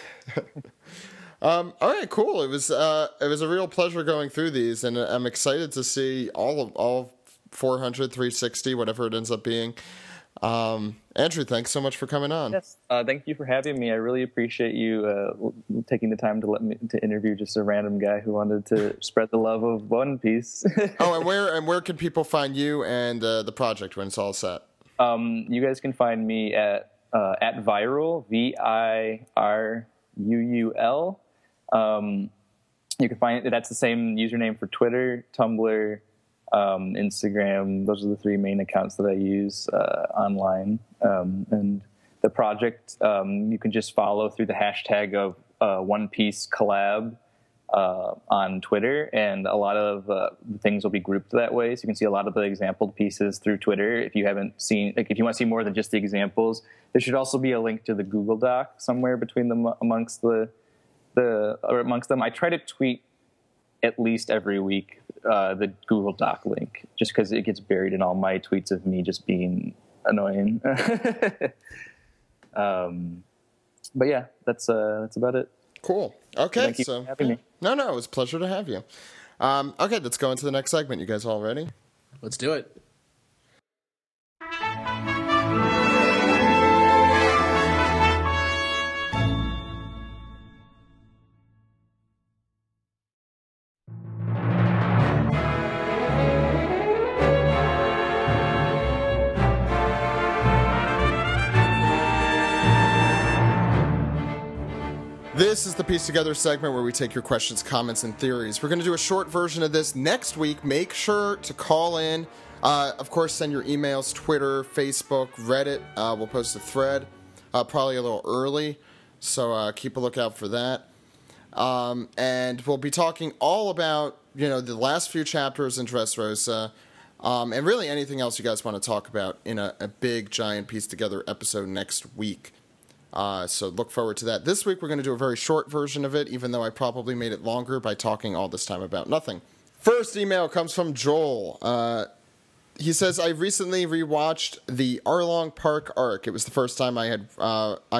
All right, cool. It was a real pleasure going through these, and I'm excited to see all 400, 360, whatever it ends up being. Andrew, thanks so much for coming on. Yes, thank you for having me. I really appreciate you taking the time to let me to interview just a random guy who wanted to spread the love of One Piece. Oh, and where can people find you and the project when it's all set? You guys can find me at Viruul, VIRUUL. You can find that's the same username for Twitter, Tumblr, Instagram. Those are the three main accounts that I use online. And the project, you can just follow through the hashtag of One Piece Collab on Twitter, and a lot of things will be grouped that way. So you can see a lot of the exampled pieces through Twitter. If you haven't seen, like, if you want to see more than just the examples, there should also be a link to the Google Doc somewhere between them amongst them. I try to tweet at least every week the Google Doc link, just because it gets buried in all my tweets of me just being annoying. But yeah, that's about it. Cool. Okay, Thank you for having me. No, it was a pleasure to have you. Okay, let's go into the next segment. You guys all ready? Let's do it. this is the Piece Together segment where we take your questions, comments, and theories. We're going to do a short version of this next week. Make sure to call in. Of course, send your emails, Twitter, Facebook, Reddit. We'll post a thread probably a little early, so keep a lookout for that. And we'll be talking all about, the last few chapters in Dressrosa, and really anything else you guys want to talk about in a big, giant Piece Together episode next week. So look forward to that. This week we're going to do a very short version of it, even though I probably made it longer by talking all this time about nothing. First email comes from Joel. He says, I recently rewatched the Arlong Park arc. It was the first time I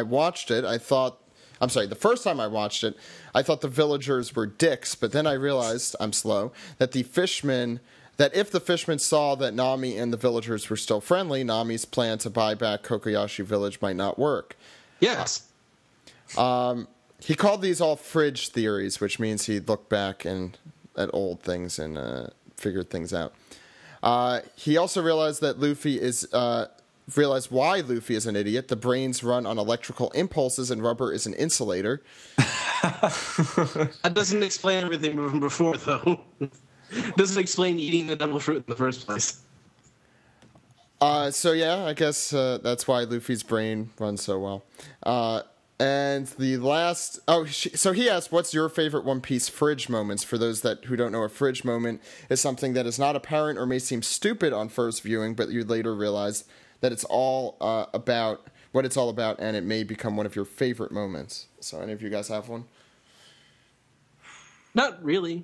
watched it. The first time I watched it, I thought the villagers were dicks, but then I realized, I'm slow, that if the fishmen saw that Nami and the villagers were still friendly, Nami's plan to buy back Kokoyashi Village might not work. Yes. He called these all fridge theories, which means he looked back at old things and figured things out. He also realized that realized why Luffy is an idiot. The brains run on electrical impulses and rubber is an insulator. That doesn't explain everything from before, though. Doesn't explain eating the devil fruit in the first place. So yeah, I guess that's why Luffy's brain runs so well. And the last... so he asked, what's your favorite One Piece fridge moments? For those who don't know, a fridge moment is something that is not apparent or may seem stupid on first viewing, but you later realize that it's all about what it's all about, and it may become one of your favorite moments. So any of you guys have one? Not really.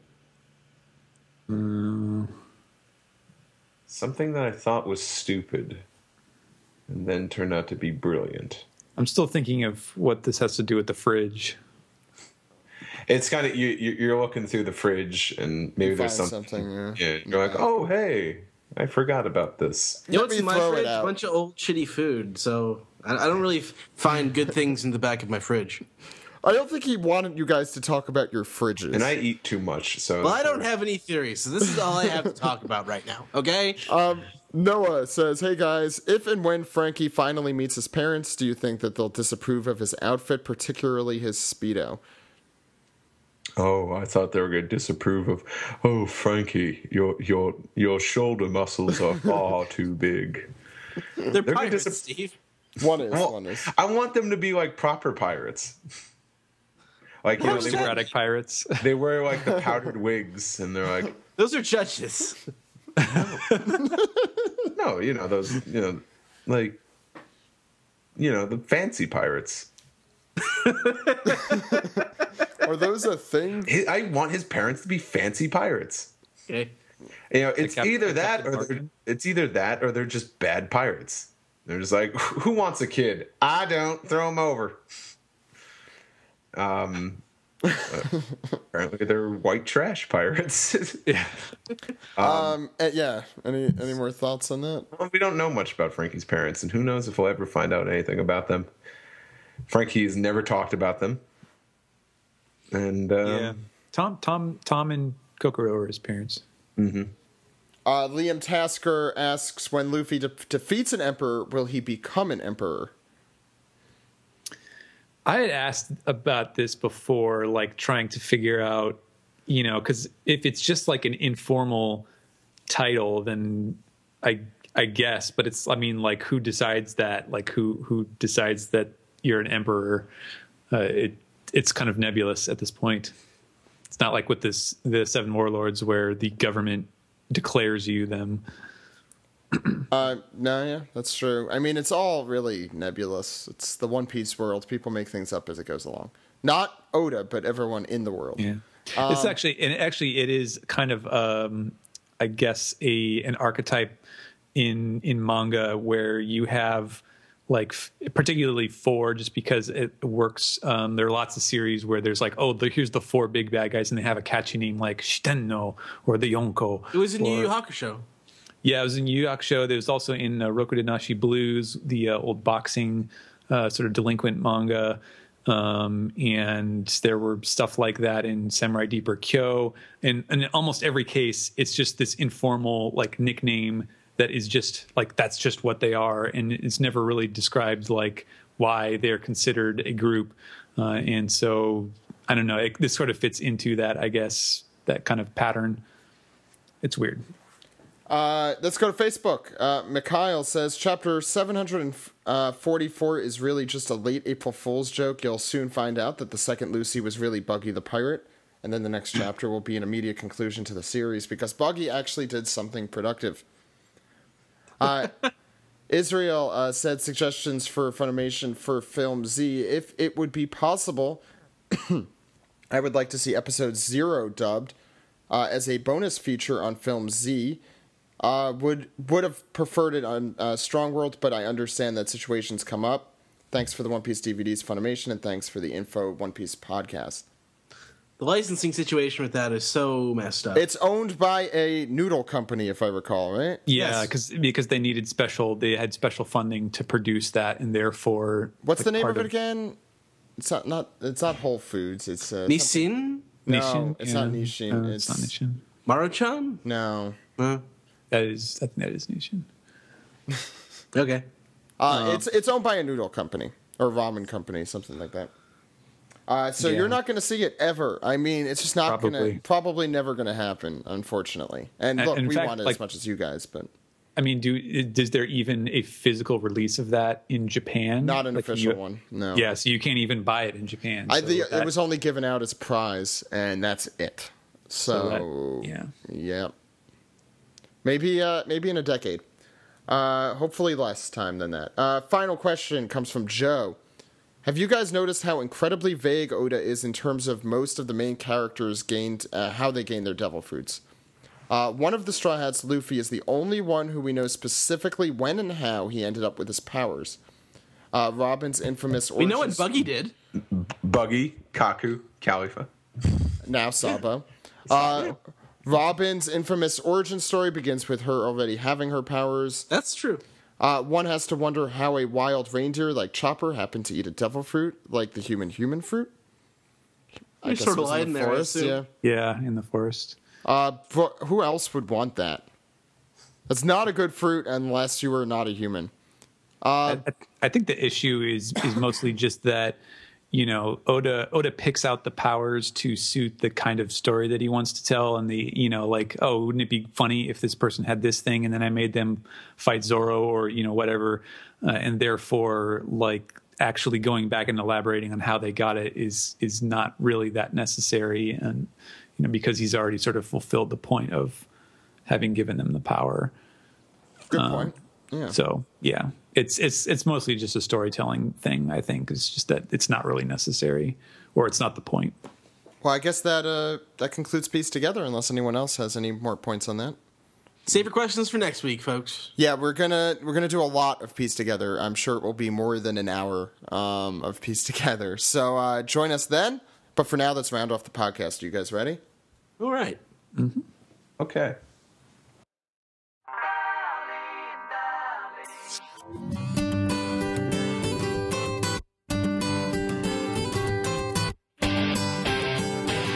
Something that I thought was stupid and then turned out to be brilliant. I'm still thinking of what this has to do with the fridge. It's kind of you're looking through the fridge and maybe there's something. Yeah, you're like, oh hey, I forgot about this. You know what's in my fridge? A bunch of old shitty food. So I don't really find good things in the back of my fridge. I don't think he wanted you guys to talk about your fridges. And I eat too much, so... Well, I don't have any theories, so this is all I have to talk about right now, okay? Noah says, hey guys, if and when Frankie finally meets his parents, do you think that they'll disapprove of his outfit, particularly his Speedo? Oh, I thought they were going to disapprove of, oh, Frankie, your shoulder muscles are far too big. They're pirates, Steve. One is. I want them to be like proper pirates. Like, aristocratic pirates. They wear like the powdered wigs, and they're like, those are judges. No, those, the fancy pirates. Are those a thing? I want his parents to be fancy pirates. Okay. It's either that or they're just bad pirates. They're just like, who wants a kid? I don't. Throw him over. Apparently they're white trash pirates. Yeah. Yeah. Any more thoughts on that? Well, we don't know much about Frankie's parents, and who knows if we'll ever find out anything about them. Frankie's never talked about them. And yeah, Tom and Kokoro are his parents. Mm-hmm. Liam Tasker asks, when Luffy defeats an emperor, will he become an emperor? I had asked about this before, like trying to figure out, because if it's just like an informal title, then I guess, but it's, like who decides that? Like who decides that you're an emperor? It's kind of nebulous at this point. It's not like with the Seven Warlords where the government declares you them. No, yeah, that's true. It's all really nebulous. It's the One Piece world. People make things up as it goes along. Not Oda, but everyone in the world. Yeah, it's it is kind of, I guess, an archetype in manga where you have like particularly 4, just because it works. There are lots of series where there's like, here's the 4 big bad guys, and they have a catchy name like Shitenno or the Yonko. It was in Yu Yu Hakusho. Yeah, it was in Yu Yu Hakusho. There was also in Rokudenashi Blues, the old boxing sort of delinquent manga. And there were stuff like that in Samurai Deeper Kyo. And in almost every case, it's just this informal like nickname that is just like, that's just what they are. And it's never really described like why they're considered a group. And so I don't know. This sort of fits into that, I guess, that kind of pattern. It's weird. Let's go to Facebook. Mikhail says, Chapter 744 is really just a late April Fool's joke. You'll soon find out that the second Lucy was really Buggy the Pirate. And then the next chapter will be an immediate conclusion to the series because Buggy actually did something productive. Israel said suggestions for Funimation for Film Z. If it would be possible, I would like to see episode 0 dubbed as a bonus feature on Film Z. Would have preferred it on Strong World, but I understand that situations come up. Thanks for the One Piece DVDs, Funimation, and thanks for the info, One Piece podcast. The licensing situation with that is so messed up. It's owned by a noodle company, if I recall, right? Yeah, because they needed they had special funding to produce that, and therefore, what's the name of it again? It's not Whole Foods. It's Nissin. No, it's not Nissin. It's not Nissin. Maruchan. No. I think that is Nishin. Okay. It's owned by a noodle company or ramen company, something like that. So you're not going to see it ever. I mean, it's just not probably never going to happen, unfortunately. And look, we want it as much as you guys, but I mean, is there even a physical release of that in Japan? Not an official one. No. Yeah, so you can't even buy it in Japan. It was only given out as a prize, and that's it. Yeah. Maybe in a decade. Hopefully less time than that. Final question comes from Joe. Have you guys noticed how incredibly vague Oda is in terms of most of the main characters how they gain their devil fruits? One of the Straw Hats, Luffy, is the only one who we know specifically when and how he ended up with his powers. Robin's infamous origin... We know what Buggy did. Buggy, Kaku, Khalifa. Now Sabo. Robin's infamous origin story begins with her already having her powers. That's true. One has to wonder how a wild reindeer like Chopper happened to eat a devil fruit, like the human fruit. I guess sort of lied in the forest. Yeah, in the forest. Who else would want that? That's not a good fruit unless you are not a human. I think the issue is mostly just that, you know, Oda picks out the powers to suit the kind of story that he wants to tell, and wouldn't it be funny if this person had this thing and then I made them fight Zoro or whatever, and therefore actually going back and elaborating on how they got it is not really that necessary, and because he's already sort of fulfilled the point of having given them the power. Good point. Yeah. So yeah, it's mostly just a storytelling thing. I think it's just that it's not really necessary, or it's not the point. Well, I guess that concludes Piece Together. Unless anyone else has any more points on that. Save your questions for next week, folks. Yeah, we're gonna do a lot of Piece Together. I'm sure it will be more than an hour of Piece Together. So join us then. But for now, let's round off the podcast. Are you guys ready? All right. Mm-hmm. Okay.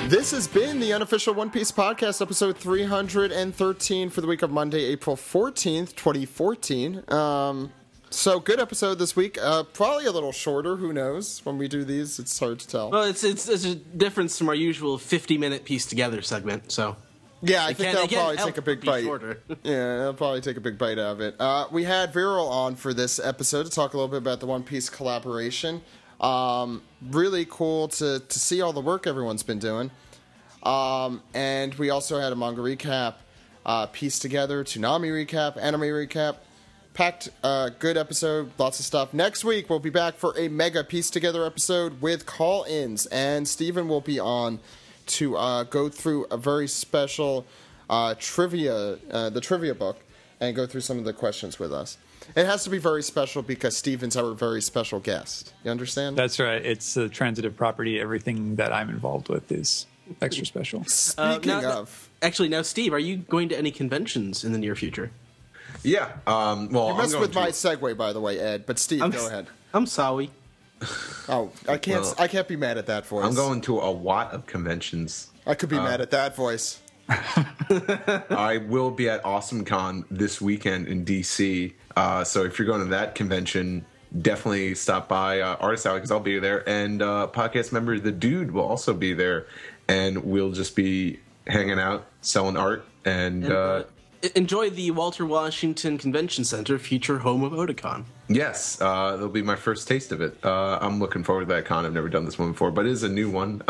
This has been the Unofficial One Piece Podcast, episode 313 for the week of Monday, April 14th, 2014. So, good episode this week. Probably a little shorter, who knows? When we do these, it's hard to tell. Well, it's a difference from our usual 50-minute Piece Together segment, so... Yeah, I think that'll probably take a big bite. Shorter. Yeah, that'll probably take a big bite out of it. We had Viruul on for this episode to talk a little bit about the One Piece collaboration. Really cool to see all the work everyone's been doing. And we also had a manga recap, Piece Together, Toonami recap, anime recap. Packed good episode, lots of stuff. Next week, we'll be back for a mega Piece Together episode with call-ins. And Steven will be on to go through a very special the trivia book, and go through some of the questions with us. It has to be very special because Steven's our very special guest. You understand? That's right. It's a transitive property. Everything that I'm involved with is extra special. Speaking of... Actually, now, Steve, are you going to any conventions in the near future? Yeah. Well, you messed with my segue, by the way, Ed. But Steve, go ahead. I'm sorry. Oh, I can't be mad at that voice. I'm going to a lot of conventions. I could be mad at that voice. I will be at AwesomeCon this weekend in DC. So if you're going to that convention, definitely stop by Artist Alley because I'll be there, and podcast member The Dude will also be there, and we'll just be hanging out, selling art, and enjoy the Walter Washington Convention Center, future home of Otakon. Yes, that'll be my first taste of it. I'm looking forward to that con. I've never done this one before, but it is a new one.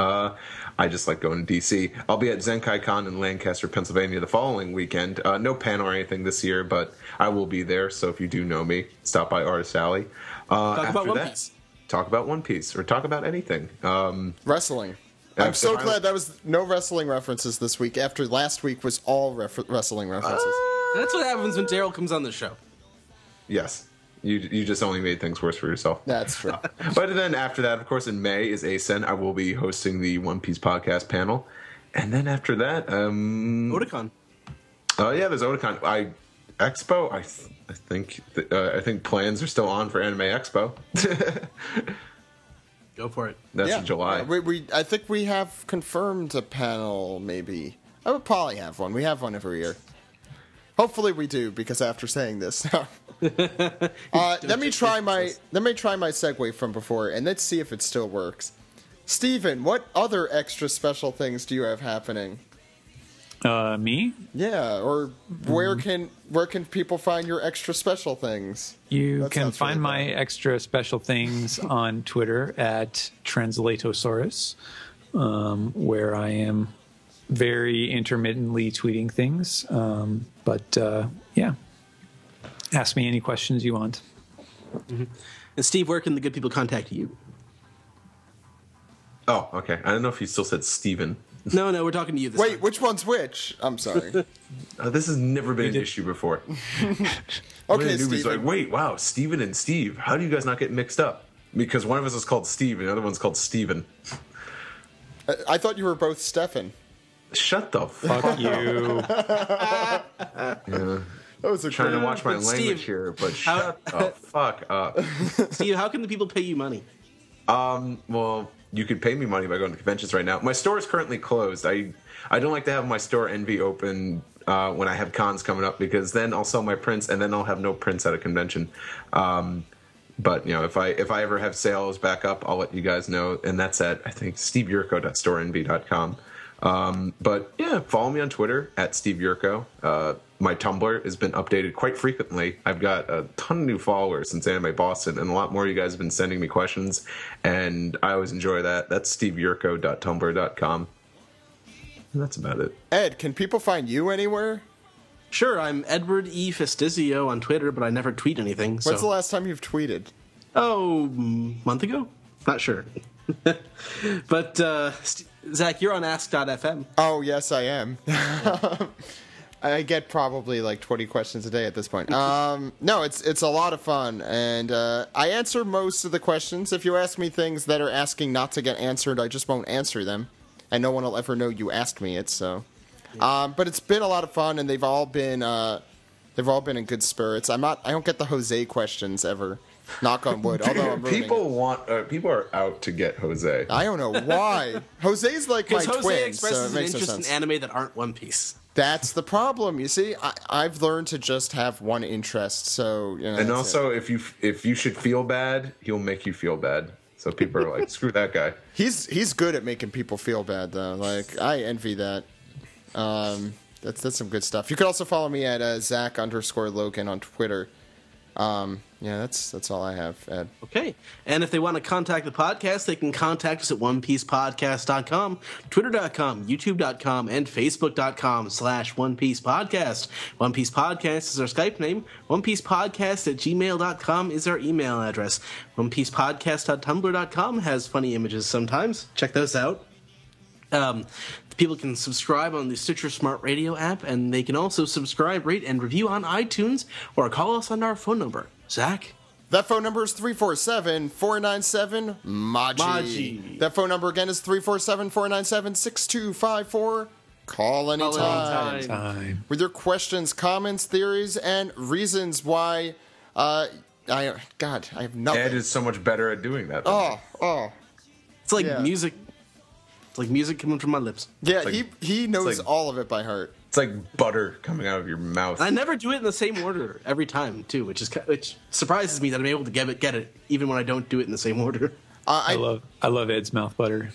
I just like going to D.C. I'll be at Zenkai Con in Lancaster, Pennsylvania the following weekend. No panel or anything this year, but I will be there, so if you do know me, stop by Artist Alley. Talk about One Piece. Talk about One Piece, or talk about anything. Wrestling. I'm so glad that was no wrestling references this week, after last week was all wrestling references. That's what happens when Daryl comes on the show. Yes. You just only made things worse for yourself. That's true. But then after that, of course, in May is ASEN. I will be hosting the One Piece podcast panel. And then after that... Otakon. Oh, yeah, there's Otakon. Expo, I think plans are still on for Anime Expo. Go for it. That's in July. I think we have confirmed a panel, maybe. I would probably have one. We have one every year. Hopefully we do, because after saying this... let me try my segue from before, and let's see if it still works. Steven, what other extra special things do you have happening? Me? Yeah, or where can people find your extra special things? You can find my extra special things on Twitter at Translatosaurus, where I am very intermittently tweeting things. Yeah. Ask me any questions you want. Mm-hmm. And Steve, where can the good people contact you? Oh, okay. I don't know if you still said Steven. No, we're talking to you this Wait, time. which one's which? I'm sorry. This has never been an issue before. Okay, Steven. Like, wait, wow, Steven and Steve. How do you guys not get mixed up? Because one of us is called Steve and the other one's called Steven. I thought you were both Stefan. Shut the fuck you. Yeah. That was Trying to watch my But language Steve, here, but shut the fuck up. Steve, how can the people pay you money? Well, you could pay me money by going to conventions right now. My store is currently closed. I don't like to have my store Envy open when I have cons coming up, because then I'll sell my prints and then I'll have no prints at a convention. But if I ever have sales back up, I'll let you guys know. And that's at, I think, steveyurko.storeenvy.com. But yeah, follow me on Twitter at Steve Yurko. My Tumblr has been updated quite frequently. I've got a ton of new followers since Anime Boston, and a lot more of you guys have been sending me questions, and I always enjoy that. That's steveyurko.tumblr.com. And that's about it. Ed, can people find you anywhere? Sure, I'm Edward E. Festizio on Twitter, but I never tweet anything. When's the last time you've tweeted? Oh, month ago? Not sure. But, Zach, you're on Ask.fm. Oh, yes, I am. I get probably like 20 questions a day at this point. No, it's a lot of fun, and I answer most of the questions. If you ask me things that are asking not to get answered, I just won't answer them, and no one will ever know you asked me it. So, but it's been a lot of fun, and they've all been in good spirits. I don't get the Jose questions ever. Knock on wood. Although I'm people are out to get Jose. I don't know why. Jose's like my Jose twin, expresses so it an makes no interest sense. in anime that aren't One Piece. That's the problem. You see, I've learned to just have one interest. So, and also, if you should feel bad, he'll make you feel bad. So people are like, screw that guy. He's good at making people feel bad, though. Like, I envy that. That's some good stuff. You could also follow me at Zach_Logan on Twitter. Yeah, that's all I have, Ed. Okay. And if they want to contact the podcast, they can contact us at onepiecepodcast.com, twitter.com, youtube.com, and facebook.com/onepiecepodcast. One Piece Podcast is our Skype name. onepiecepodcast@gmail.com is our email address. onepiecepodcast.tumblr.com has funny images sometimes. Check those out. People can subscribe on the Stitcher Smart Radio app, and they can also subscribe, rate, and review on iTunes, or call us on our phone number. Zach? That phone number is 347-497-MAJI. That phone number again is 347-497-6254. Call anytime. With your questions, comments, theories, and reasons why... I have nothing. Ed is so much better at doing that. It's like music. It's like music coming from my lips. Yeah, he knows all of it by heart. It's like butter coming out of your mouth. I never do it in the same order every time, too, which surprises me that I'm able to get it even when I don't do it in the the same order. I love Ed's mouth butter.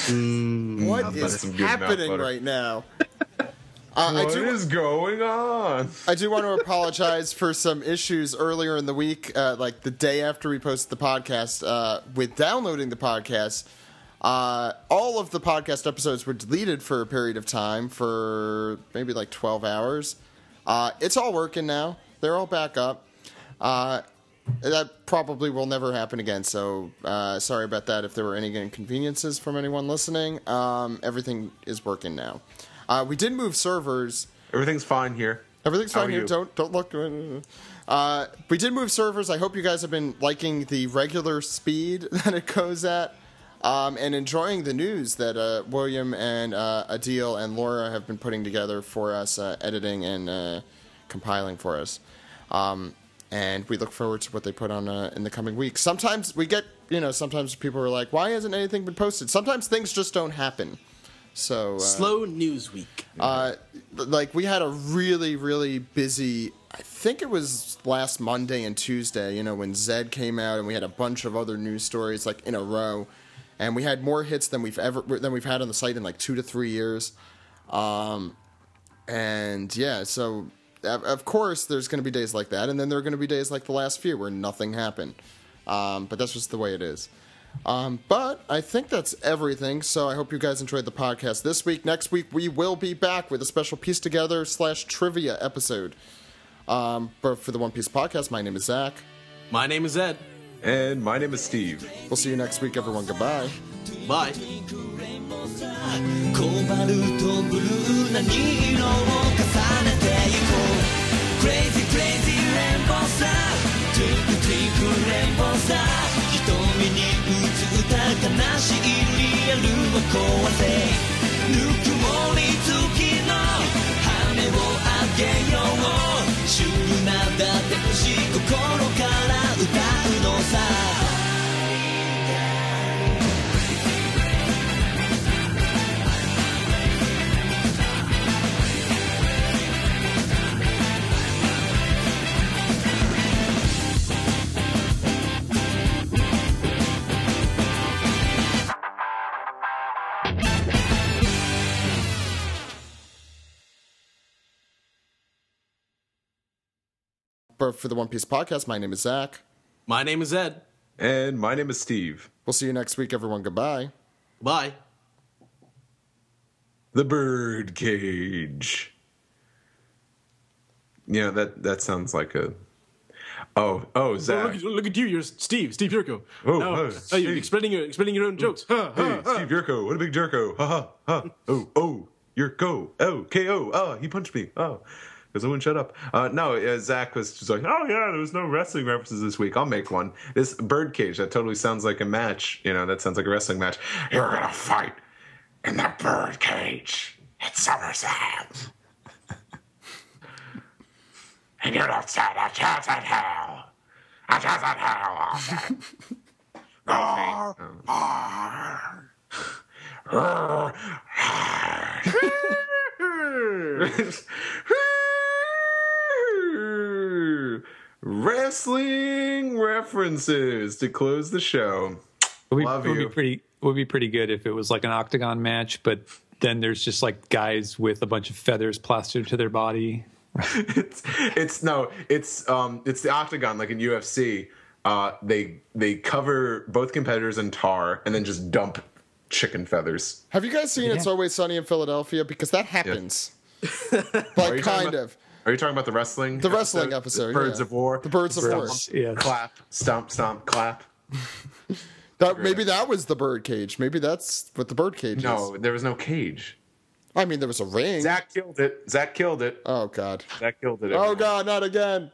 What is happening right now? What is going on? I do want to apologize for some issues earlier in the week, like the day after we posted the podcast, with downloading the podcast. All of the podcast episodes were deleted for a period of time, for maybe like 12 hours. It's all working now. They're all back up. That probably will never happen again, so sorry about that if there were any inconveniences from anyone listening. Everything is working now. We did move servers. Everything's fine here. Everything's fine here. Don't look. We did move servers. I hope you guys have been liking the regular speed that it goes at, and enjoying the news that William and Adil and Laura have been putting together for us, editing and compiling for us. And we look forward to what they put on in the coming weeks. Sometimes we get, sometimes people are like, why hasn't anything been posted? Sometimes things just don't happen. So slow news week. Like we had a really, really busy, I think it was last Monday and Tuesday, when Zed came out, and we had a bunch of other news stories like in a row, and we had more hits than we've had on the site in like 2 to 3 years. And yeah, so of course there's going to be days like that, and then there are going to be days like the last few where nothing happened. But that's just the way it is. But I think that's everything, so I hope you guys enjoyed the podcast this week. Next week, we will be back with a special piece together / trivia episode. But for the One Piece podcast, my name is Zach. My name is Ed. And my name is Steve. We'll see you next week, everyone. Goodbye. Bye. コバルトブルーな色を重ねていこう Crazy crazy rainbow star Twinkle twinkle rainbow star 瞳に映った悲しいリアルを壊せぬくもりつきの羽をあげようシュールなだってほしい心から歌うのさBut for the One Piece podcast, my name is Zach. My name is Ed. And my name is Steve. We'll see you next week, everyone. Goodbye. Bye. The birdcage. Yeah, that sounds like a... Oh, Zach. Look at you, you're Steve Yurko. Steve. You're explaining your own jokes. Hey, Steve Yurko, what a big jerko. Ha ha ha. Oh, Yurko. Oh, KO. Oh, he punched me. Oh. Because I wouldn't shut up. Zach was just like, oh yeah, there was no wrestling references this week. I'll make one. This birdcage, that totally sounds like a match. That sounds like a wrestling match. You're going to fight in the birdcage at SummerSlam. And you're going to stand a chance at hell. A chance at hell. Wrestling references to close the show. Would be pretty good if it was like an octagon match, but then there's just like guys with a bunch of feathers plastered to their body. it's the octagon like in UFC. They cover both competitors in tar and then just dump chicken feathers. Have you guys seen It's Always Sunny in Philadelphia? Because that happens. Yeah. Like kind of. Are you talking about the wrestling? The wrestling episode. Birds of War. The Birds of War. Yeah. Clap, stomp, stomp, clap. Maybe that was the birdcage. Maybe that's what the birdcage is. No, there was no cage. I mean, there was a ring. Zach killed it. Oh, God. Zach killed it. Oh, God, not again.